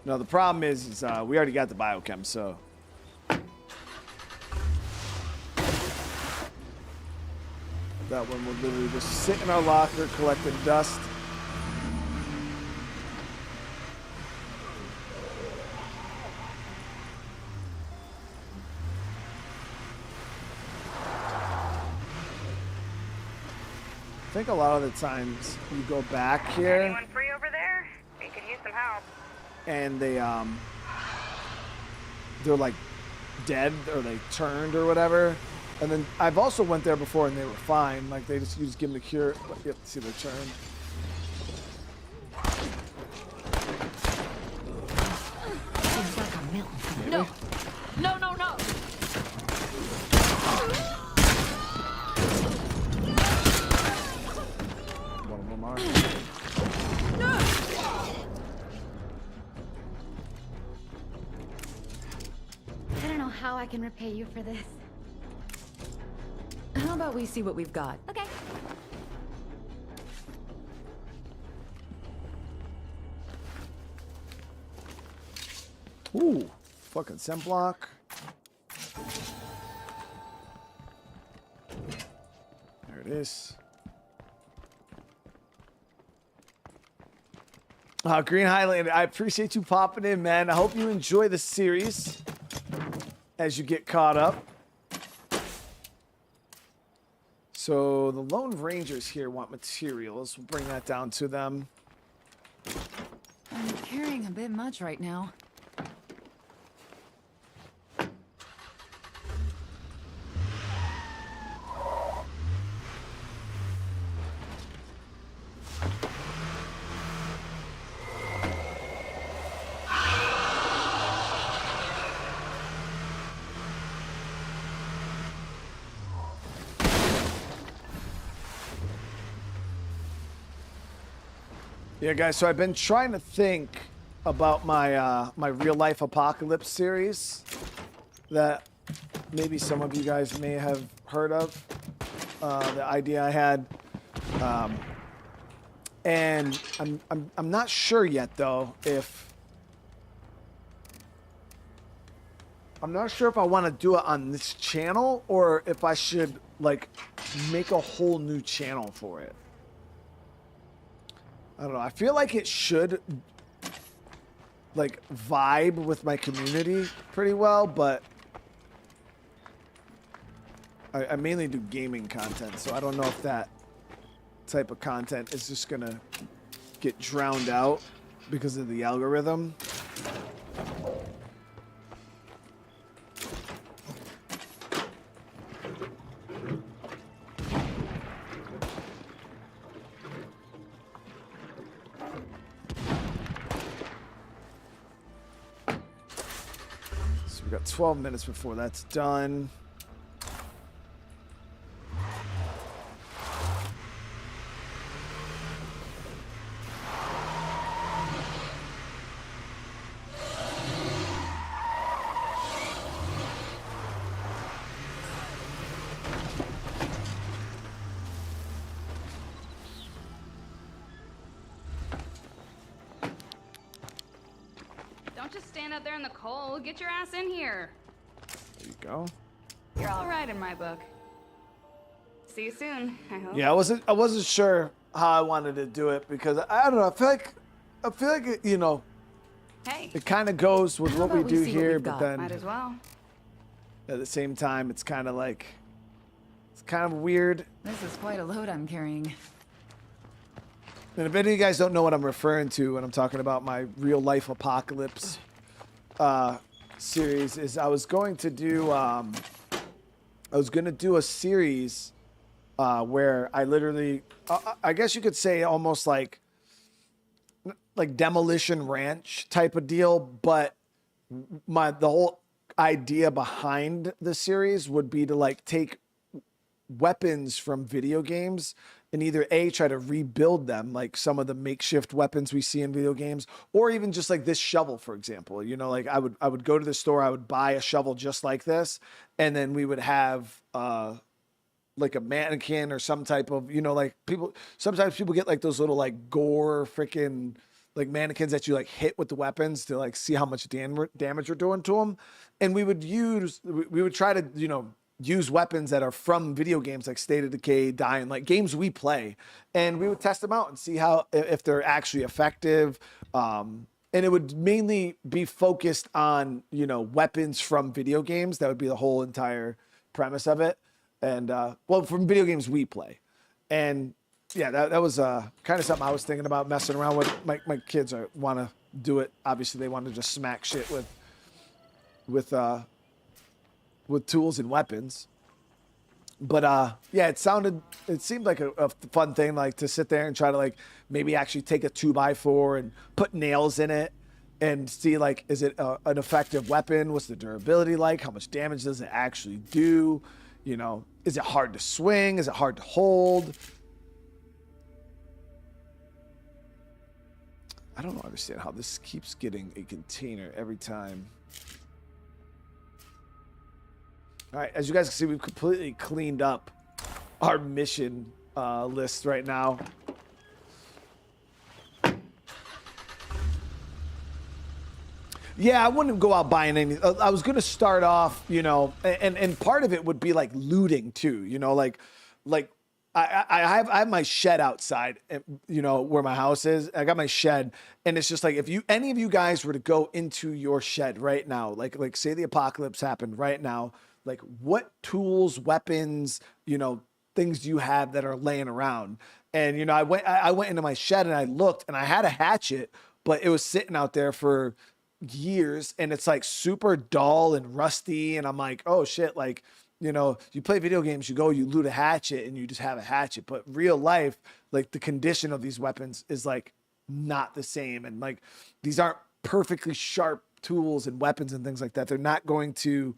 No, the problem is we already got the biochem, so. That one will literally just sit in our locker collecting dust. I think a lot of the times you go back here. Anyone free over there? We could use some help. And they're like dead or they turned or whatever. And then I've also went there before and they were fine. Like you just give them the cure. But you have to see their turn. Seems like a Milton. No. No, no, no. One of them are. I don't know how I can repay you for this. How about we see what we've got? Okay. Ooh, fucking sem block. There it is. Green Highland, I appreciate you popping in, man. I hope you enjoy the series as you get caught up. So the Lone Rangers here want materials. We'll bring that down to them. I'm carrying a bit much right now. Yeah, guys, so I've been trying to think about my my real life apocalypse series that maybe some of you guys may have heard of. The idea I had, and I'm not sure yet though if I'm not sure if I want to do it on this channel or if I should like make a whole new channel for it. I don't know. I feel like it should like vibe with my community pretty well, but I mainly do gaming content, so I don't know if that type of content is just gonna get drowned out because of the algorithm. So we got 12 minutes before that's done. Don't just stand out there in the cold. Get your ass in here. There you go. You're all right in my book. See you soon, I hope. Yeah, I wasn't sure how I wanted to do it because I don't know. I feel like it, you know, Hey. it kind of goes with How what we about we do see what here, we've but got? then Might as well. at the same time, it's kind of weird. This is quite a load I'm carrying. And if any of you guys don't know what I'm referring to when I'm talking about my real life apocalypse series, is I was going to do a series where I literally, I guess you could say almost like Demolition Ranch type of deal, but the whole idea behind the series would be to like take weapons from video games and either try to rebuild them, like some of the makeshift weapons we see in video games, or even just like this shovel, for example. You know, like I would go to the store, I would buy a shovel just like this, and then we would have like a mannequin or some type of, you know, like sometimes people get like those little like gore freaking like mannequins that you like hit with the weapons to like see how much damage you're doing to them. And we would try to, you know, use weapons that are from video games like State of Decay, Dying, like games we play, and we would test them out and see if they're actually effective. And it would mainly be focused on, you know, weapons from video games. That would be the whole entire premise of it. And well, from video games we play. And yeah, that was kind of something I was thinking about messing around with. My kids want to do it. Obviously, they want to just smack shit with tools and weapons. But yeah, it seemed like a fun thing, like to sit there and try to like maybe actually take a 2x4 and put nails in it and see like, is it an effective weapon? What's the durability like? How much damage does it actually do? You know, is it hard to swing? Is it hard to hold? I don't understand how this keeps getting a container every time. All right, as you guys can see, we've completely cleaned up our mission list right now. Yeah, I wouldn't go out buying any. I was going to start off, you know, and part of it would be like looting too, you know, like I have my shed outside, you know, where my house is. I got my shed, and it's just like if any of you guys were to go into your shed right now, like say the apocalypse happened right now, like what tools, weapons, you know, things do you have that are laying around? And you know, I went into my shed and I looked, and I had a hatchet, but it was sitting out there for years, and it's like super dull and rusty, and I'm like, oh shit, like, you know, you play video games, you loot a hatchet and you just have a hatchet. But real life, like the condition of these weapons is like not the same. And like, these aren't perfectly sharp tools and weapons and things like that. They're not going to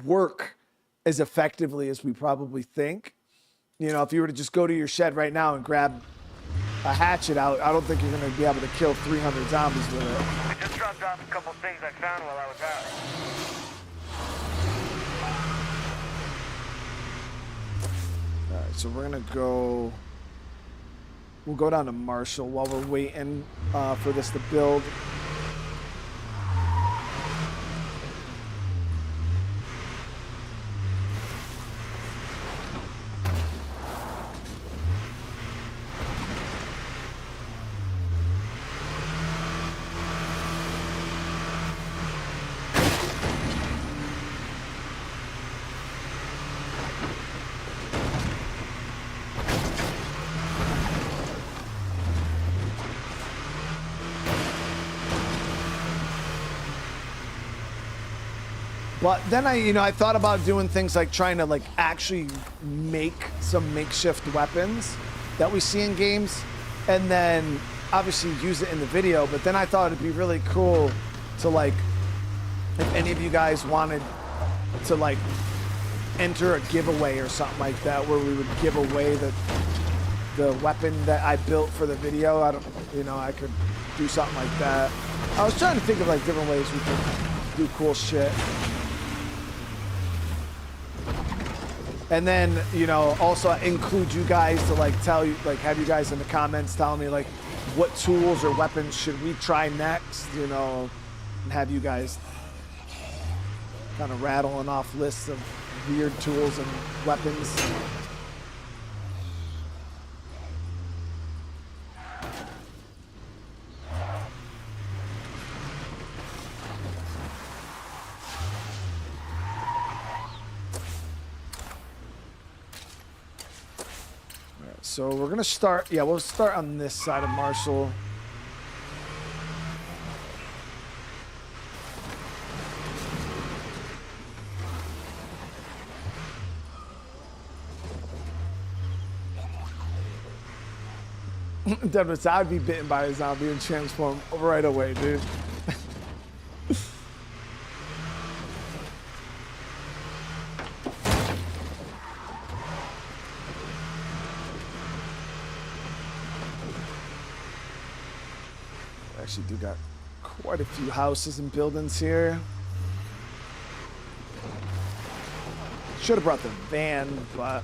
work as effectively as we probably think. You know, if you were to just go to your shed right now and grab a hatchet out, I don't think you're going to be able to kill 300 zombies with it. I just dropped off a couple things I found while I was out. All right, so we're gonna we'll go down to Marshall while we're waiting for this to build. But then I thought about doing things like trying to like actually make some makeshift weapons that we see in games, and then obviously use it in the video. But then I thought it'd be really cool to like, if any of you guys wanted to like enter a giveaway or something like that, where we would give away the weapon that I built for the video. I could do something like that. I was trying to think of like different ways we could do cool shit. And then, also include you guys to like tell you, like have you guys in the comments telling me like what tools or weapons should we try next, and have you guys kind of rattling off lists of weird tools and weapons. So we're gonna start, we'll start on this side of Marshall. Definitely, I'd be bitten by a zombie and transform right away, dude. Actually do got quite a few houses and buildings here. Should have brought the van, but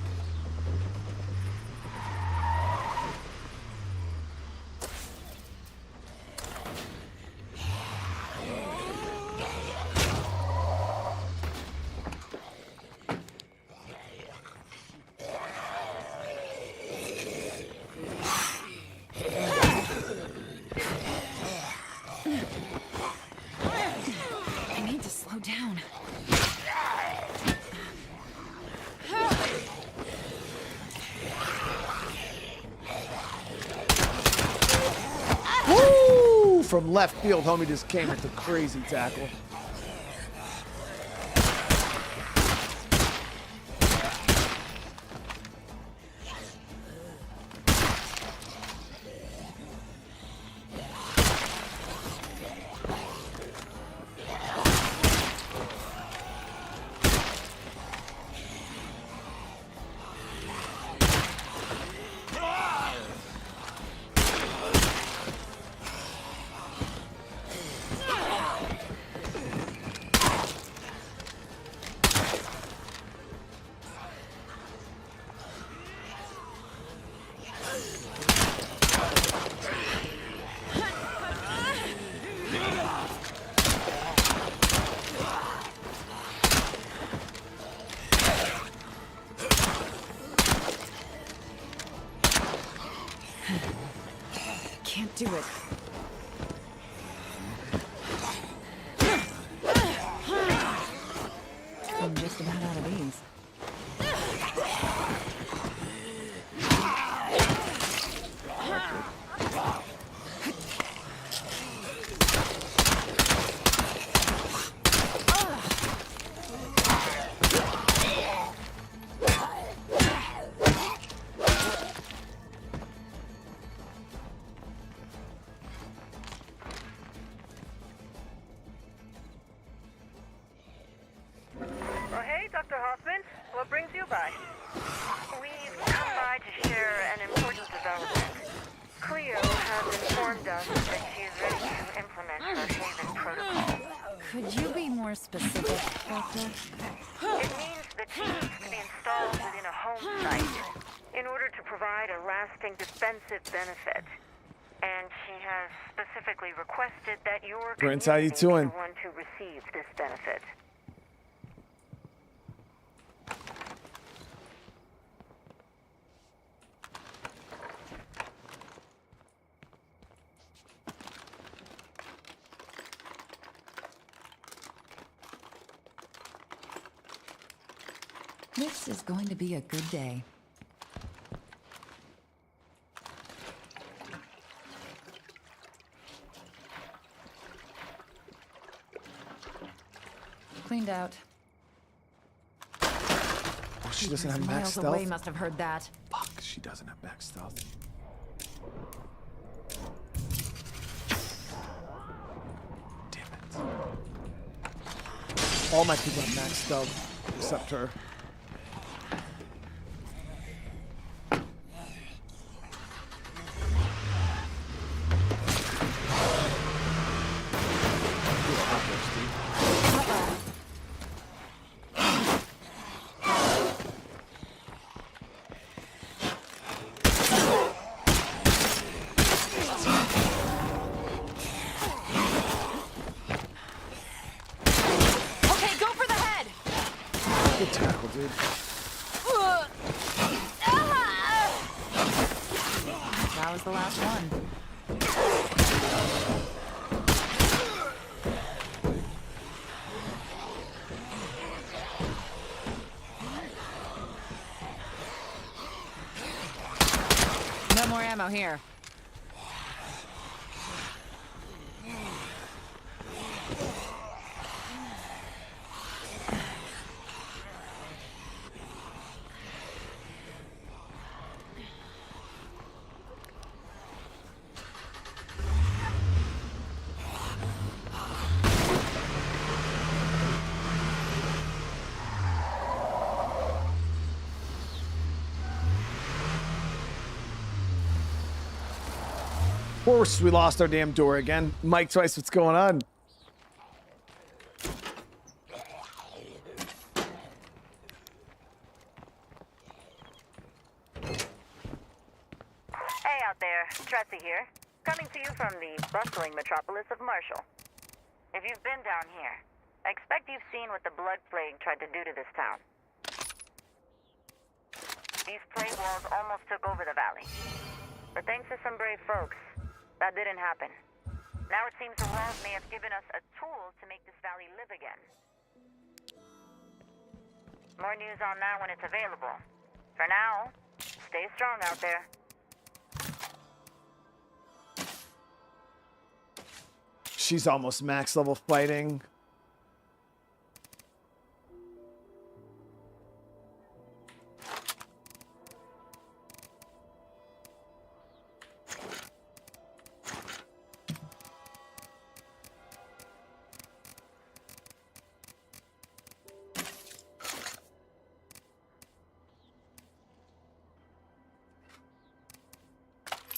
from left field, homie just came with a crazy tackle. Can't do it. I'm just about out of these. Specific, Doctor? It means the team can be installed within a home site in order to provide a lasting defensive benefit. And she has specifically requested that your Brent, how you community be doing? the one to receive this benefit. This is going to be a good day. Cleaned out. she doesn't have max Miles stealth. away must have heard that. Fuck, she doesn't have max stealth. Damn it. All my people have max stealth, except her. That was the last one. No more ammo here. Of course, we lost our damn door again. Mike Twice, what's going on? Hey out there, Tressie here. Coming to you from the bustling metropolis of Marshall. If you've been down here, I expect you've seen what the Blood Plague tried to do to this town. These plague walls almost took over the valley. But thanks to some brave folks, that didn't happen. Now it seems the walls may have given us a tool to make this valley live again. More news on that when it's available. For now, stay strong out there. She's almost max level fighting.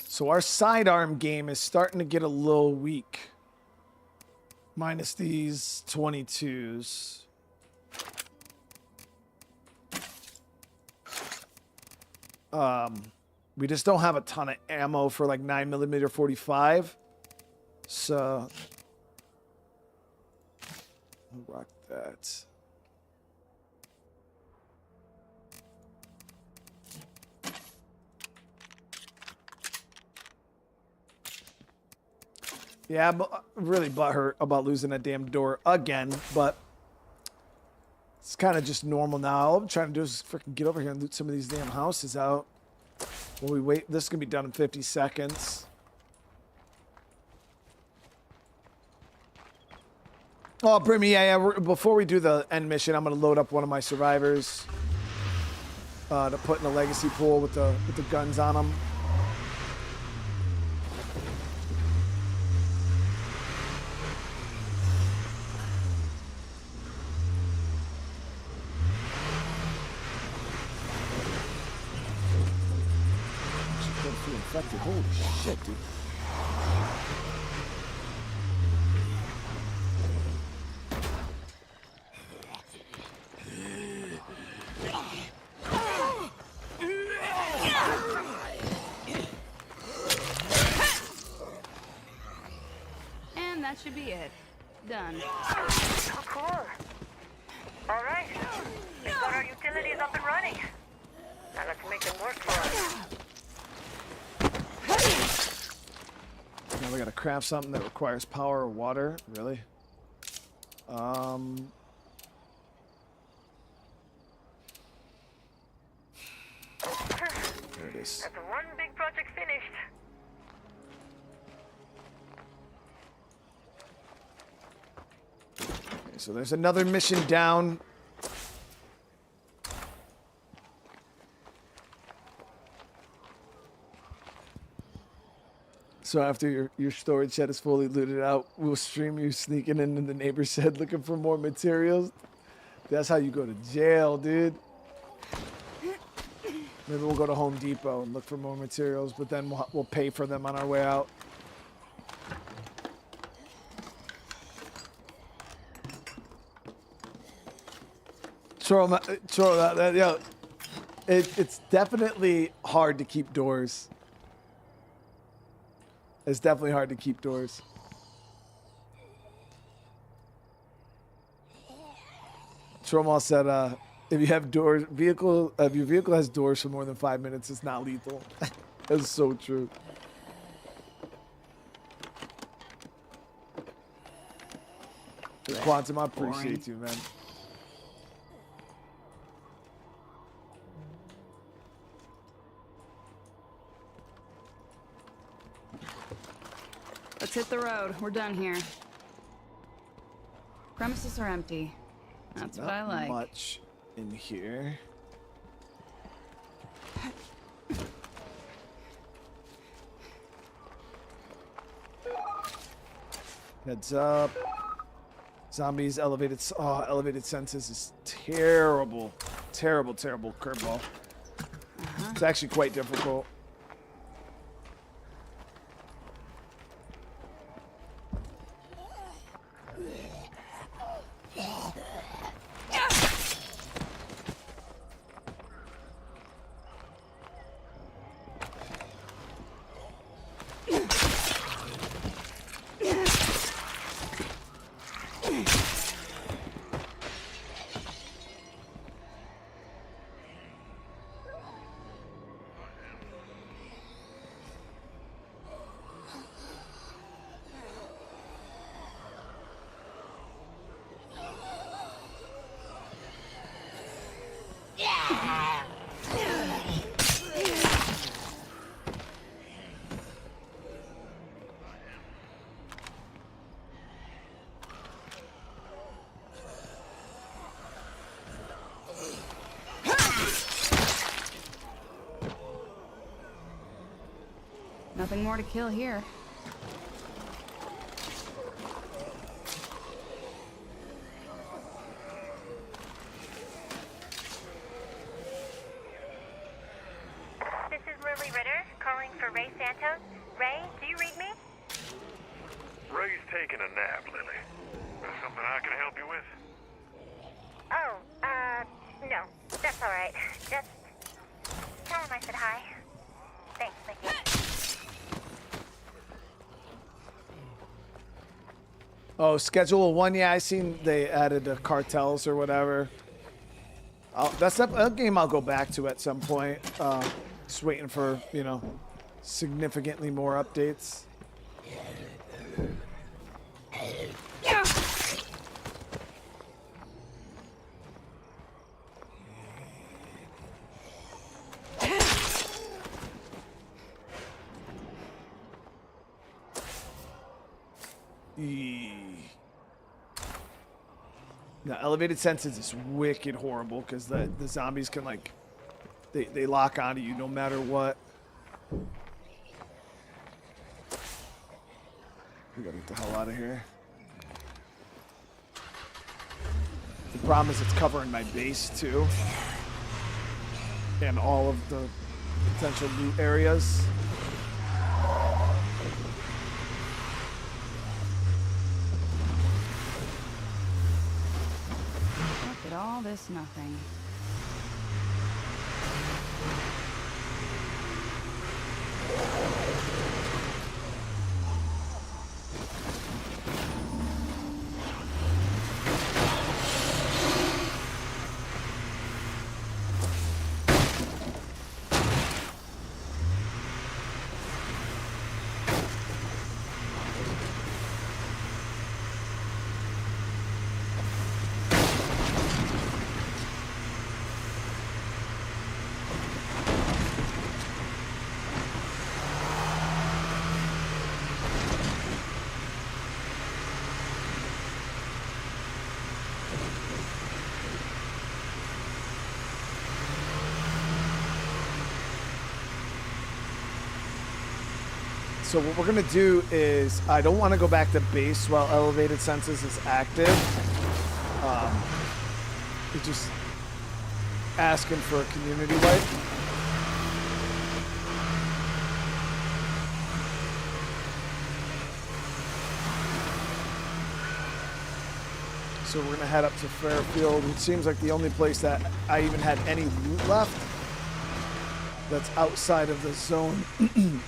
So our sidearm game is starting to get a little weak. Minus these 22s. We just don't have a ton of ammo for like 9mm 45. So I'll rock that. Yeah, I'm really butthurt about losing that damn door again, but it's kind of just normal now. All I'm trying to do is freaking get over here and loot some of these damn houses out. While we wait, this is going to be done in 50 seconds. Oh, Brimmy, yeah. Before we do the end mission, I'm going to load up one of my survivors to put in the legacy pool with the guns on them. Infected. Holy shit, dude. And that should be it. Done. Oh, cool. All right. We've got our utilities up and running. Now let's make them work for us. Now we gotta craft something that requires power or water. Really? There it is. That's one big project finished. Okay, so there's another mission down. So after your storage shed is fully looted out, we'll stream you sneaking into the neighbor's shed looking for more materials. That's how you go to jail, dude. Maybe we'll go to Home Depot and look for more materials, but then we'll pay for them on our way out. Yeah, it's definitely hard to keep doors. It's definitely hard to keep doors. Tromal said, if you have doors, if your vehicle has doors for more than 5 minutes, it's not lethal. That's so true. Quantum, I appreciate you, man. Let's hit the road. We're done here. Premises are empty. That's what I like. Not much in here. Heads up. Zombies, elevated senses is terrible. Terrible, terrible curveball. It's actually quite difficult. Nothing more to kill here. This is Lily Ritter, calling for Ray Santos. Ray, do you read me? Ray's taking a nap, Lily. There's something I can help you with? Oh, no. That's all right. Just tell him I said hi. Thanks, Mickey. Oh, Schedule 1. Yeah, I seen they added the cartels or whatever. That's a game I'll go back to at some point. Just waiting for, you know, significantly more updates. Now, elevated senses is wicked horrible because the zombies can, like, they lock onto you no matter what. We gotta get the hell out of here. The problem is it's covering my base too, and all of the potential loot areas. Look at all this nothing. So what we're gonna do is, I don't want to go back to base while elevated census is active. It's just asking for a community wipe. So we're gonna head up to Fairfield. It seems like the only place that I even had any loot left that's outside of the zone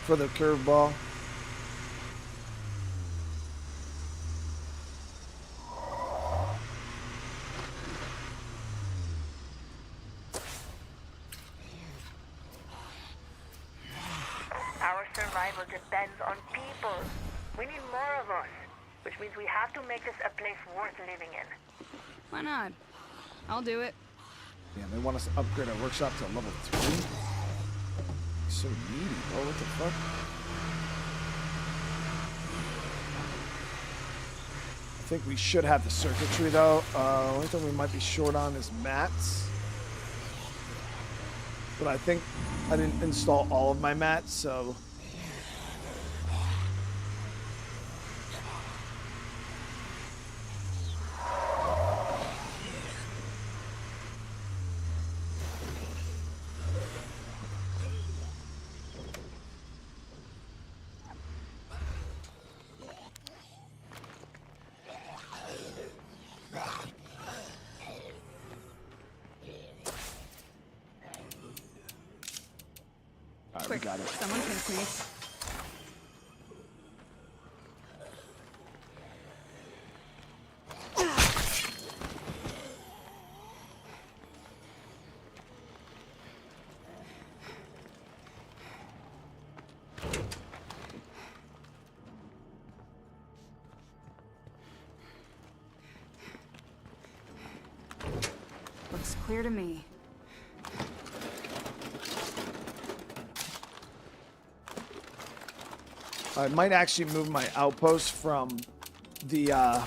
for the curveball. Our survival depends on people. We need more of us, which means we have to make this a place worth living in. Why not? I'll do it. Yeah, they want us to upgrade our workshop to level 3. So needy, bro. What the fuck? I think we should have the circuitry, though. Only thing we might be short on is mats. But I think I didn't install all of my mats, so... Quick, got it. Someone pinch me. Looks clear to me. I might actually move my outpost from the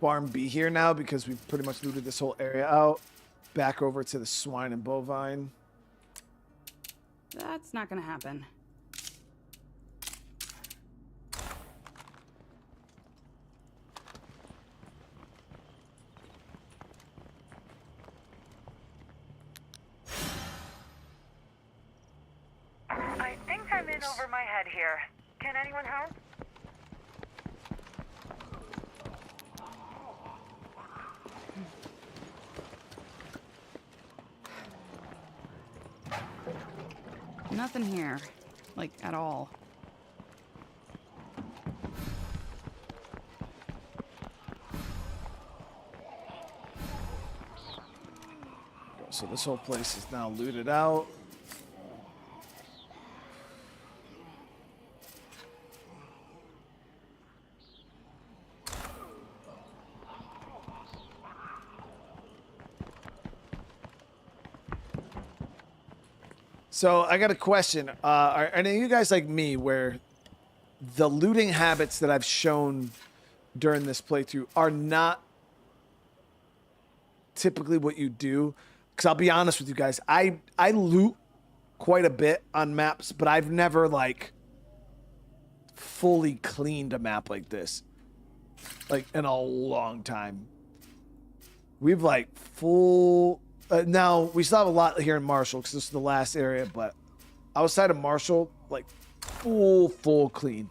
farm B here now because we've pretty much looted this whole area out. Back over to the swine and bovine. That's not gonna happen. I think I'm in over my head here. Can anyone help? Nothing here. Like, at all. So this whole place is now looted out. So I got a question. Are any of you guys like me where the looting habits that I've shown during this playthrough are not typically what you do? Because I'll be honest with you guys, I loot quite a bit on maps, but I've never like fully cleaned a map like this, like in a long time. We've like full... now, we still have a lot here in Marshall because this is the last area, but outside of Marshall, like full clean.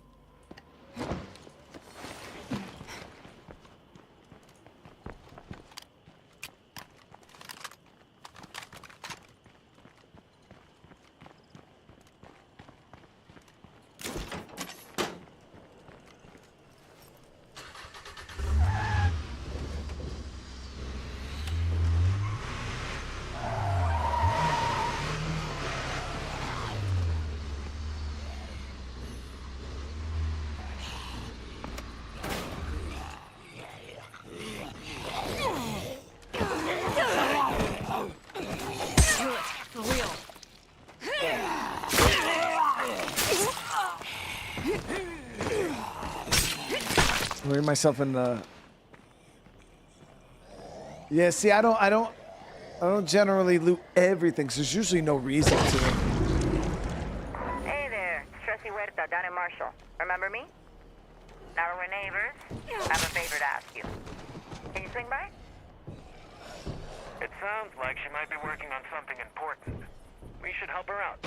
Myself in the... Yeah, see, I don't generally loot everything, so there's usually no reason to. Hey there, Tressie Marta down in Marshall. Remember me? Now we're neighbors. I have a favor to ask you. Can you swing by? It sounds like she might be working on something important. We should help her out.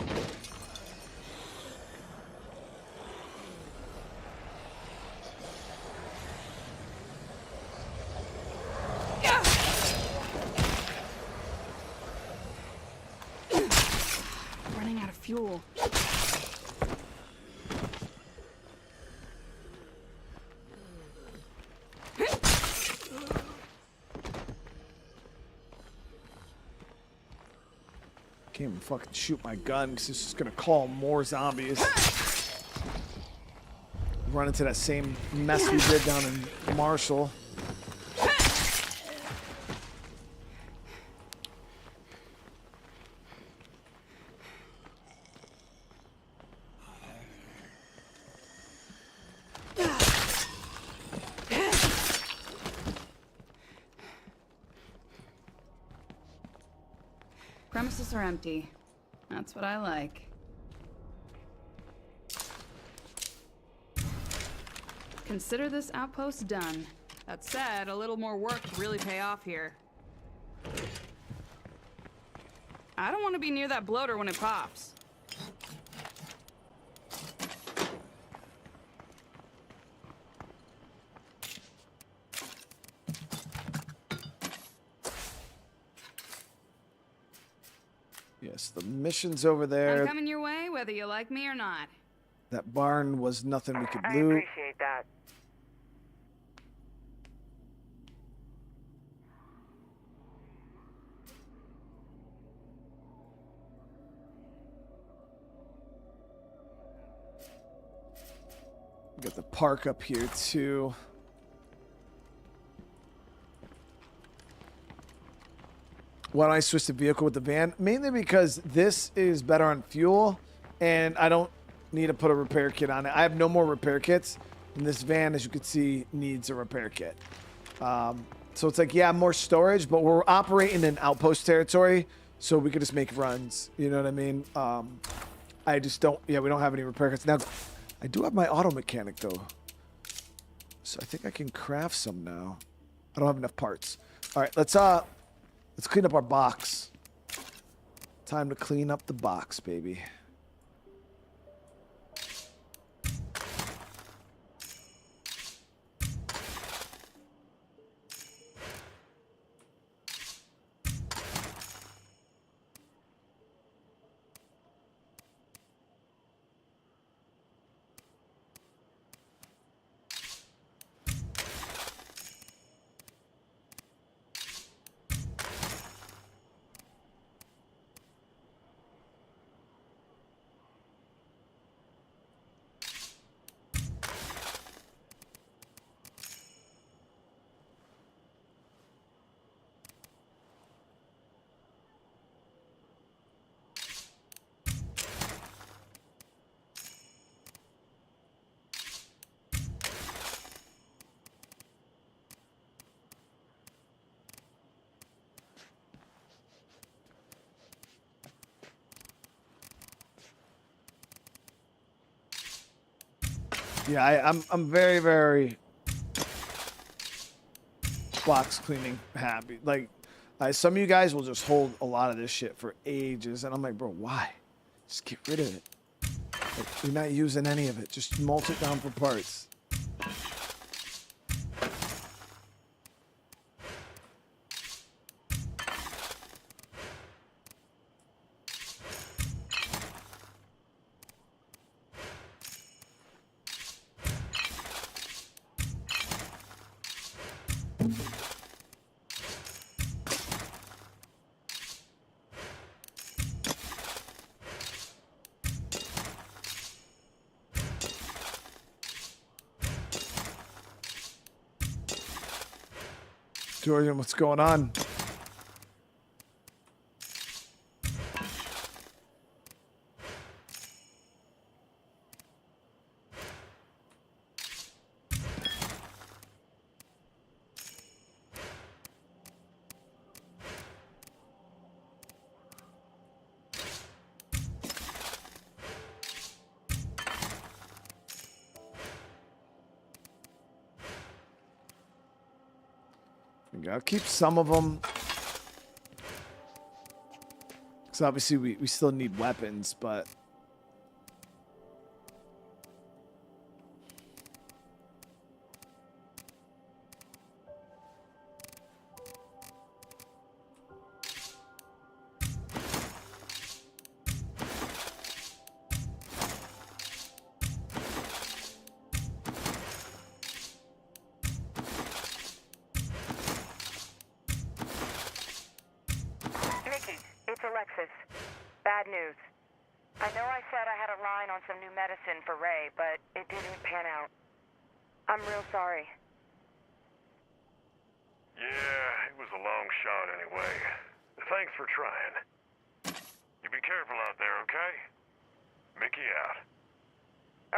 Running out of fuel. Can't even fucking shoot my gun because it's just gonna call more zombies. Run into that same mess we did down in Marshall. Premises are empty. That's what I like. Consider this outpost done. That said, a little more work would really pay off here. I don't want to be near that bloater when it pops. Yes, the mission's over there. I'm coming your way, whether you like me or not. That barn was nothing we could I loot. appreciate that. Got the park up here too. Why don't I switch the vehicle with the van? Mainly because this is better on fuel, and I don't need to put a repair kit on it. I have no more repair kits, and this van, as you can see, needs a repair kit. So it's like, yeah, more storage, but we're operating in outpost territory, so we could just make runs. You know what I mean? I just don't, yeah, we don't have any repair kits. Now, I do have my auto mechanic, though. So I think I can craft some now. I don't have enough parts. All right, let's clean up our box. Time to clean up the box, baby. Yeah, I'm very, very box cleaning happy. Like, some of you guys will just hold a lot of this shit for ages, and I'm like, bro, why? Just get rid of it. Like, you're not using any of it. Just melt it down for parts. Jordan, what's going on? I'll keep some of them. Because obviously we still need weapons, but... Bad news. I know I said I had a line on some new medicine for Ray, but it didn't pan out. I'm real sorry. Yeah, it was a long shot anyway. Thanks for trying. You be careful out there, okay? Mickey out.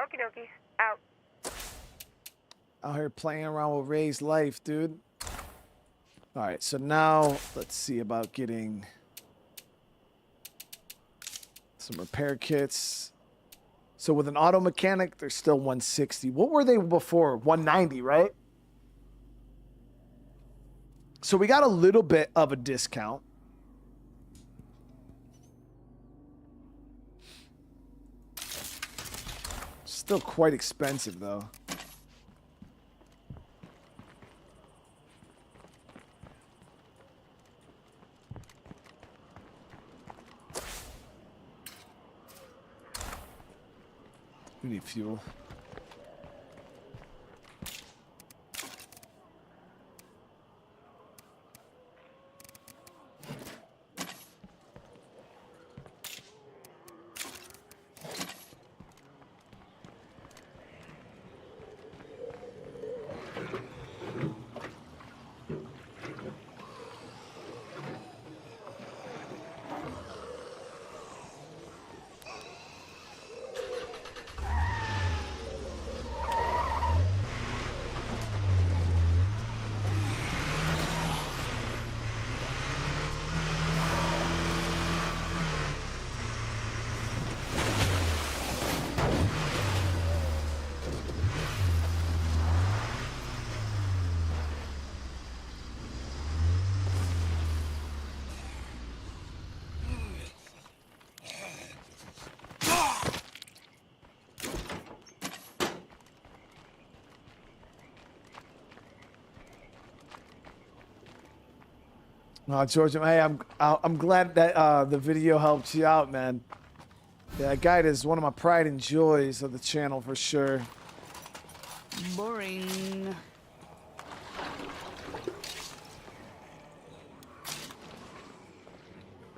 Okie dokie. Out. Out here playing around with Ray's life, dude. Alright, so now let's see about getting... some repair kits. So with an auto mechanic, they're still 160. What were they before? 190, right? So we got a little bit of a discount. Still quite expensive, though. We need fuel. Oh, George, hey, I'm glad that the video helped you out, man. Yeah, that guide is one of my pride and joys of the channel for sure. Boring.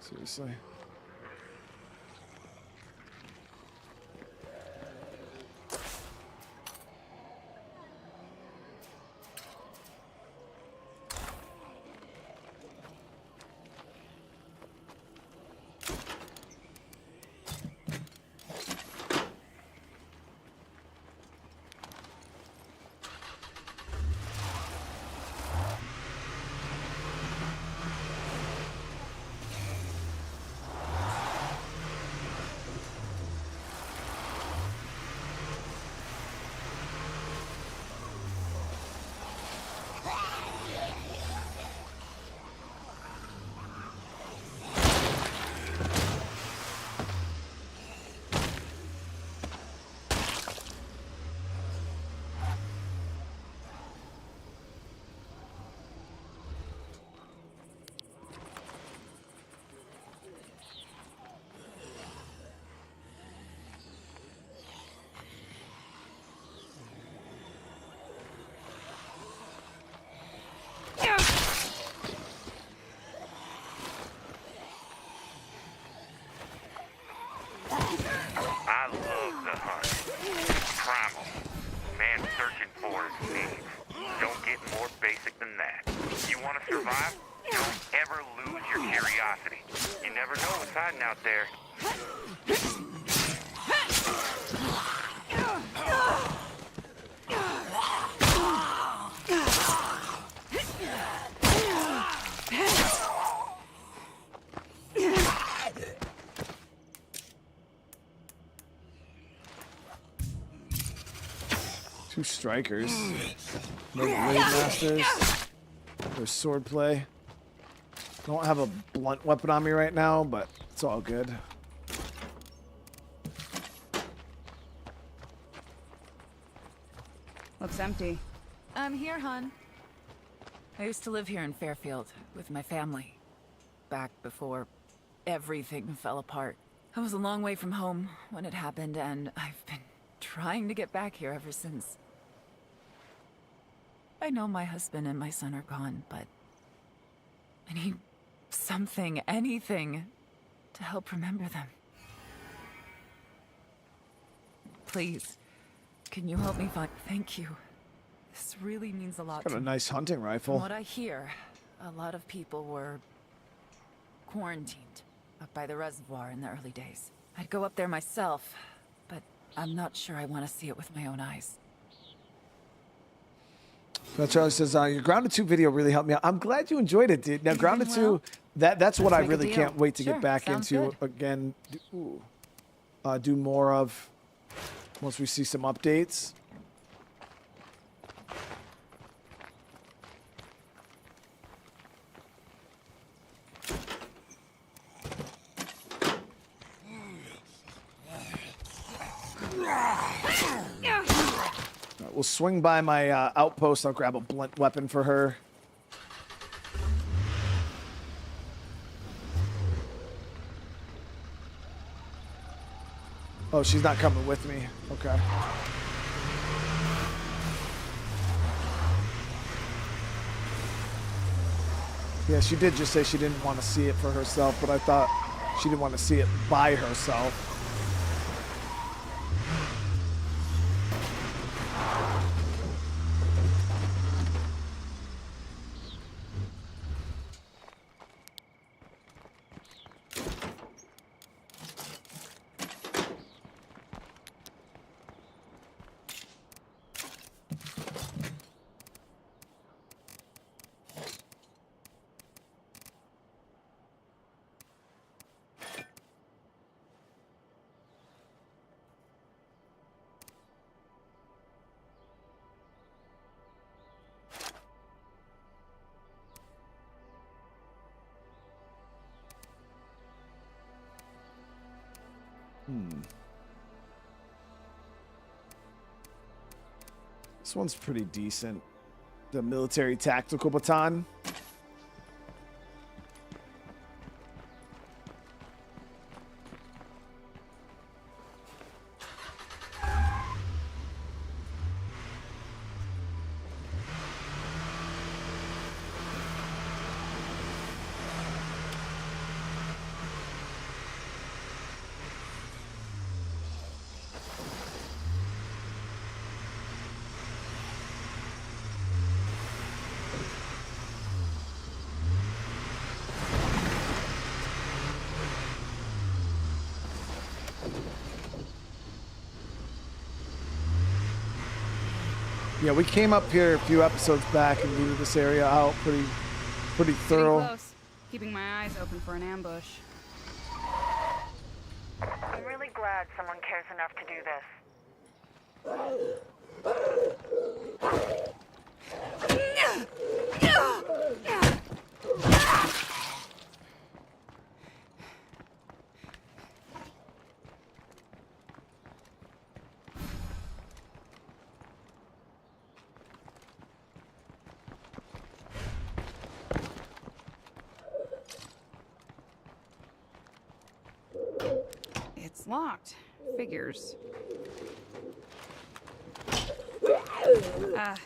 Seriously. I love the hunt. Primal. Man searching for his needs. Don't get more basic than that. You want to survive? Don't ever lose your curiosity. You never know what's hiding out there. Two strikers. No blade masters. There's swordplay. Don't have a blunt weapon on me right now, but it's all good. Looks empty. I'm here, hon. I used to live here in Fairfield with my family. Back before everything fell apart. I was a long way from home when it happened, and I've been trying to get back here ever since. I know my husband and my son are gone, but I need something, anything, to help remember them. Please, can you help me find... Thank you. This really means a lot Got to a me. nice hunting rifle. From what I hear, a lot of people were quarantined up by the reservoir in the early days. I'd go up there myself, but I'm not sure I want to see it with my own eyes. Charlie says, your Grounded 2 video really helped me out. I'm glad you enjoyed it, dude. Now, Grounded 2, that's what I make a really deal. can't wait to Sure, get back sounds into good. again. Do more of once we see some updates. We'll swing by my outpost. I'll grab a blunt weapon for her. Oh, she's not coming with me. Okay. Yeah, she did just say she didn't want to see it for herself, but I thought she didn't want to see it by herself. This one's pretty decent. The military tactical baton. Yeah, we came up here a few episodes back and looted this area out pretty thorough. Getting close. Keeping my eyes open for an ambush. I'm really glad someone cares enough to do this. It's locked. Figures.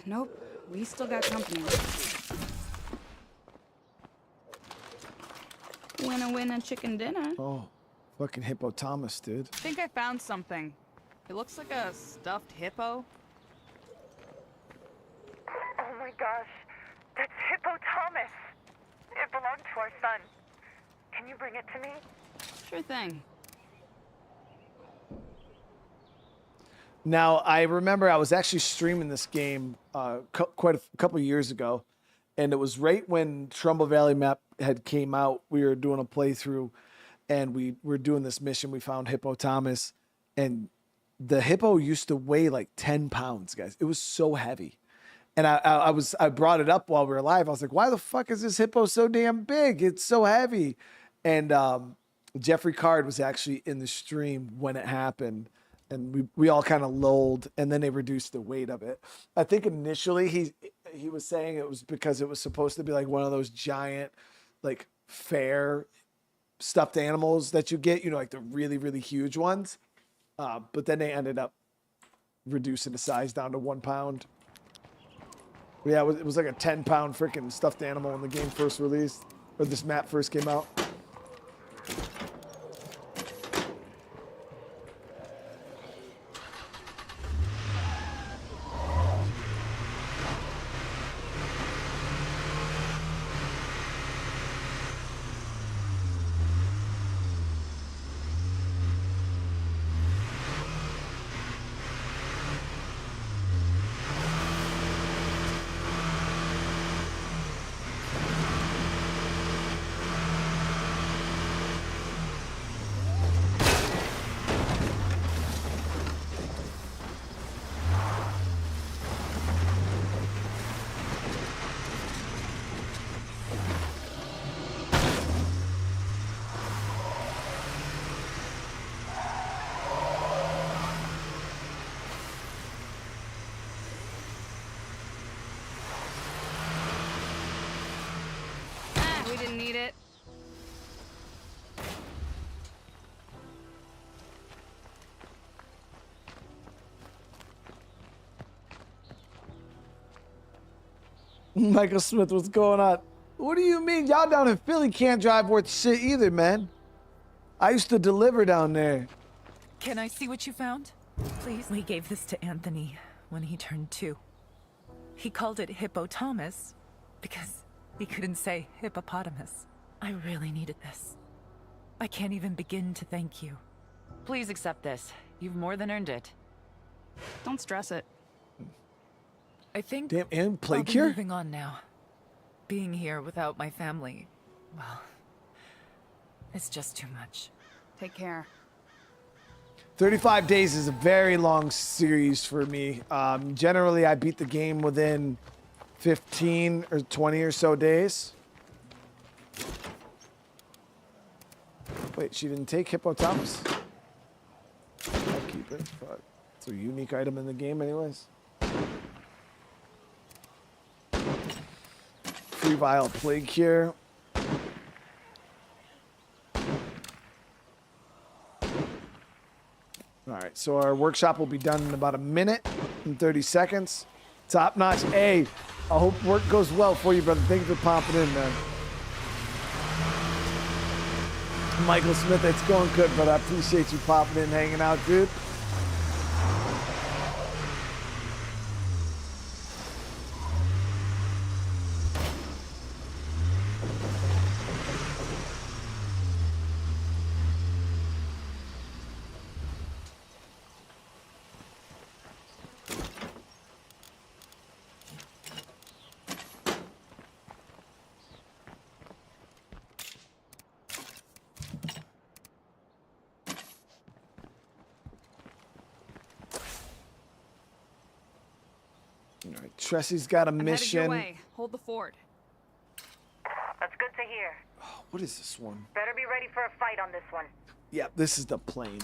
Nope. We still got company. Winner, chicken dinner. Oh, fucking hippopotamus, dude. I think I found something. It looks like a stuffed hippo. Oh my gosh, that's Hippopotamus. It belonged to our son. Can you bring it to me? Sure thing. Now, I remember I was actually streaming this game quite a couple of years ago, and it was right when Trumbull Valley map had came out. We were doing a playthrough, and we were doing this mission. We found Hippopotamus, and the hippo used to weigh like 10 pounds, guys. It was so heavy. And I brought it up while we were live. I was like, why the fuck is this hippo so damn big? It's so heavy. And Jeffrey Card was actually in the stream when it happened. And we all kind of lulled, and then they reduced the weight of it. I think initially he was saying it was because it was supposed to be like one of those giant, like fair stuffed animals that you get, you know, like the really, really huge ones. But then they ended up reducing the size down to 1 pound. Yeah, it was like a 10-pound freaking stuffed animal when the game first released, or this map first came out. We didn't need it. Michael Smith, what's going on? What do you mean? Y'all down in Philly can't drive worth shit either, man. I used to deliver down there. Can I see what you found? Please? We gave this to Anthony when he turned 2. He called it Hippopotamus because he couldn't say hippopotamus. I really needed this. I can't even begin to thank you. Please accept this. You've more than earned it. Don't stress it. I think Damn, and I'll plague be cure? moving on now. Being here without my family, well, it's just too much. Take care. 35 days is a very long series for me. Generally, I beat the game within 15 or 20 or so days. Wait, she didn't take hippopotamus? I'll keep it. Fuck. It's a unique item in the game anyways. Free vial plague cure. Alright, so our workshop will be done in about a minute and 30 seconds. Top notch. Hey, I hope work goes well for you, brother. Thank you for popping in, man. Michael Smith, it's going good, brother. I appreciate you popping in, hanging out, dude. All right, Tressie's got a I'm mission. headed your way. Hold the fort. That's good to hear. Oh, what is this one? Better be ready for a fight on this one. Yeah, this is the plane.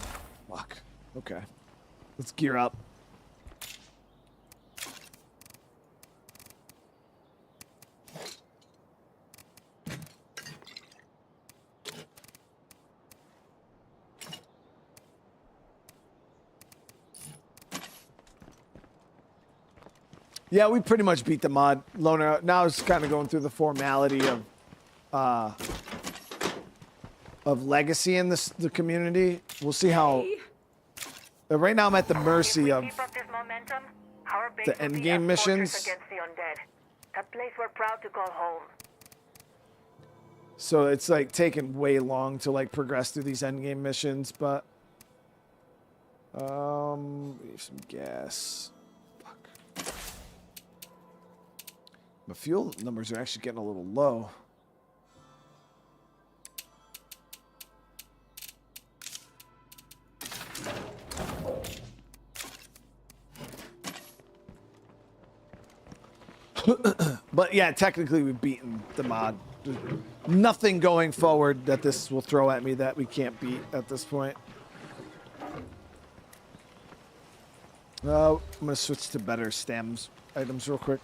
Fuck. Okay. Let's gear up. Yeah, we pretty much beat the mod. Loner, now it's kind of going through the formality of legacy in the community. We'll see how. Right now, I'm at the mercy of Keep up this momentum, our base the will be endgame a missions. fortress against the undead. A place we're proud to call home. So it's like taking way long to like progress through these endgame missions, but we have some gas. Fuck. My fuel numbers are actually getting a little low. But yeah, technically we've beaten the mod. There's nothing going forward that this will throw at me that we can't beat at this point. I'm gonna switch to better stems items real quick.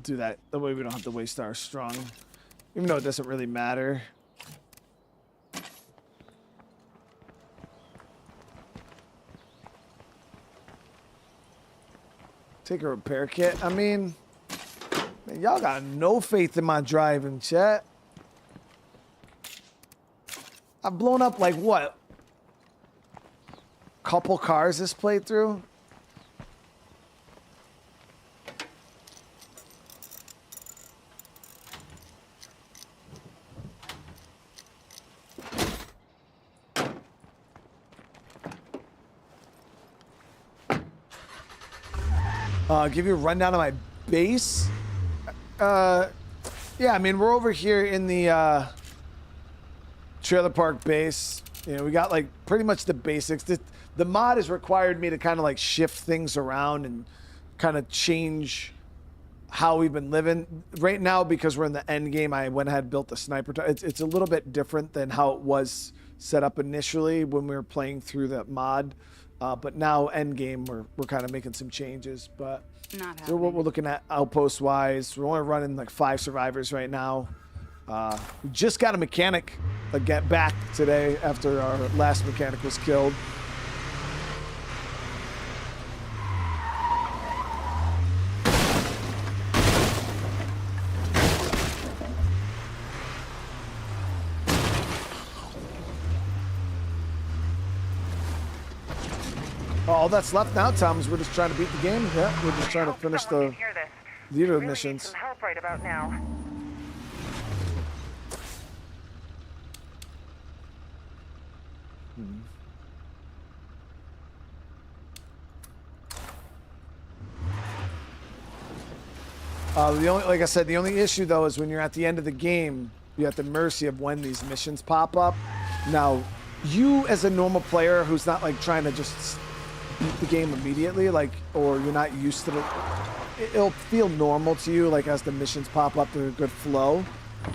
Do that. That way we don't have to waste our strong. Even though it doesn't really matter. Take a repair kit. I mean, man, y'all got no faith in my driving, chat. I've blown up like what? Couple cars this playthrough? Give you a rundown of my base. Yeah, I mean, we're over here in the trailer park base. You know, we got like pretty much the basics. The mod has required me to kind of like shift things around and kind of change how we've been living. Right now, because we're in the end game, I went ahead and built the sniper. It's a little bit different than how it was set up initially when we were playing through the mod. But now end game, we're kind of making some changes. But so what we're looking at outpost wise, we're only running like 5 survivors right now. We just got a mechanic get back today after our last mechanic was killed. All that's left now, Tom, is we're just trying to beat the game. Yeah, we're just trying to finish the leader missions. Some help right about now. The only, like I said, the only issue though is when you're at the end of the game, you're at the mercy of when these missions pop up. Now, you as a normal player who's not like trying to just beat the game immediately, like, or you're not used to it, it'll feel normal to you, like as the missions pop up, they're a good flow.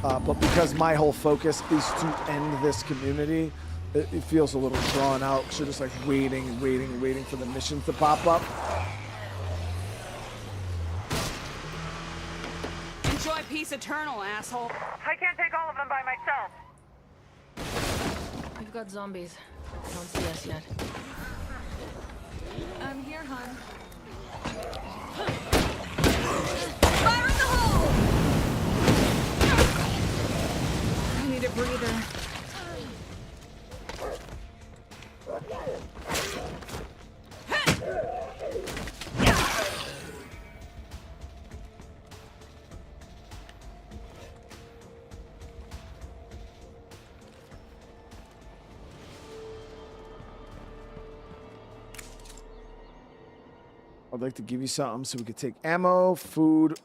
But because my whole focus is to end this community, it feels a little drawn out because you're just like waiting and waiting and waiting for the missions to pop up. Enjoy peace eternal, asshole. I can't take all of them by myself. We've got zombies. Don't see us yet. I'm here, hon. Fire in the hole! I need a breather. I'd like to give you something so we could take ammo, food,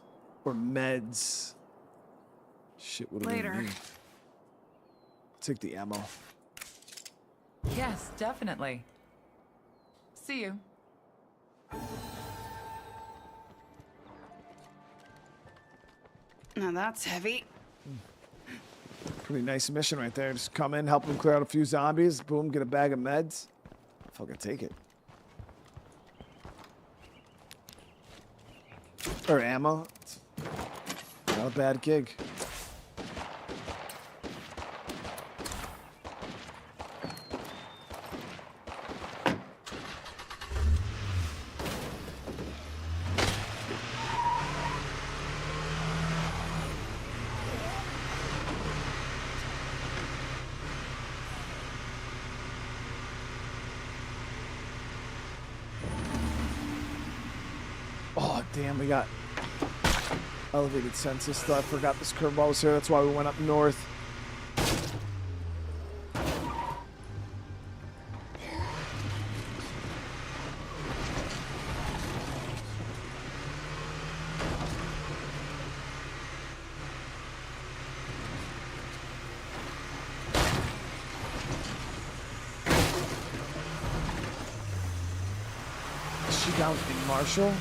or meds. Shit, what do we Later. need? Take the ammo. Yes, definitely. See you. Now that's heavy. Pretty nice mission right there. Just come in, help them clear out a few zombies. Boom, get a bag of meds. Fucking take it. Or ammo. It's not a bad gig. Oh, damn, we got elevated census stuff. I forgot this curveball was here. That's why we went up north. Is she down in Marshall?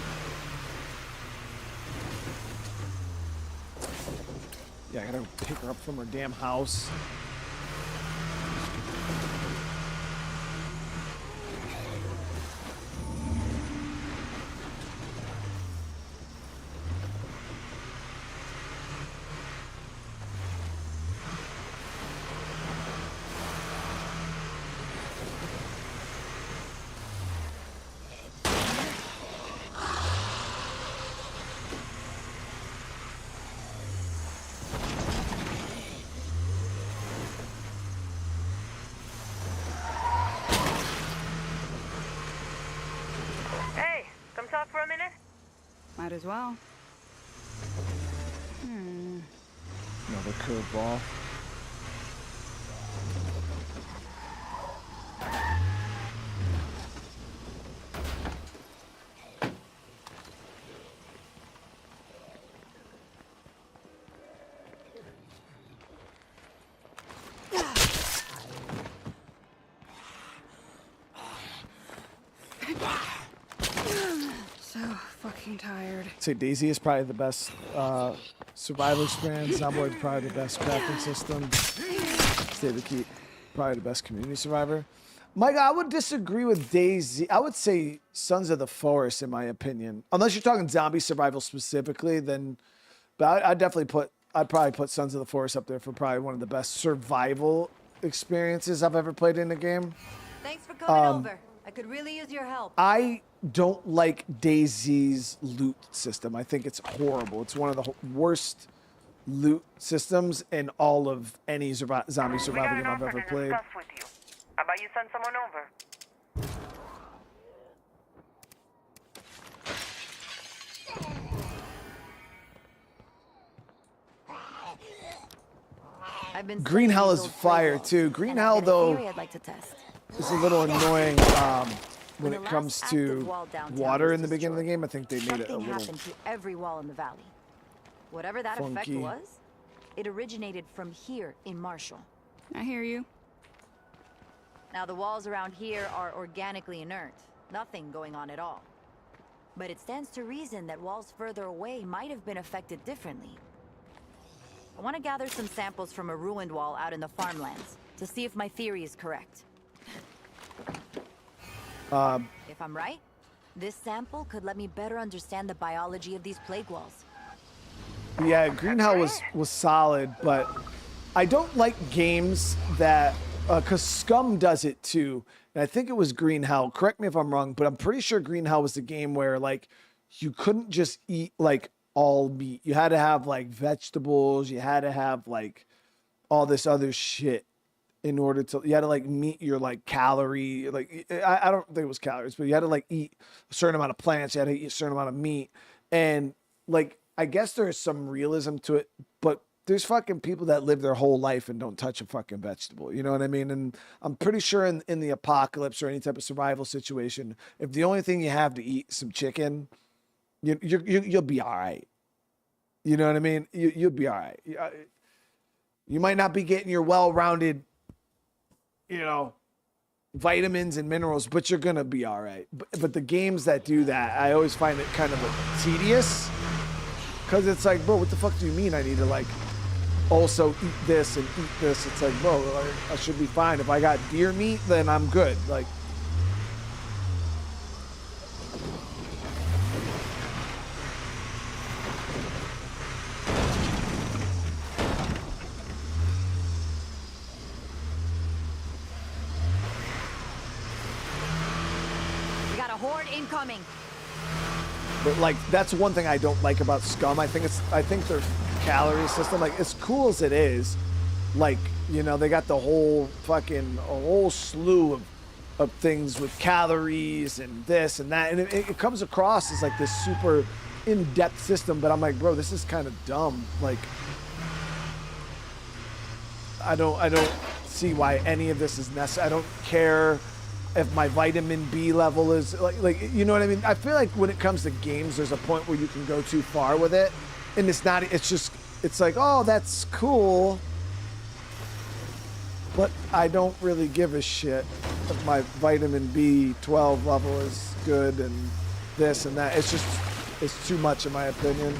Yeah, I gotta pick her up from her damn house. Hey, come talk for a minute? Might as well. Another curveball. So fucking tired. I'd say Daisy is probably the best survival experience. Zomboid's probably the best crafting system. Stay the Keep, probably the best community survivor. Mike, I would disagree with Daisy. I would say Sons of the Forest, in my opinion. Unless you're talking zombie survival specifically, then... But I'd probably put Sons of the Forest up there for probably one of the best survival experiences I've ever played in a game. Thanks for coming over. I could really use your help. I don't like Daisy's loot system. I think it's horrible. It's one of the worst loot systems in all of any zombie survival game I've ever played. With you. How about you send someone over? I've been Green studying Hell these is old fire playballs, too. Green and Hell I've got a though theory I'd like to test. is a little annoying when the it last comes active to wall downtown water was in the beginning of the destroyed, game. I think they made it a something little happened to every wall in the valley. Whatever that effect funky. was, it originated from here in Marshall. I hear you. Now the walls around here are organically inert, nothing going on at all. But it stands to reason that walls further away might have been affected differently. I want to gather some samples from a ruined wall out in the farmlands to see if my theory is correct. If I'm right, this sample could let me better understand the biology of these plague walls. Yeah, Green Hell was solid, but I don't like games that because Scum does it too, and I think it was Green Hell. Correct me if I'm wrong, but I'm pretty sure Green Hell was the game where like you couldn't just eat like all meat. You had to have like vegetables. You had to have like all this other shit in order to. You had to like meet your like calorie. Like I don't think it was calories, but you had to like eat a certain amount of plants. You had to eat a certain amount of meat, and like I guess there's some realism to it, but there's fucking people that live their whole life and don't touch a fucking vegetable. You know what I mean? And I'm pretty sure in the apocalypse or any type of survival situation, if the only thing you have to eat is some chicken, you'll be all right. You know what I mean? You'll be all right. You might not be getting your well-rounded, vitamins and minerals, but you're going to be all right. But the games that do that, I always find it kind of tedious. Because it's like, bro, what the fuck do you mean I need to, like, also eat this and eat this? It's like, bro, I should be fine. If I got deer meat, then I'm good. Like, We got a horde incoming. but like that's one thing I don't like about Scum. I think their calorie system, like as cool as it is, like, they got the whole fucking a whole slew of things with calories and this and that, and it comes across as like this super in-depth system, but I'm like, bro, this is kind of dumb. Like, I don't see why any of this is necessary. I don't care if my vitamin B level is like, you know what I mean? I feel like when it comes to games, there's a point where you can go too far with it, and it's like, oh, that's cool, but I don't really give a shit if my vitamin B12 level is good and this and that. It's too much in my opinion.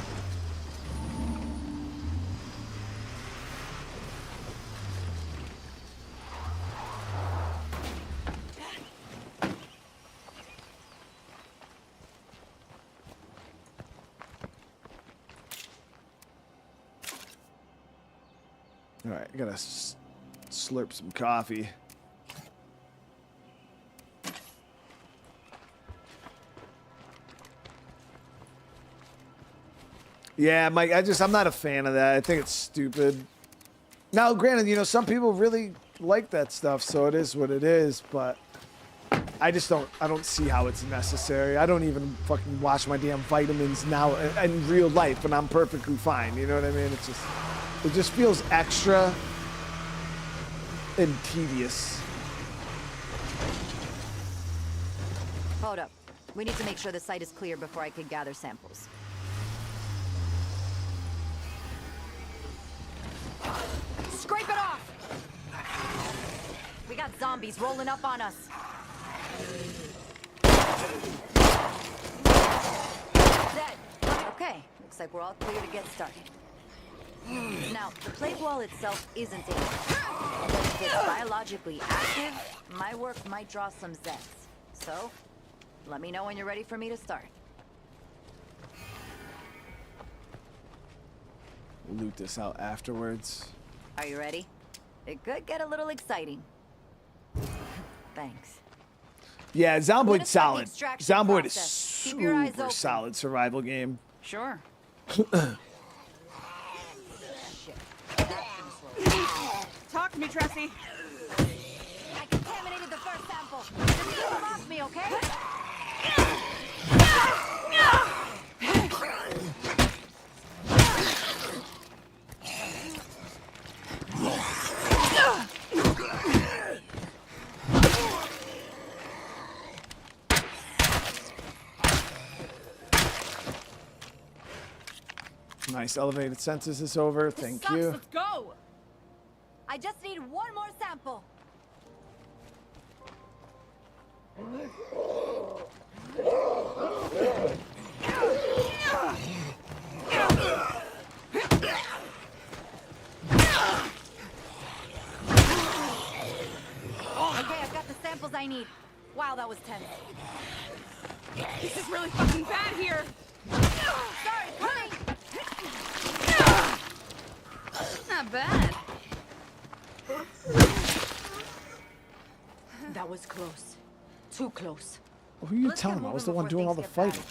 All right, I gotta slurp some coffee. Yeah, Mike, I'm not a fan of that. I think it's stupid. Now, granted, you know, some people really like that stuff, so it is what it is, but I don't see how it's necessary. I don't even fucking watch my damn vitamins now in real life, and I'm perfectly fine. You know what I mean? It just feels extra and tedious. Hold up. We need to make sure the site is clear before I can gather samples. Scrape it off! We got zombies rolling up on us. Dead. Okay, looks like we're all clear to get started. Now, the plague wall itself isn't dangerous. But if it's biologically active, my work might draw some Zeds. So, let me know when you're ready for me to start. We'll loot this out afterwards. Are you ready? It could get a little exciting. Thanks. Yeah, Zomboid's solid. Zomboid is Keep your eyes super open. solid survival game. Sure. Talk to me, Tressie. I contaminated the first sample. Just keep them off me, okay? Nice. Elevated census is over. Thank you. Let's go. I just need one more sample. Okay, I've got the samples I need. Wow, that was tense. This is really fucking bad here. Sorry, coming. Not bad. That was close. Too close. Who are you telling? I was the one doing all the fighting.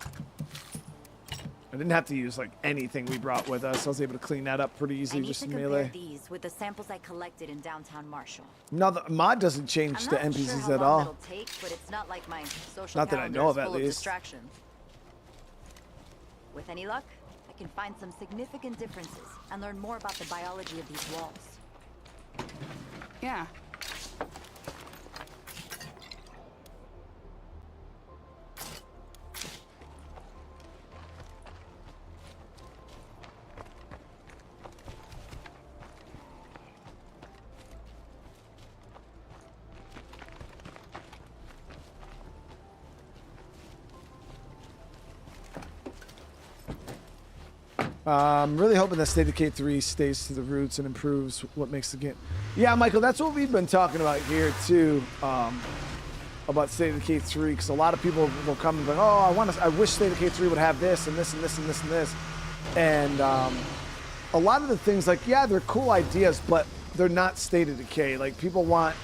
I didn't have to use like anything we brought with us. I was able to clean that up pretty easily just in melee. These with the samples I collected in downtown Marshall. No, the mod doesn't change the NPCs at all. Take, but it's not like my social Not that I know of, at least. Distractions. With any luck, I can find some significant differences and learn more about the biology of these walls. Yeah. I'm really hoping that State of Decay 3 stays to the roots and improves what makes the game. Yeah, Michael, that's what we've been talking about here too, about State of Decay 3, because a lot of people will come and be like, oh, I wish State of Decay 3 would have this and this and this and this and this. And a lot of the things, like, yeah, they're cool ideas, but they're not State of Decay. Like, people want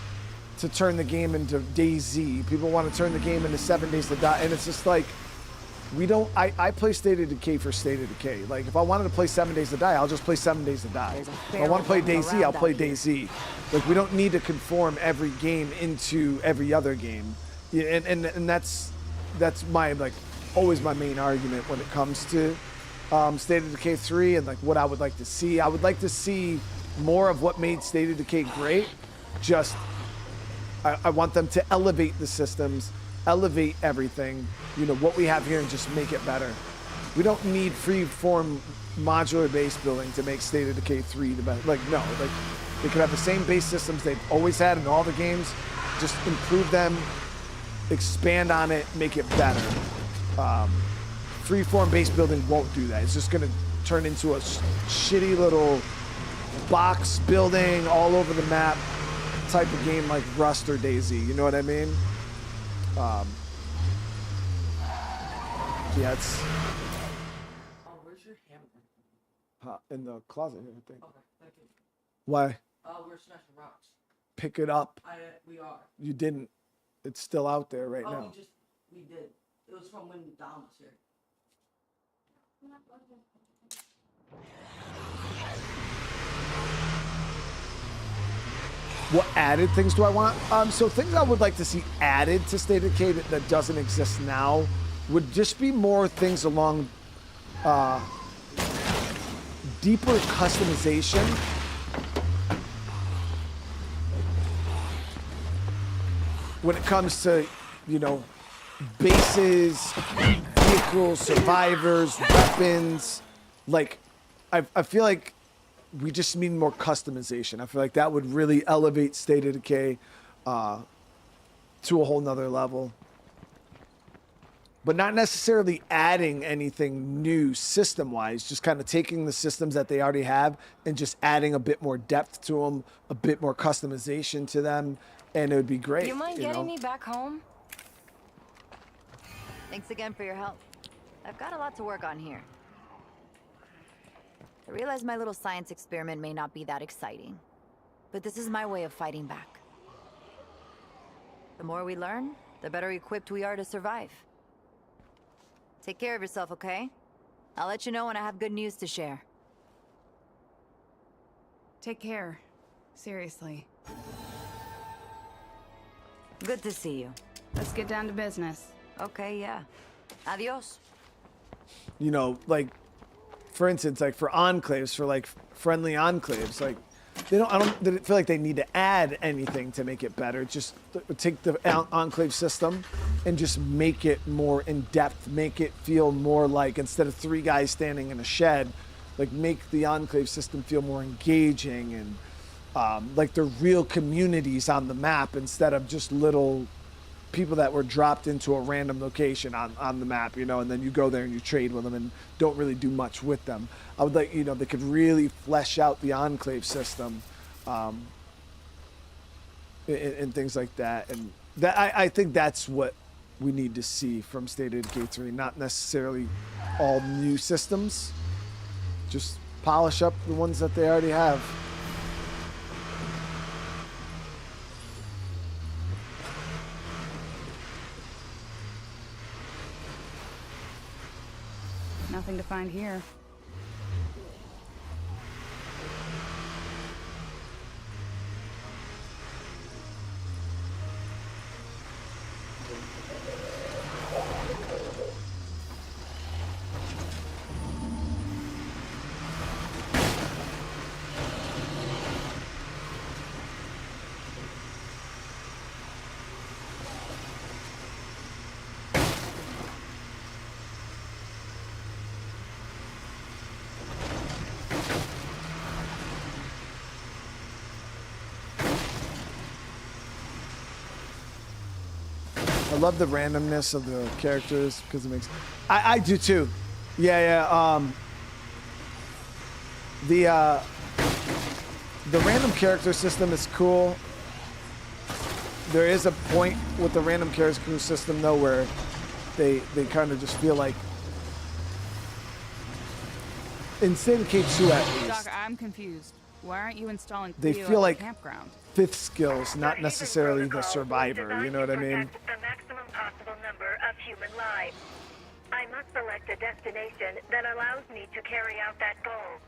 to turn the game into DayZ. People want to turn the game into 7 Days to Die, and it's just like, we don't. I play State of Decay for State of Decay. Like, if I wanted to play 7 Days to Die, I'll just play 7 Days to Die. If I want to play DayZ, I'll play DayZ. Like, we don't need to conform every game into every other game. Yeah, and that's my like always my main argument when it comes to State of Decay 3 and like what I would like to see. I would like to see more of what made State of Decay great. Just I want them to elevate the systems, elevate everything, you know, what we have here, and just make it better. We don't need free-form modular base building to make State of Decay 3 the best. Like, no, like they could have the same base systems they've always had in all the games, just improve them, expand on it, make it better. Free-form base building won't do that. It's just gonna turn into a shitty little box building all over the map type of game like Rust or Daisy. You know what I mean? Yeah, it's where's your hammer? in the closet here, I think. Okay, thank you. Why? We're smashing rocks. Pick it up. We are. You didn't. It's still out there right now. We did. It was from when Dom was here. What added things do I want? So things I would like to see added to State of Decay that doesn't exist now would just be more things along deeper customization. When it comes to, you know, bases, vehicles, survivors, weapons, like, I feel like we just need more customization. I feel like that would really elevate State of Decay to a whole nother level. But not necessarily adding anything new system-wise, just kind of taking the systems that they already have and just adding a bit more depth to them, a bit more customization to them, and it would be great. You mind getting me back home? Thanks again for your help. I've got a lot to work on here. I realize my little science experiment may not be that exciting, but this is my way of fighting back. The more we learn, the better equipped we are to survive. Take care of yourself, okay? I'll let you know when I have good news to share. Take care. Seriously. Good to see you. Let's get down to business. Okay, yeah. Adios. You know, like, for instance, like for enclaves, for like friendly enclaves, like I don't feel like they need to add anything to make it better. Just take the enclave system and just make it more in depth, make it feel more like, instead of 3 guys standing in a shed, like make the enclave system feel more engaging and like they're real communities on the map instead of just little people that were dropped into a random location on the map, you know, and then you go there and you trade with them and don't really do much with them. I would like, you know, they could really flesh out the enclave system and things like that. And that I think that's what we need to see from State of Decay 3, not necessarily all new systems, just polish up the ones that they already have. Nothing to find here. I love the randomness of the characters because it makes. I do too. Yeah. The random character system is cool. There is a point with the random character system though where they kind of just feel like, in State of Decay 2 at least, Doc, I'm confused. Why aren't you installing they Cleo feel at like the campground? 5th skills, not necessarily the survivor. You know what I mean? The maximum possible number of human lives. I must select a destination that allows me to carry out that goal,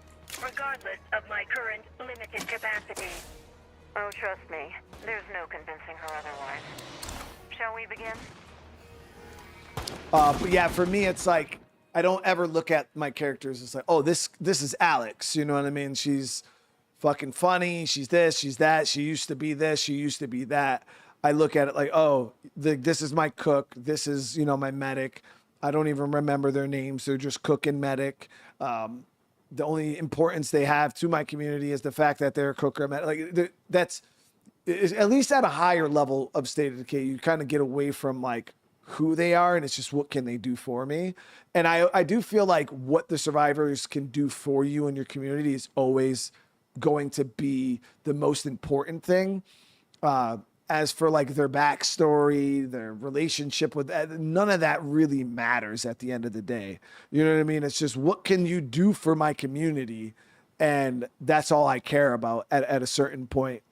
regardless of my current limited capacity. Oh, trust me, there's no convincing her otherwise. Shall we begin? But yeah, for me, it's like I don't ever look at my characters as like, oh, this is Alex. You know what I mean? She's fucking funny. She's this. She's that. She used to be this. She used to be that. I look at it like, oh, this is my cook. This is, you know, my medic. I don't even remember their names. They're just cook and medic. The only importance they have to my community is the fact that they're a cook or medic. Like that's at least at a higher level of State of Decay. You kind of get away from like who they are, and it's just what can they do for me. And I do feel like what the survivors can do for you and your community is always going to be the most important thing. As for like their backstory, their relationship with none of that really matters at the end of the day. You know what I mean? It's just what can you do for my community, and that's all I care about at a certain point.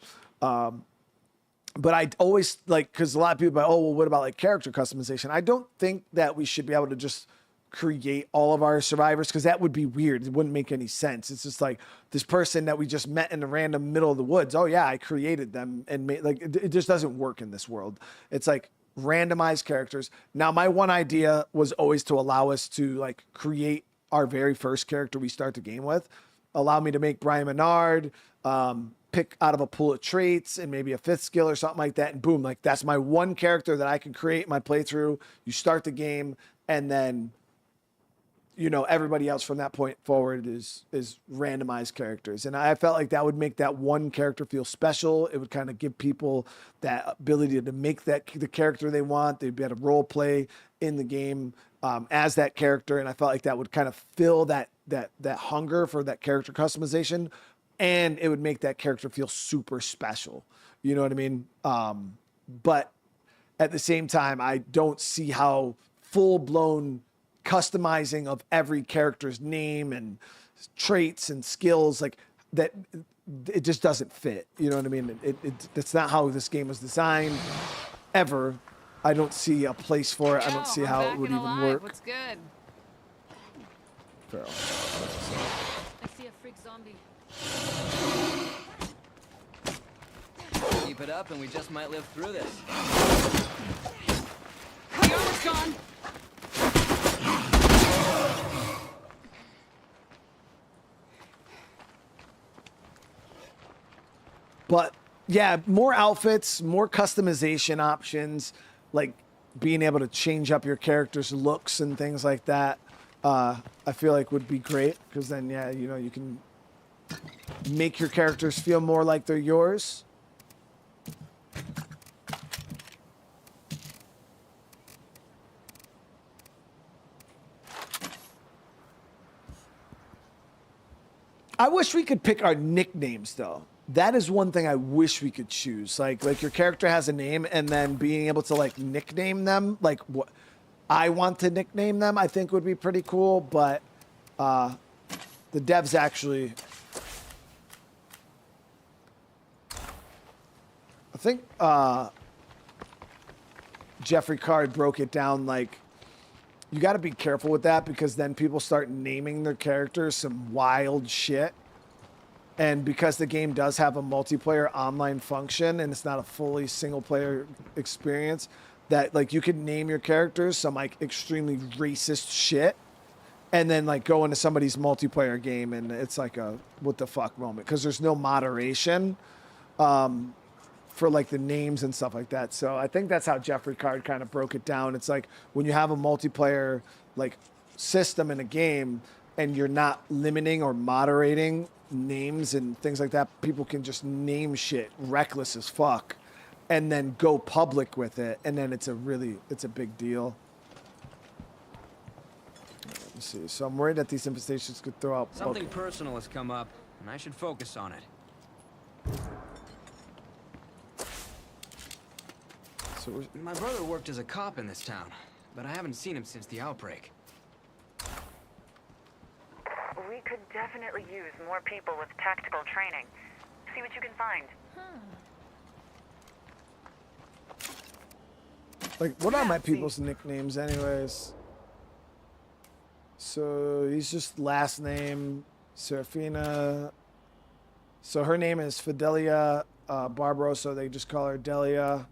But I always like, because a lot of people are like, oh, well, what about like character customization? I don't think that we should be able to just create all of our survivors, because that would be weird. It wouldn't make any sense. It's just like this person that we just met in the random middle of the woods. Oh yeah, I created them and made, like it just doesn't work in this world. It's like randomized characters. Now my one idea was always to allow us to like create our very first character we start the game with. Allow me to make Brian Menard, pick out of a pool of traits and maybe a fifth skill or something like that, and boom, like that's my one character that I can create my playthrough. You start the game, and then you know, everybody else from that point forward is randomized characters. And I felt like that would make that one character feel special. It would kind of give people that ability to make that the character they want. They'd be able to role play in the game as that character. And I felt like that would kind of fill that hunger for that character customization. And it would make that character feel super special. You know what I mean? But at the same time, I don't see how full-blown customizing of every character's name and traits and skills like that, it just doesn't fit. You know what I mean? That's not how this game was designed ever. I don't see a place for it. I don't see how it would even work. What's good? I see a freak zombie. Keep it up and we just might live through this. The armor's gone! But yeah, more outfits, more customization options, like being able to change up your character's looks and things like that. I feel like would be great, because then, yeah, you know, you can make your characters feel more like they're yours. I wish we could pick our nicknames though. That is one thing I wish we could choose. Like your character has a name, and then being able to like nickname them, like what I want to nickname them, I think would be pretty cool. But the devs actually, I think Jeffrey Card broke it down like you got to be careful with that, because then people start naming their characters some wild shit. And because the game does have a multiplayer online function and it's not a fully single player experience, that like you can name your characters some like extremely racist shit and then like go into somebody's multiplayer game and it's like a what the fuck moment, because there's no moderation for like the names and stuff like that. So I think that's how Jeffrey Card kind of broke it down. It's like when you have a multiplayer like system in a game and you're not limiting or moderating names and things like that, people can just name shit reckless as fuck and then go public with it, and then it's a big deal. Let me see. So I'm worried that these infestations could throw out something personal has come up, and I should focus on it. So my brother worked as a cop in this town, but I haven't seen him since the outbreak. We could definitely use more people with tactical training. See what you can find. Like, what are my people's nicknames anyways? So he's just last name, Serafina. So her name is Fidelia Barbaro, so they just call her Delia.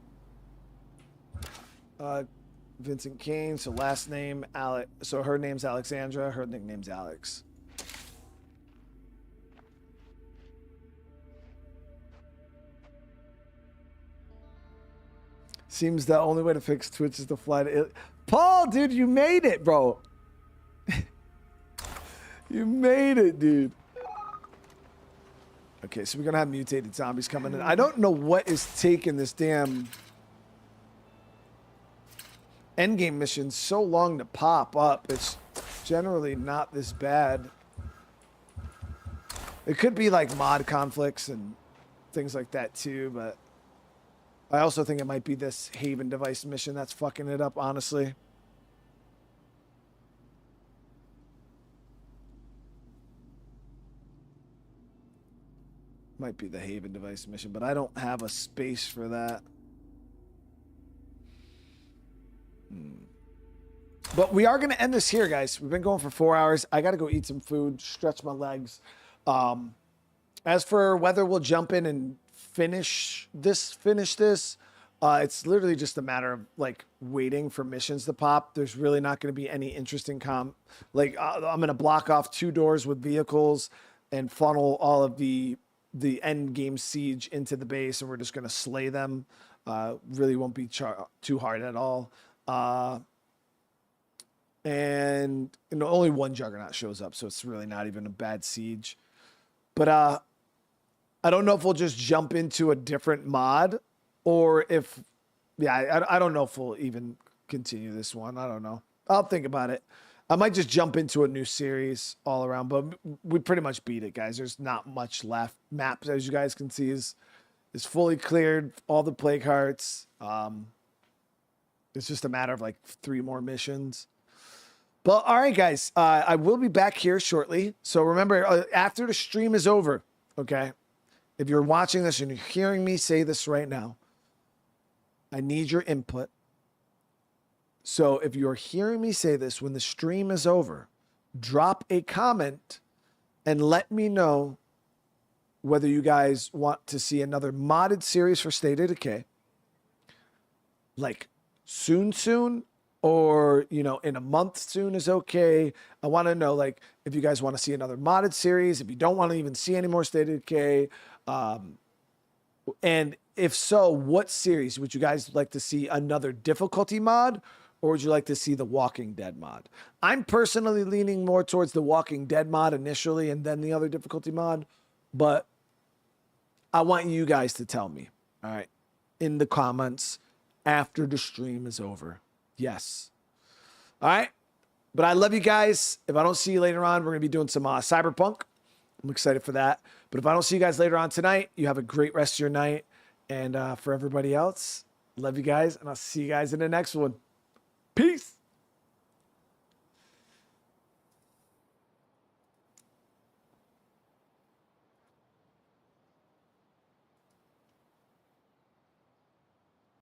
Vincent Kane. So last name Alex. So her name's Alexandra. Her nickname's Alex. Seems the only way to fix Twitch is to fly to Paul, dude, you made it, bro. You made it, dude. Okay, so we're gonna have mutated zombies coming in. I don't know what is taking this damn endgame mission so long to pop up. It's generally not this bad. It could be like mod conflicts and things like that too, but I also think it might be this Haven device mission that's fucking it up, honestly. Might be the Haven device mission, but I don't have a space for that. But we are going to end this here, guys. We've been going for 4 hours. I got to go eat some food, stretch my legs. As for whether we'll jump in and finish this, it's literally just a matter of like waiting for missions to pop. There's really not going to be any interesting I'm going to block off 2 doors with vehicles and funnel all of the end game siege into the base, and we're just going to slay them. Really won't be too hard at all. And only one Juggernaut shows up, so it's really not even a bad siege. But I don't know if we'll just jump into a different mod, or if, I don't know if we'll even continue this one. I don't know. I'll think about it. I might just jump into a new series all around, but we pretty much beat it, guys. There's not much left. Maps, as you guys can see, is fully cleared. All the plague hearts. It's just a matter of like 3 more missions. But all right, guys, I will be back here shortly. So remember, after the stream is over, okay, if you're watching this and you're hearing me say this right now, I need your input. So if you're hearing me say this when the stream is over, drop a comment and let me know whether you guys want to see another modded series for State of Decay, like soon, or, in a month soon is okay. I want to know, like, if you guys want to see another modded series, if you don't want to even see any more State of Decay, and if so, what series would you guys like to see another difficulty mod, or would you like to see the Walking Dead mod? I'm personally leaning more towards the Walking Dead mod initially and then the other difficulty mod, but I want you guys to tell me, all right, in the comments after the stream is over. Yes. All right. But I love you guys. If I don't see you later on, we're going to be doing some Cyberpunk. I'm excited for that. But if I don't see you guys later on tonight, you have a great rest of your night. And for everybody else, love you guys. And I'll see you guys in the next one. Peace.